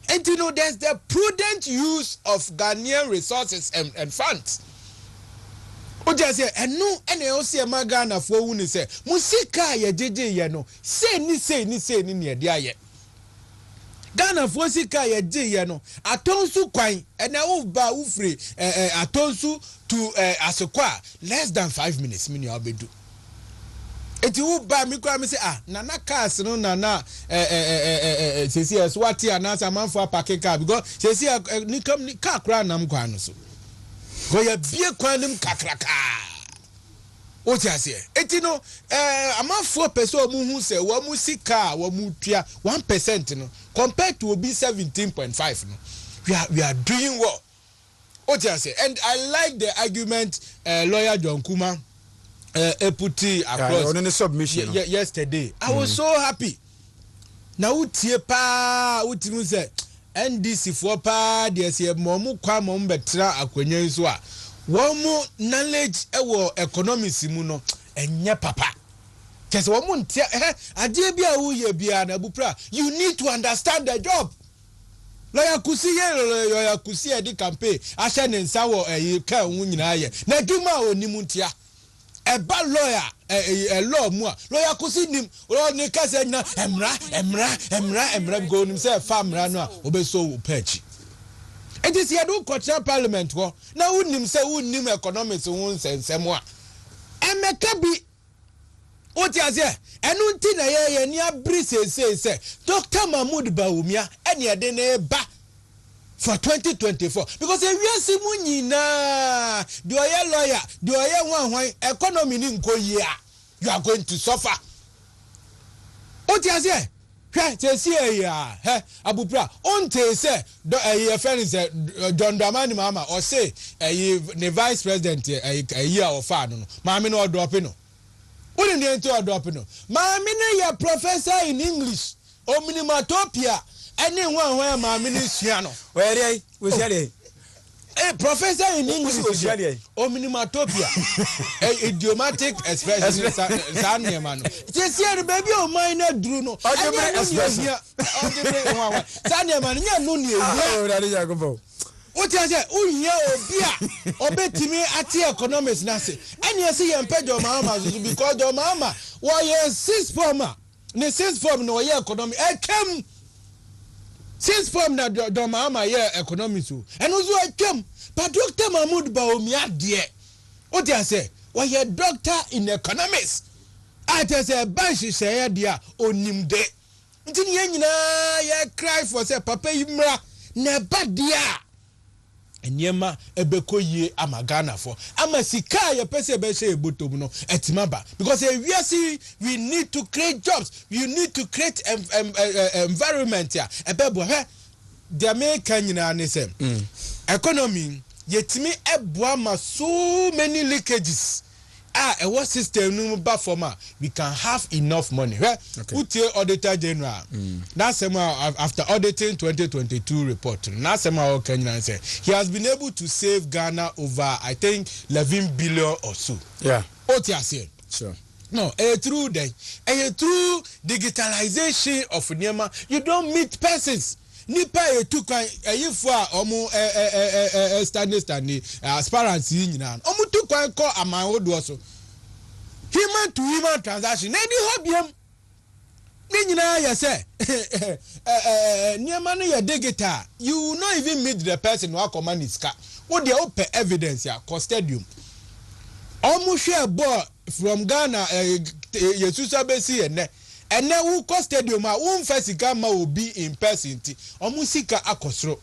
And you know, there's the prudent use of Ghanaian resources and funds. What you say, and no, and I also am Ghana for who say, Musika, ye JJ, ye no, say, ni dear. Ghana for sika ye je no atonsu kwan na wo ba wo free atonsu to asekwa less than 5 minutes me no obedu eti wo ba mi kwa me say nana cars no nana sesi swati anasa manfo parking car because sesi ni car kra nam kwan no so go ye bie kwan nim kakraka o ti ase eti no amanfo person o mu hu se wo mu sika wo mu tua 1% no compared to obi 17.5 no we are doing well. O ti ase and I like the argument lawyer John Kuma put across on the submission yesterday. I was so happy. Na utie pa utimu se NDC for pa de se momu kwa mom betra akwenye so a one more knowledge economics mu no enye papa. Because one more Abu-Prah, you need to understand the job. Lawyer Kusi di campaign asha ne nsa wo ka hu nyina ye na dima onimuntia a bad lawyer a law mu lawyer Kusi nim o ne ka se na emra go nim se famra no a obeso pechi it is here do cultural parliament ho na unim se unim economics hu nsensem a emeka bi o ti ase enu nti na ye ni abri se Dr. Mahmoud Bawumia ene ede na eba for 2024 because e wiase mu nyina do ye lawyer do ye hwan economy ni nko yi a you are going to suffer o ti ase hwe se ya Abu-Prah on te se do e friend se John Dramani Mahama o say the vice president yi a ofa no maame no drop no what in the into a drop no maame na professor in English ominimatopia anyone where maame ni suano where we say professor in English ominimatopia idiomatic expression san man just here baby o mine na duru no expression san man nya no ni ewu what you say unya obia obetimi ati economics na say anya say yempe do mama because do mama why six form ne six form no ye economy ekem six form na do mama ye economics o eno so ekem but Dr. Mahmoud Bawumia de what you say why doctor in economics ati say bank share dia onimde ntini ye nyina ye cry for say papa yimra na badia enyema ebeko yie amagana for amasika ye pese be she ebotom no etimaba because we need to create jobs, you need to create environment ya ebebo he the American nyina ne say economy yetimi eboa ma so many leakages what system no ba forma we can have enough money utie auditor general that's after auditing 2022 report that's Kenya say he has been able to save Ghana over I think 11 billion or so say sure no through digitalization of Nema you don't meet persons nipa etukwan eyifo a omu standing transparency nyina omu tukwan ko amanwodo so human to human transaction na di hobiam ni nyina ya say niama no ya digital you will not even meet the person who command his car what dey open evidence ya custodium omu share ball from Ghana yesusa besi ene ene wu ko stadium a wu mfasika ma obi in person ti omusika akosro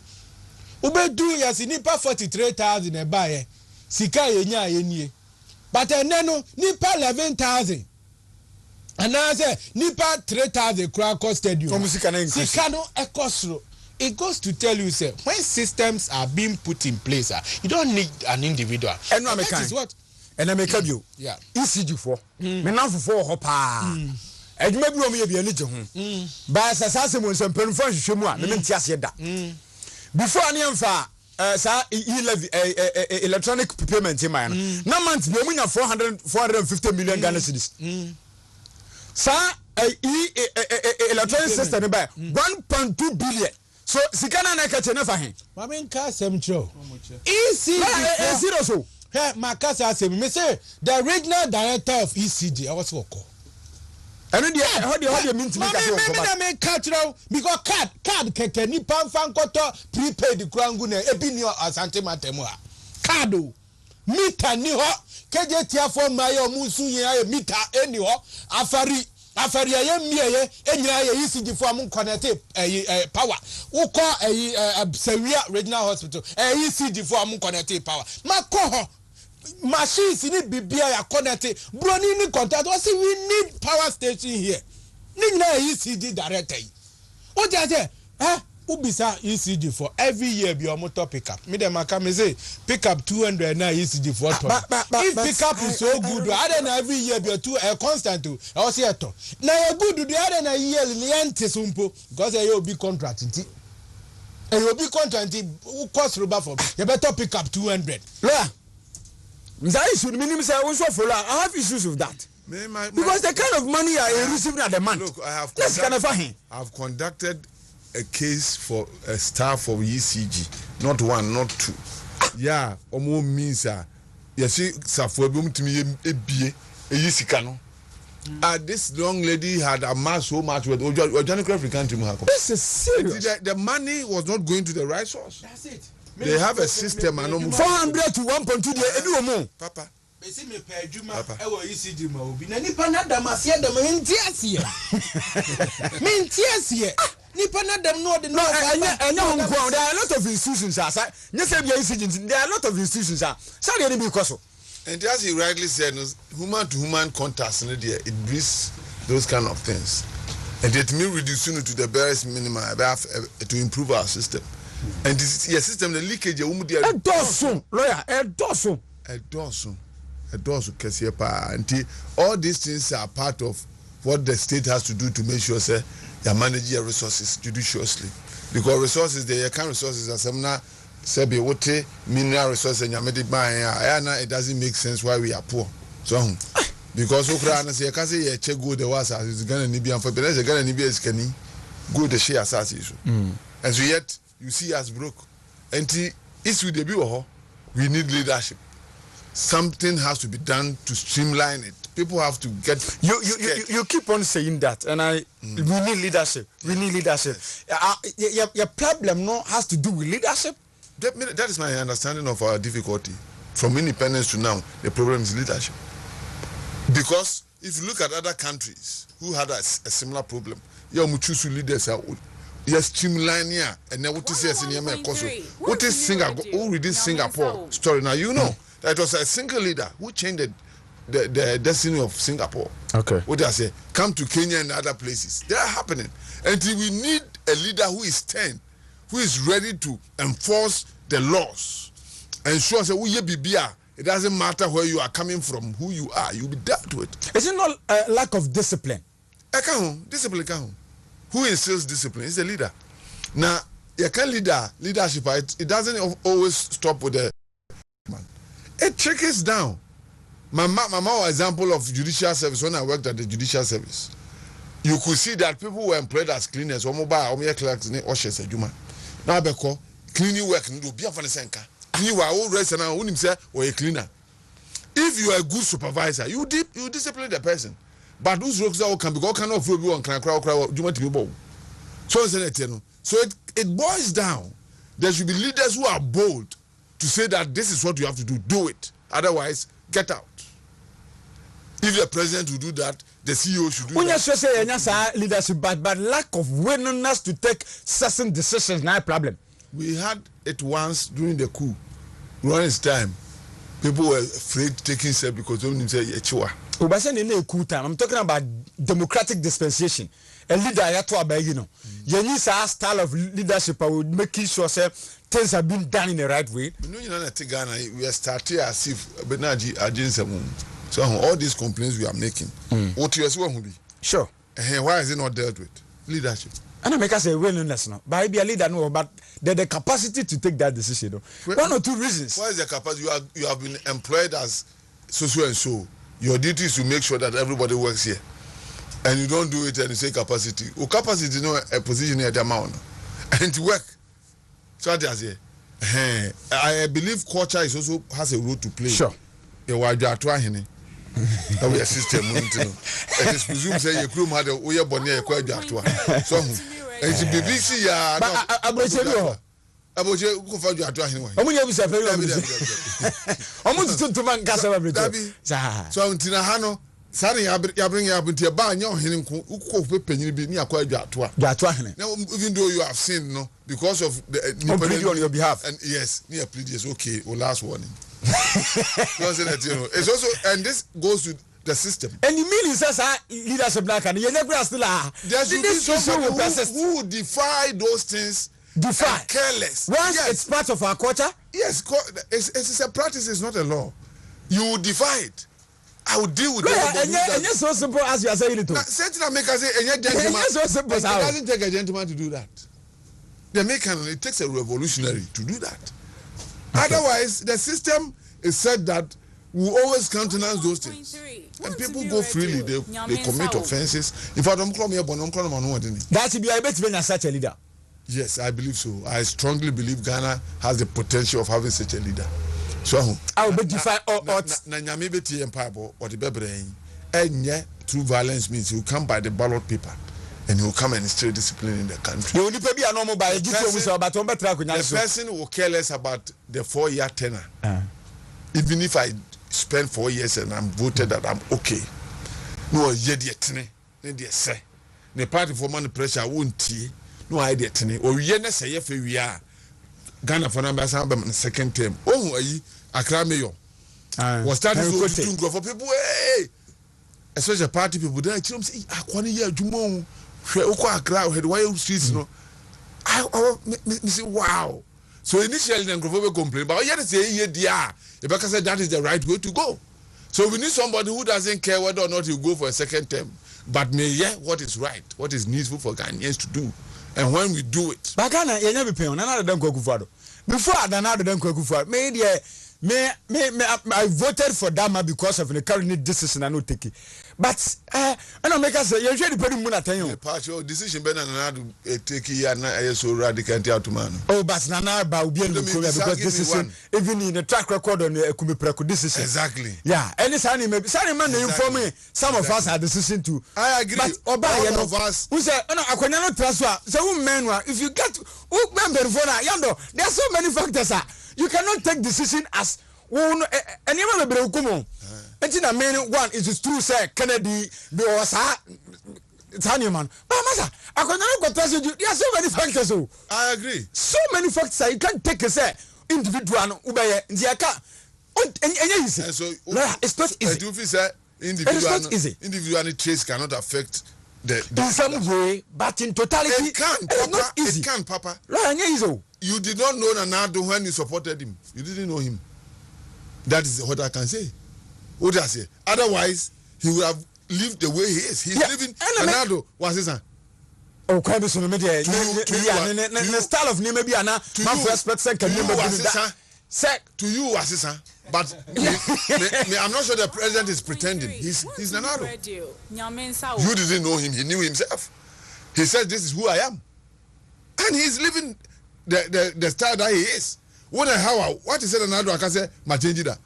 ubedu ya nipa 43,000 e bae sika yenya yenie but ene no nipa 11,000 anase nipa 3,000 kura ko stadium omusika na increase sika no ekosro. It goes to tell you say when systems are being put in place you don't need an individual and that is what and I make you yeah ECG for me na for hopa edwuma bi o me bia ni je ho ba sasase mo nsempenu fa hwehwemu a me ntiase da before ani amfa sa electronic payment in my na month bi o munya 450 million Ghana cedis sa electronic system by 1.2 billion so sikana na ka chene fa he ma men ka semtro ECG zero so hey makasa asem me say the regional director of ECG I was work eno dia how dey mean me ka me catro because card keke ni panfan koto prepaid krangu na ebi ni asante matemu a card o meter ni ho keje tia for mayo musu yen meter eni ho afari ye mieye enyira ye ECG for am connect power wo ko Sawia regional hospital ECG for am connect power mako ho machines ni bibia ya connect broni ni contact we say we need power station here ni na ECG director o just say ubisa ECG for every year be your topic up me dem aka me say pick up 200 na ECG for top if pick up is so good other than every year be two constant o say eto na you good the other na year liante sumpo because you be contract nti you be contract cost rubber for you better pick up 200 yeah That issue, minimum say also follow. I have issues with that. Because the kind of money I receiving at the month. Look, I've conducted a case for a staff of ECG, not one, not two. Yeah, omo means you see, Safobum to me a yesikano. This young lady had amassed so much with organic African team. This is serious. The money was not going to the right source. That's it. They have a system and 400 to 1.2 Papa. Esi me pe adwuma e wo ECG ma obi na nipa na dam asie dam entiasie nipa na dam no de no there are a lot of institutions there are a lot of institutions so they be because and as he rightly said human to human contacts in there it breeds those kind of things and it may reducing it to the barest minimum to improve our system and this your system the leakage you there a dozen lawyer a dozen all these things are part of what the state has to do to make sure say you manage your resources judiciously because resources they can resources as semna say be what mineral resources and it doesn't make sense why we are poor so because Ukraine say can say you check go the was is Ghana ni bian for the Ghana ni is can go the share assas issue and so yet you see us broke and it's with the we need leadership. Something has to be done to streamline it. People have to get. You keep on saying that, and we need leadership. We need leadership. Your problem has to do with leadership. That is my understanding of our difficulty. From independence to now, the problem is leadership. Because if you look at other countries who had a similar problem, Muchusu leaders are streamline here, and then what is what is Singapore? Who read this Singapore story now? You know. It was a single leader who changed the destiny of Singapore. Okay. What I say, come to Kenya and other places. They are happening. And we need a leader who is stern, who is ready to enforce the laws. And sure, say, it doesn't matter where you are coming from, who you are, you'll be dealt with. Is it not a lack of discipline? Discipline. Who instills discipline? Is the leader. Now, you can leadership, it doesn't always stop with the man. It trickles down. My example of judicial service, when I worked at the judicial service, you could see that people were employed as cleaners or mobile or clerks in ushers a juma. Now because cleaning work do be for the senka. You are all rest and I wouldn't say or a cleaner. If you are a good supervisor, you discipline the person. But those works can be all kind of you on crowd juma to be so it boils down. There should be leaders who are bold to say that this is what you have to do it. Otherwise, get out. If the president will do that, the CEO should do that. Say leadership, but lack of willingness to take certain decisions, not a problem. We had it once during the coup. Ron's time, people were afraid taking steps because they didn't say Yechua. Coup time. I'm talking about democratic dispensation. A leader, you need a style of leadership. I would make sure things have been done in the right way. We are starting as if Benaji against them. So all these complaints we are making, what you will be? Sure. Why is it not dealt with? Leadership. And I make us a willingness now. But I be a leader, no, but the capacity to take that decision. No. One or two reasons. Why is the capacity? You have been employed as so and so. Your duty is to make sure that everybody works here. And you don't do it and you say capacity. Well, capacity is not a position at the amount. And to work. So I believe culture is also has a role to play. Sure. You are trying. That we system. It is presumed say your crew had a way of bonnet quite so it's a BBC. Go for your trying. Almost to man so until Hano. Sorry, you bring up into a bar, you him who penny be near quite Jatua. Now, even though you have seen, no, because of the on your behalf. And yes, near plead is okay, or last warning. It's also, and this goes to the system. And you mean it says leadership black and you never still are. There should be someone who defy those things. Defy. Careless. Once it's part of our culture? Yes, it's a practice, it's not a law. You defy it. I will deal with it. And it's so simple as you are saying it. Certain Americans say, and gentleman, so simple. It doesn't take a gentleman to do that. The American, it takes a revolutionary to do that. Okay. Otherwise, the system is said that we always countenance those things. And people go freely, they commit offenses. If I don't call me a bonum, that's if you are better such a leader. Yes, I believe so. I strongly believe Ghana has the potential of having such a leader. So I will defy odds. Nanyame beti empire or the bebrain. And yet, true violence means you come by the ballot paper. And he will come and instill discipline in the country. You will be a normal by the person will care less about the 4-year tenure. Even if I spend 4 years and I'm voted that I'm okay. No, yet say. The party for money pressure won't tea. No idea. Or yen say if we are Ghana for number second term. Oh, I cry mayor. Was starting to for people. Hey, especially party people. Then I tell them, say, I want to hear Jumo. I had wild streets, no. I say, wow. So initially, then Grover complained, but yet say, yeah, because that is the right way to go. So we need somebody who doesn't care whether or not you go for a second term, but may hear what is right, what is needful for Ghanaians to do. And when we do it. But Ghana, you never pay on another than Kokufado. Before another than Kokufado, I voted for Dama because of the current decision I not take it. But I don't make us you usually put him at you. Partial decision better than take it and so radical to man. Oh, but Nana Baubian because this is even in the track record on the Kumiprako decision. Exactly. Yeah, and it's any maybe some man inform me. Some of us had decision to. I agree. But all of us who say, no, I cannot transfer. So, men, if you get member for Yando, there are so many factors. You cannot take decision as one and you remember Kumo. And in a main one is true, sir. Kennedy, because it's Honeyman. But Massa, I cannot trust you. There are so many factors. I agree. So many factors. You can't take a say individual Ubaya Ziaka. And so it's not easy. Individual, individual traits cannot affect in some way, but in totality, it can. It's not easy. It can, Papa. You did not know Nanado when you supported him. You didn't know him. That is what I can say. What do I say? Otherwise, he would have lived the way he is. He's living. Nanado was his son. Oh, quite a media. The style of name maybe Anna. My first person can remember that. To you, assistant. But I'm not sure the president is pretending. He's Nanado. You didn't know him. He knew himself. He said, "This is who I am," and he's living the style that he is. What he said Nanado, I can say, "Ma change that."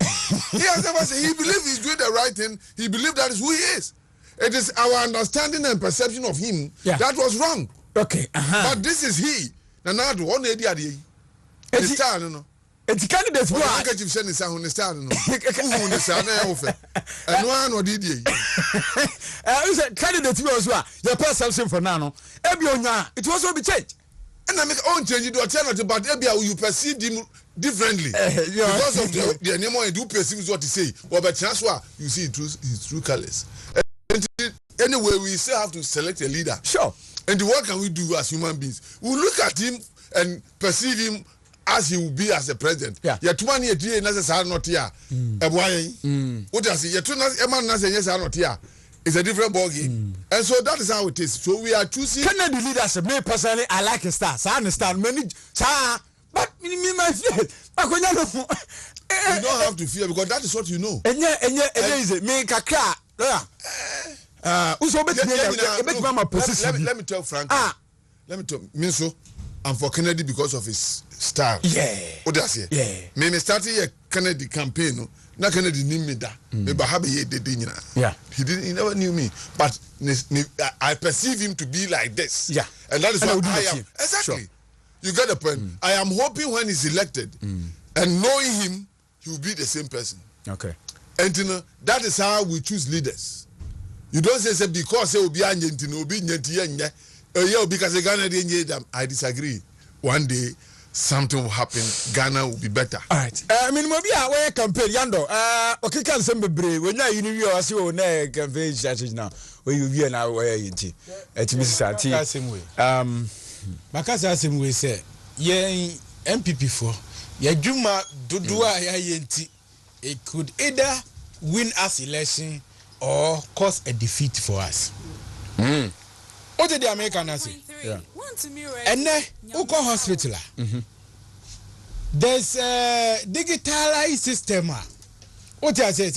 He has never said he believes he's doing the right thing. He believes that is who he is. It is our understanding and perception of him that was wrong. Okay. But this is he. Nanado, one idea. The style, no. It's candidates who are handkerchief sending sound on the stand. Who the sound offer. And one or did ye? Candidates who are your perception for now. It was all be changed. And I make own change to alternative, but you perceive him differently. Because of the name you do perceive what he say. Well, but transfer, you see his true colors. Anyway, we still have to select a leader. Sure. And what can we do as human beings? We look at him and perceive him as he will be as a president. Yeah, too many necessary not here. What I say, not here. It's a different ball game. And so that is how it is. So we are choosing. Kennedy leadership, me personally, I like a star. So I understand many. But me, my fear. You don't have to fear because that is what you know. And me kakra. Let me tell Frank. Let me tell Minso. I'm for Kennedy because of his style. What does he? Me started a Kennedy campaign. No, na Kennedy knew me that. Me bahabe ye de dinner. He never knew me. But I perceive him to be like this. And that is what I am. Exactly. Sure. You get the point. I am hoping when he's elected, and knowing him, he will be the same person. Okay. And you know, that is how we choose leaders. You don't say because he will be because Ghana, I disagree. One day, something will happen. Ghana will be better. All right. I mean, maybe I campaign Yando. Okay, can some be when you are so ne campaign strategy now. Where you be now where you tea. It's Mrs. Same way. Makasa same way say. Ye MPP for. Ye Juma Dudua ya yenti. It could either win us election or cause a defeat for us. What did the American say? And then, Uko Hospital. There's a digitalized system. What I say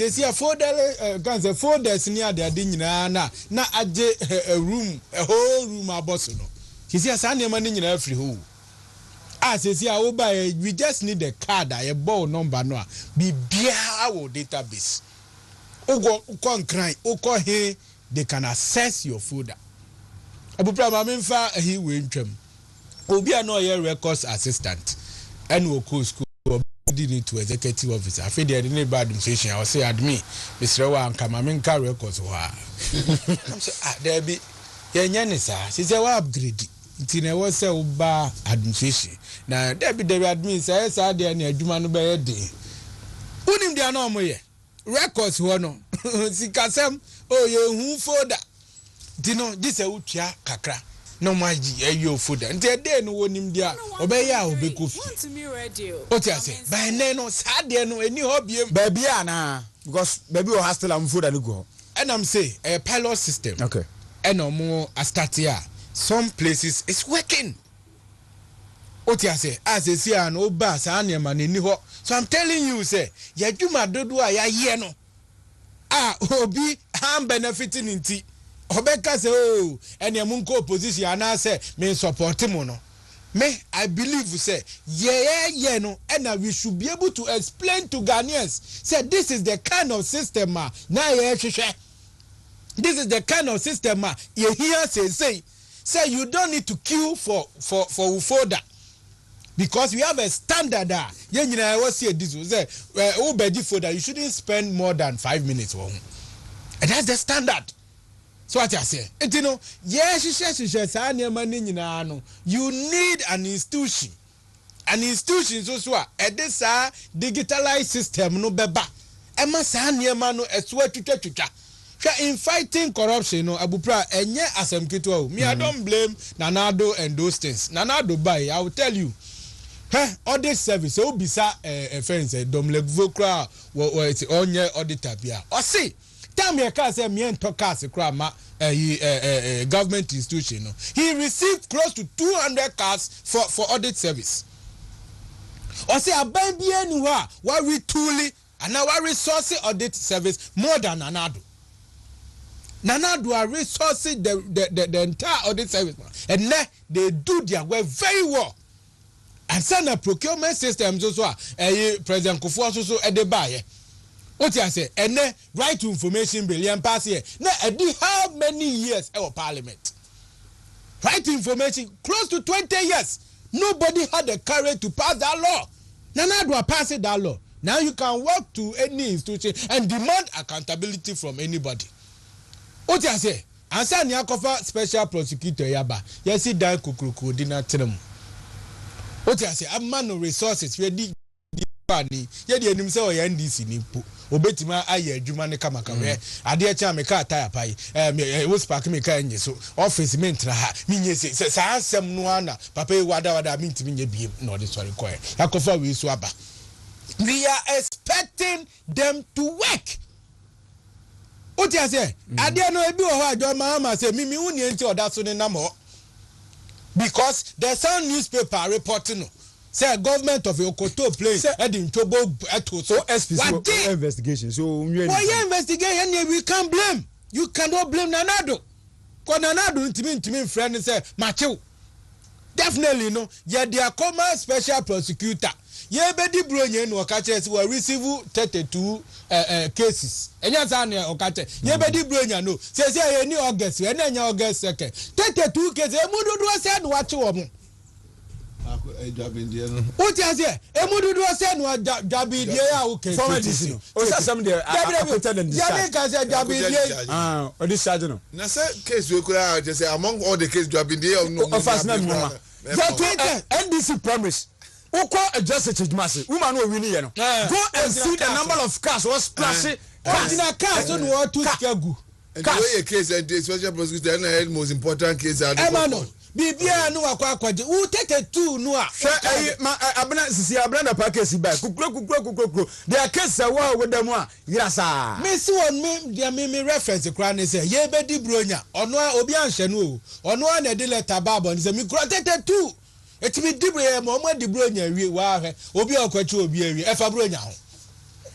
folders near the dinner na aje a room, a whole room abosono. He says, I never in every hole. As I say, we just need a card, a ball number no be our database. Uko cry, uko he, they can access your folder. Abu-Prah Mamimfa, he went him. Obi no records assistant, and will call school. Did to executive officer. I feel they didn't bad administration. I will say, admin, Mr. Wan, come, I mean, car records. I'm saying, there be Yanisa. She said, well, upgrade. Tina was so bad administration. Now, there be the admin says, I dare near Jumano by a day. Unim the normal records, one. See, Casam, oh, you who for that? Dino, this a ucha kakra. No maji your food and they no one him there obey ya obe kofi Wontumi radio what you say by no sad there no any hobby baby na because baby will hustle am food and go and I'm say a pilot system okay and no more a start here some places it's working what you say as you see an old bass and your man in ho so I'm telling you say ya juma dodo ya ye no obi am benefiting in tea Obeka say oh and your munko position and I say me support him no me I believe say yeah no and we should be able to explain to Ghanaians say this is the kind of system now this is the kind of system you hear say you don't need to queue for folder because we have a standard I was say this say folder you shouldn't spend more than 5 minutes and that's the standard. So what I say, you know, yes, you need an institution. An institution so at this digitalized system no beba. Emma Sanyamano a sweat to in fighting corruption, no Abu-Prah and yeah asem kito. Me I don't blame Nanado and those things. Nanado buy, I will tell you. Audit service, so bisa a friend said, Domlek Vokra, or it's on your auditor. Or see. Tell me a car say me and Tokas government institution. He received close to 200 cars for audit service. Or say a baby anywhere why we truly and our resource audit service more than Nanado. Nanado are resourcing the entire audit service and they do their work very well. And send a procurement system also President Kufuor also at the buyer. What I say, and then right to information bill pass here. Now, how many years our parliament? Right to information close to 20 years. Nobody had the courage to pass that law. Now do pass it that law. Now you can walk to any institution and demand accountability from anybody. What I say, answer Nyakofa special prosecutor yaba. Yes, he died kukuruku dina tenum. What I say, a man of resources ready. Yedi enim se o NDC ni po obetima aye adwuma ne kamaka we ade cha me ka tire pai wo spark me ka nye so office me ntra ha minye se sa asem no ana papa e wada me ntimi nye biem no de sorry koy akofa we so aba we are expecting them to work. What you say ade no ebi wo ho adwo ma say mimi uni enti oda so ne namo because there's some newspaper reporting say government of Okoto play heading to so SPC investigation. So why investigation we can't blame. You cannot blame Nanado. Because Nanado intimi friend say macho. Definitely no. Yeah, they are common special prosecutor. Yeah, bedi bronye no okache will receive 32 cases. Enya san okache. Yeah, bedi bronye no. Say any August, any August 2nd. 32 cases. Emududu said what you what you say? Emududu said no Jabidie okay. Former DC. O say some there acquitted and discharged. Jabidie say Jabidie. O discharge no. Na say case we could just say among all the case Jabidie no. Of us na mama. NDC promise. Uko adjust the judgment. Woman no win here no. Go and see the number of cars was splashing. Cardinal cars no want to skagu. And the way a case and the special prosecutor na most important case are the Bibia no akwaje who take a two no abna sisi abna na package by kukro their case wa with them yasa me si on me dia me reference kra ne say ye be di bronya ono obi anhye no ono na de letter babo ne say me kro take two etimi di bro mo di bronya wie wa hwe obi akwache obi awie efa bronya ho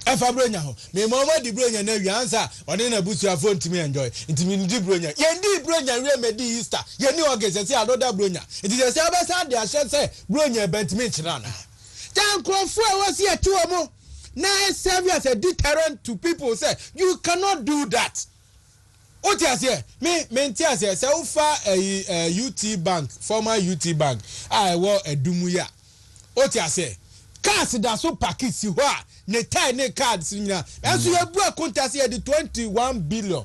Efa bronya ho. Me mama di bronya na wi ansa one na busuafo ntimi enjoy. Ntimi di bronya. Ye di bronya we me di Easter. Ye ni organize say another bronya. It is say abasa dey ahye say bronya bentimi nchina na. Dan krofo e wasi etu omo. Na serve as a deterrent to people say you cannot do that. What you say? Me ntia say say ufa UT bank, former UT bank. I wa edumuya. What you say? Cars that so package si ho a ne tie ne cards nyina. Enso ye bu akonta say the 21 billion.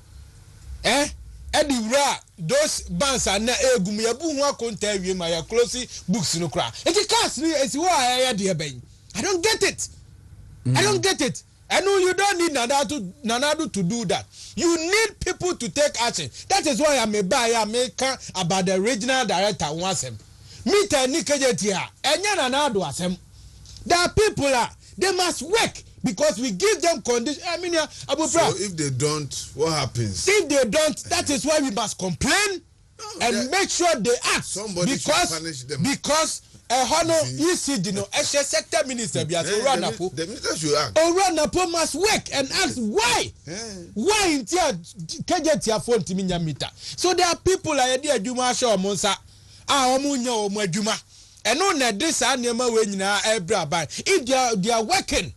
Edi wura those banks are na egum ye bu ho akonta wie ma ya close books no kra. Eti cars ni esi ho a de ben. I don't get it. I don't get it. I know you don't need Nanado to do that. You need people to take action. That is why I'm a buyer maker about the regional director wants him. Meet a Nikajetia, and Nanado as him. There are people they must work because we give them conditions. I mean, Abu-Prah. So if they don't, what happens? If they don't, that is why we must complain and make sure they act. Somebody should punish them. Because Hono, you see, sector minister, the minister should act. Oranapo must work and ask why. Why in Kajetia phone to Minyamita? So there are people like Edia Juma Shaw Monsa, Omunya Omajuma, and on this animal when Ebra by. If they are working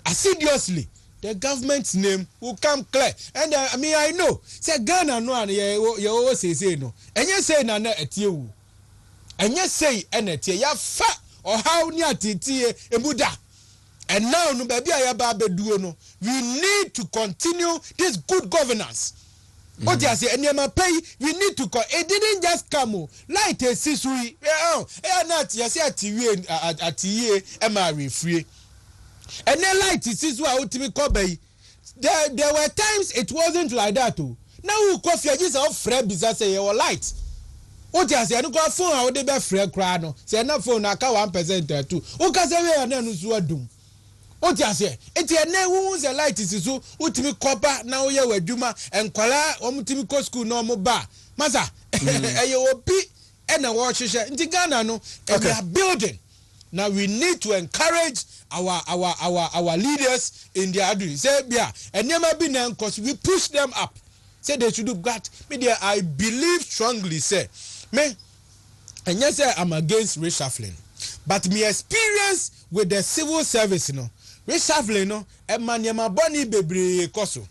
assiduously, the government's name will come clear. And I know, say Ghana no, you always say no, and you say Nana at you. And yes, say, and it ya fat or how near Titi Emuda. And now, no baby, I no. We need to continue this good governance. What you say, and you pay, we need to call. It didn't just come like a sisui. Not yes, at ye, Emma free. And then like this is what ultimate Kobe. There were times it wasn't like that too. Now, coffee is off Fred because say your light. What you say? I don't go phone. How they be free crowd no? Say na phone na ka 1% too. O ka say we na no so adum. What you say? Eti na wu the light is so utimi copper na wo ye waduma enkwala omutimi ko school no mo ba. Masa eye obi e na wo hwehwe. Nti Ghana no we are building. Now we need to encourage our leaders in their doing. Say bia enema bi na cause we push them up. Say they should do that. Media I believe strongly say me, and yes, I'm against reshuffling. But my experience with the civil service, reshuffling, and my boni bebre koso.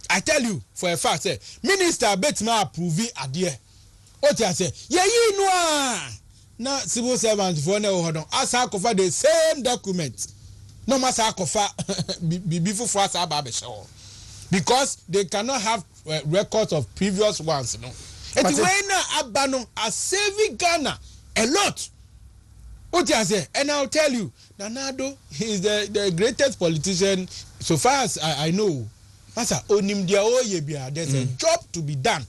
I tell you for a fact, Minister bet me approve idea. What I say? Yeah, you know, now civil servants for no hold on. As I cover the same document, no matter I cover before first I show because they cannot have records of previous ones, And when Abano are saving Ghana a lot. What I say, and I'll tell you, Nanado is the greatest politician so far as I know. There's a job to be done,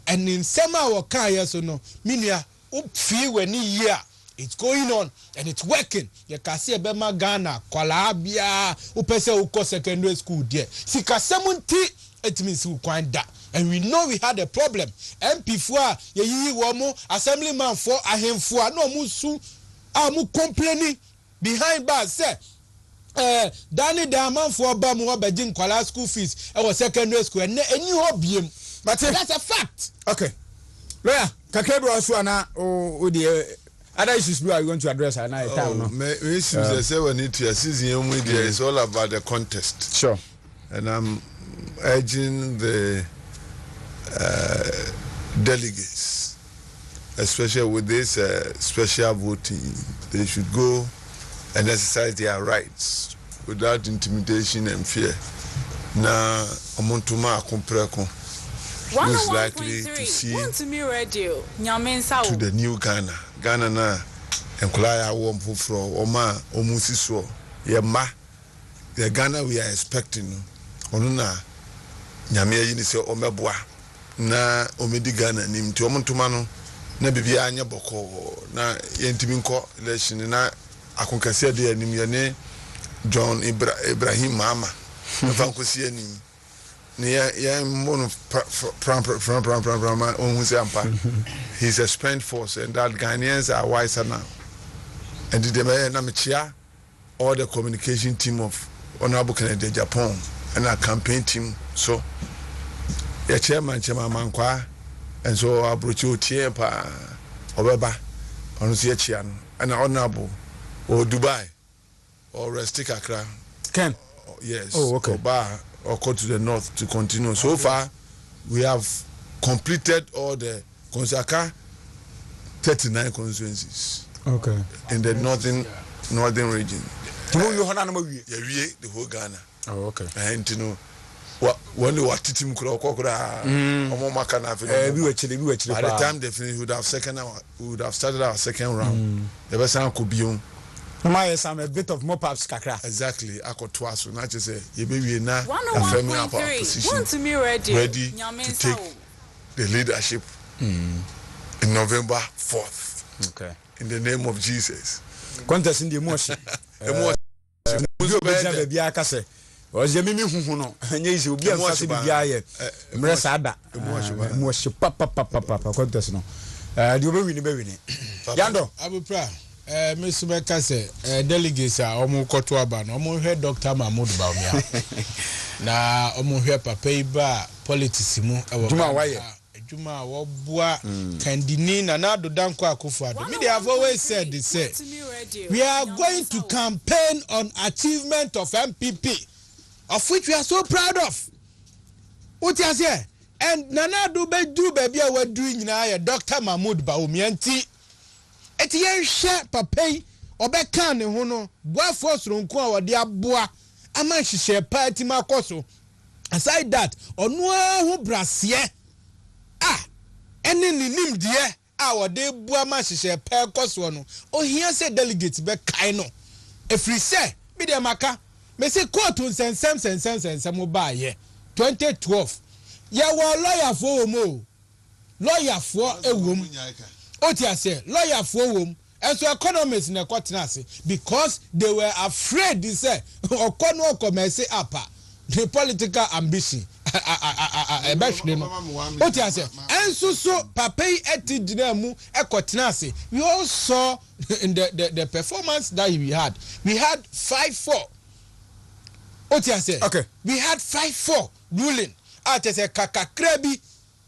and in some our careers, so no, minia feel when year it's going on and it's working. You can see Bema Ghana, Kolabia, upese uko secondary school there. Sika 70, it means we find that. And we know we had a problem. MP4, ye womo, assemblyman for a him for no musu, amu complaining behind bars. Say, Danny Daman for Bamu Bajin Kuala school fees, our secondary school, and you hobby. But that's a fact. Okay. Lawyer, Kakebro Aswana, oh, the other issues we are going to address at night. Issues I say we need to assist you with there is all about the contest. Sure. And I'm urging the delegates, especially with this special voting, they should go and exercise their rights without intimidation and fear. Now, Wontumi Akompreko is likely to see to the new Ghana. Ghana na enkolaya wo mpofro oma omusiswo ye ma the Ghana we are expecting ono na nyame yi ni se omeboa na omedi Ghana nim ti Wontumi no na bibia anya boko na yentimi nko election na akonkase de anim ye ne John Ibrahim Mama na fankosi anim ya mono he's a spent force and that Ghanaians are wiser now and the na mechia all the communication team of Honorable Kennedy Japan and our campaign team. So, the chairman, Chairman Mankwa, and so I brought you Tiepa, Obeba, on Ziachian, and Honorable, or Dubai, or Restic Accra. Ken? Yes. Oh, okay. Or Bar, or go to the north to continue. So far, we have completed all the Konsaka 39 constituencies. Okay. In the northern region. You know, the whole Ghana. Oh, okay. And you know, when you watch team by the time they finish, we would have started our second round. The best time could be on. A bit of mop-ups, kakra. Exactly. I could twice. So not just say, you baby now, Wontumi ready to take the leadership in November 4th. Okay. In the name of Jesus. Contest in the emotion. Ozemimi huhuno enye isi obi amfase bibia ye mresa ada mo hye papa contest no de obewini bewini yando Abu-Prah mesuma kase delegates a omo koto aba no omo hwe Dr. Mahmoud Baumia na omo hwe papa iba politics mu ewo juma waye juma wo boa kandini na na dodanko Akufo-Addo me they have always said they say we are going to campaign on achievement of MPP, of which we are so proud of. What you say? And Nana do baby we doing now Dr. Mahmoud Baumia nti etiye hye papai obeka ne ho no boafo soronko a wode aboa ama hyehyɛ party makoso. Aside that ono ho brase ene ninim de a wode boa ma hyehyɛ pa koso no ohia se delegate be kai no efri se bi de maka me se court nsensem ba ye 2012 ye wo lawyer for wo lawyer for ewom otia say lawyer for wom and so economists na kwatena ase because they were afraid they say okono commerce up the political ambition otia say and so papai etidina mu ekotena ase we all saw in the performance that we had 5-4 otia say okay we had 5-4 ruling at a kakakrabi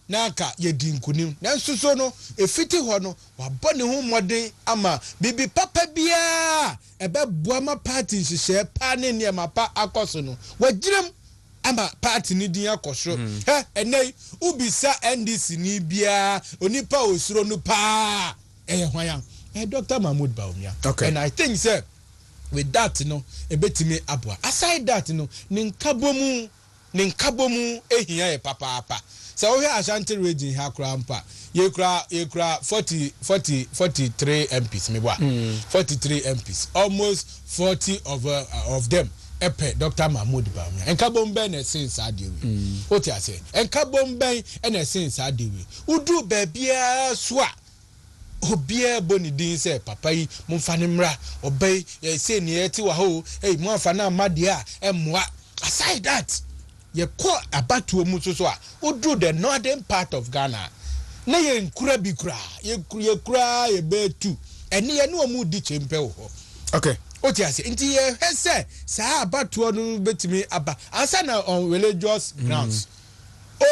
naka ye dinkunim nanso so no efiti ho no wabɔ ne ho mmɔden ama bibi papa bia ɛbɛboa ma party hyehyɛ pa ne ne ma pa akɔso no wagyirem ama party ni din akɔso ɛnɛ ubisa NDC ni bia onipa osuro no pa hwan Dr. Mahmoud Baumia okay. And I think sir with that no ebetimi aboa aside that no ne nkabomu ehia papa so we Ashanti region ha kra mpa ye kra 43 MPs me boa 43 MPs almost 40 of them epe Dr. Mahmoud Baumia enkabombe na since adewe what you say enkabombe na since adewe udu babia so a obia boni din say papa yi momfa ne mra obey say ne yeti wa ho mo afa na amade a emmoa aside that ye call abatuo mu so a odu the northern part of Ghana na ye nkura bi kura ye kura ye betu ene ye no mu di chempe wo okay oti ase nti ye hese sa abatuo no betimi aba ansa na on religious grounds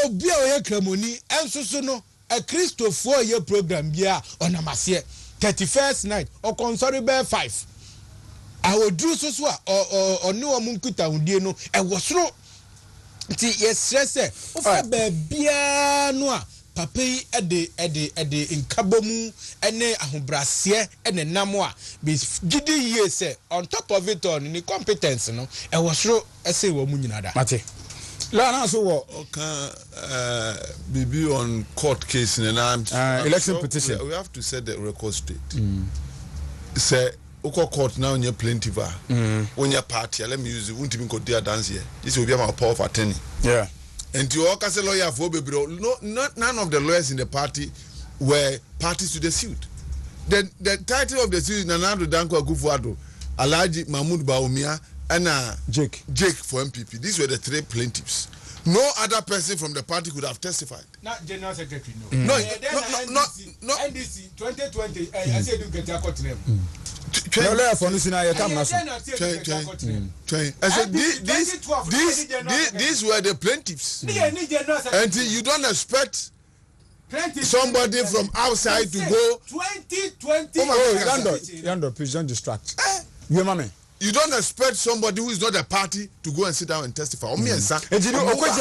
obi o ye kramoni ensusu no a Christopher ye program bia onamase 31st night o consori be 5 awodru so a oni o mu nkuta hundie no e wosoro nti yesrese ofa bia no a papa yi ede nkabomu ene ahobrase ene namo a be gidi ye se on top of it on ni competence no e wosoro ese wo mu nyina da mate la na so wo BB on court case in election petition we have to set the record straight say oko court now on your plaintiff on your party let me use it Wontumi go there dance here this will be my power of attorney yeah and you all can say lawyer for baby none of the lawyers in the party were parties to the suit the title of the suit Nana Danko Akufo-Addo Alhaji Mahmoud Baumia and Jake for MPP. These were the 3 plaintiffs. No other person from the party could have testified. Not General Secretary, no. No. NDC 2020. I said you get a court name. lawyer for Nusina, you come now. I said, these were the plaintiffs. Until you don't expect somebody from outside to go. 2020. Yando, please don't distract. You mommy. You don't expect somebody who is not a party to go and sit down and testify. Because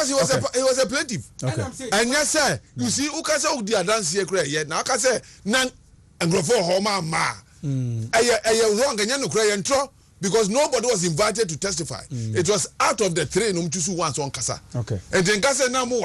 he was a plaintiff. Okay. And yes, sir, you see, who can say the dance here? Now, I can say, Nan and go for Homa Ma. I wrong and you cry and throw because nobody was invited to testify. It was out of the train, once on Kasa. Okay. And then Kasa now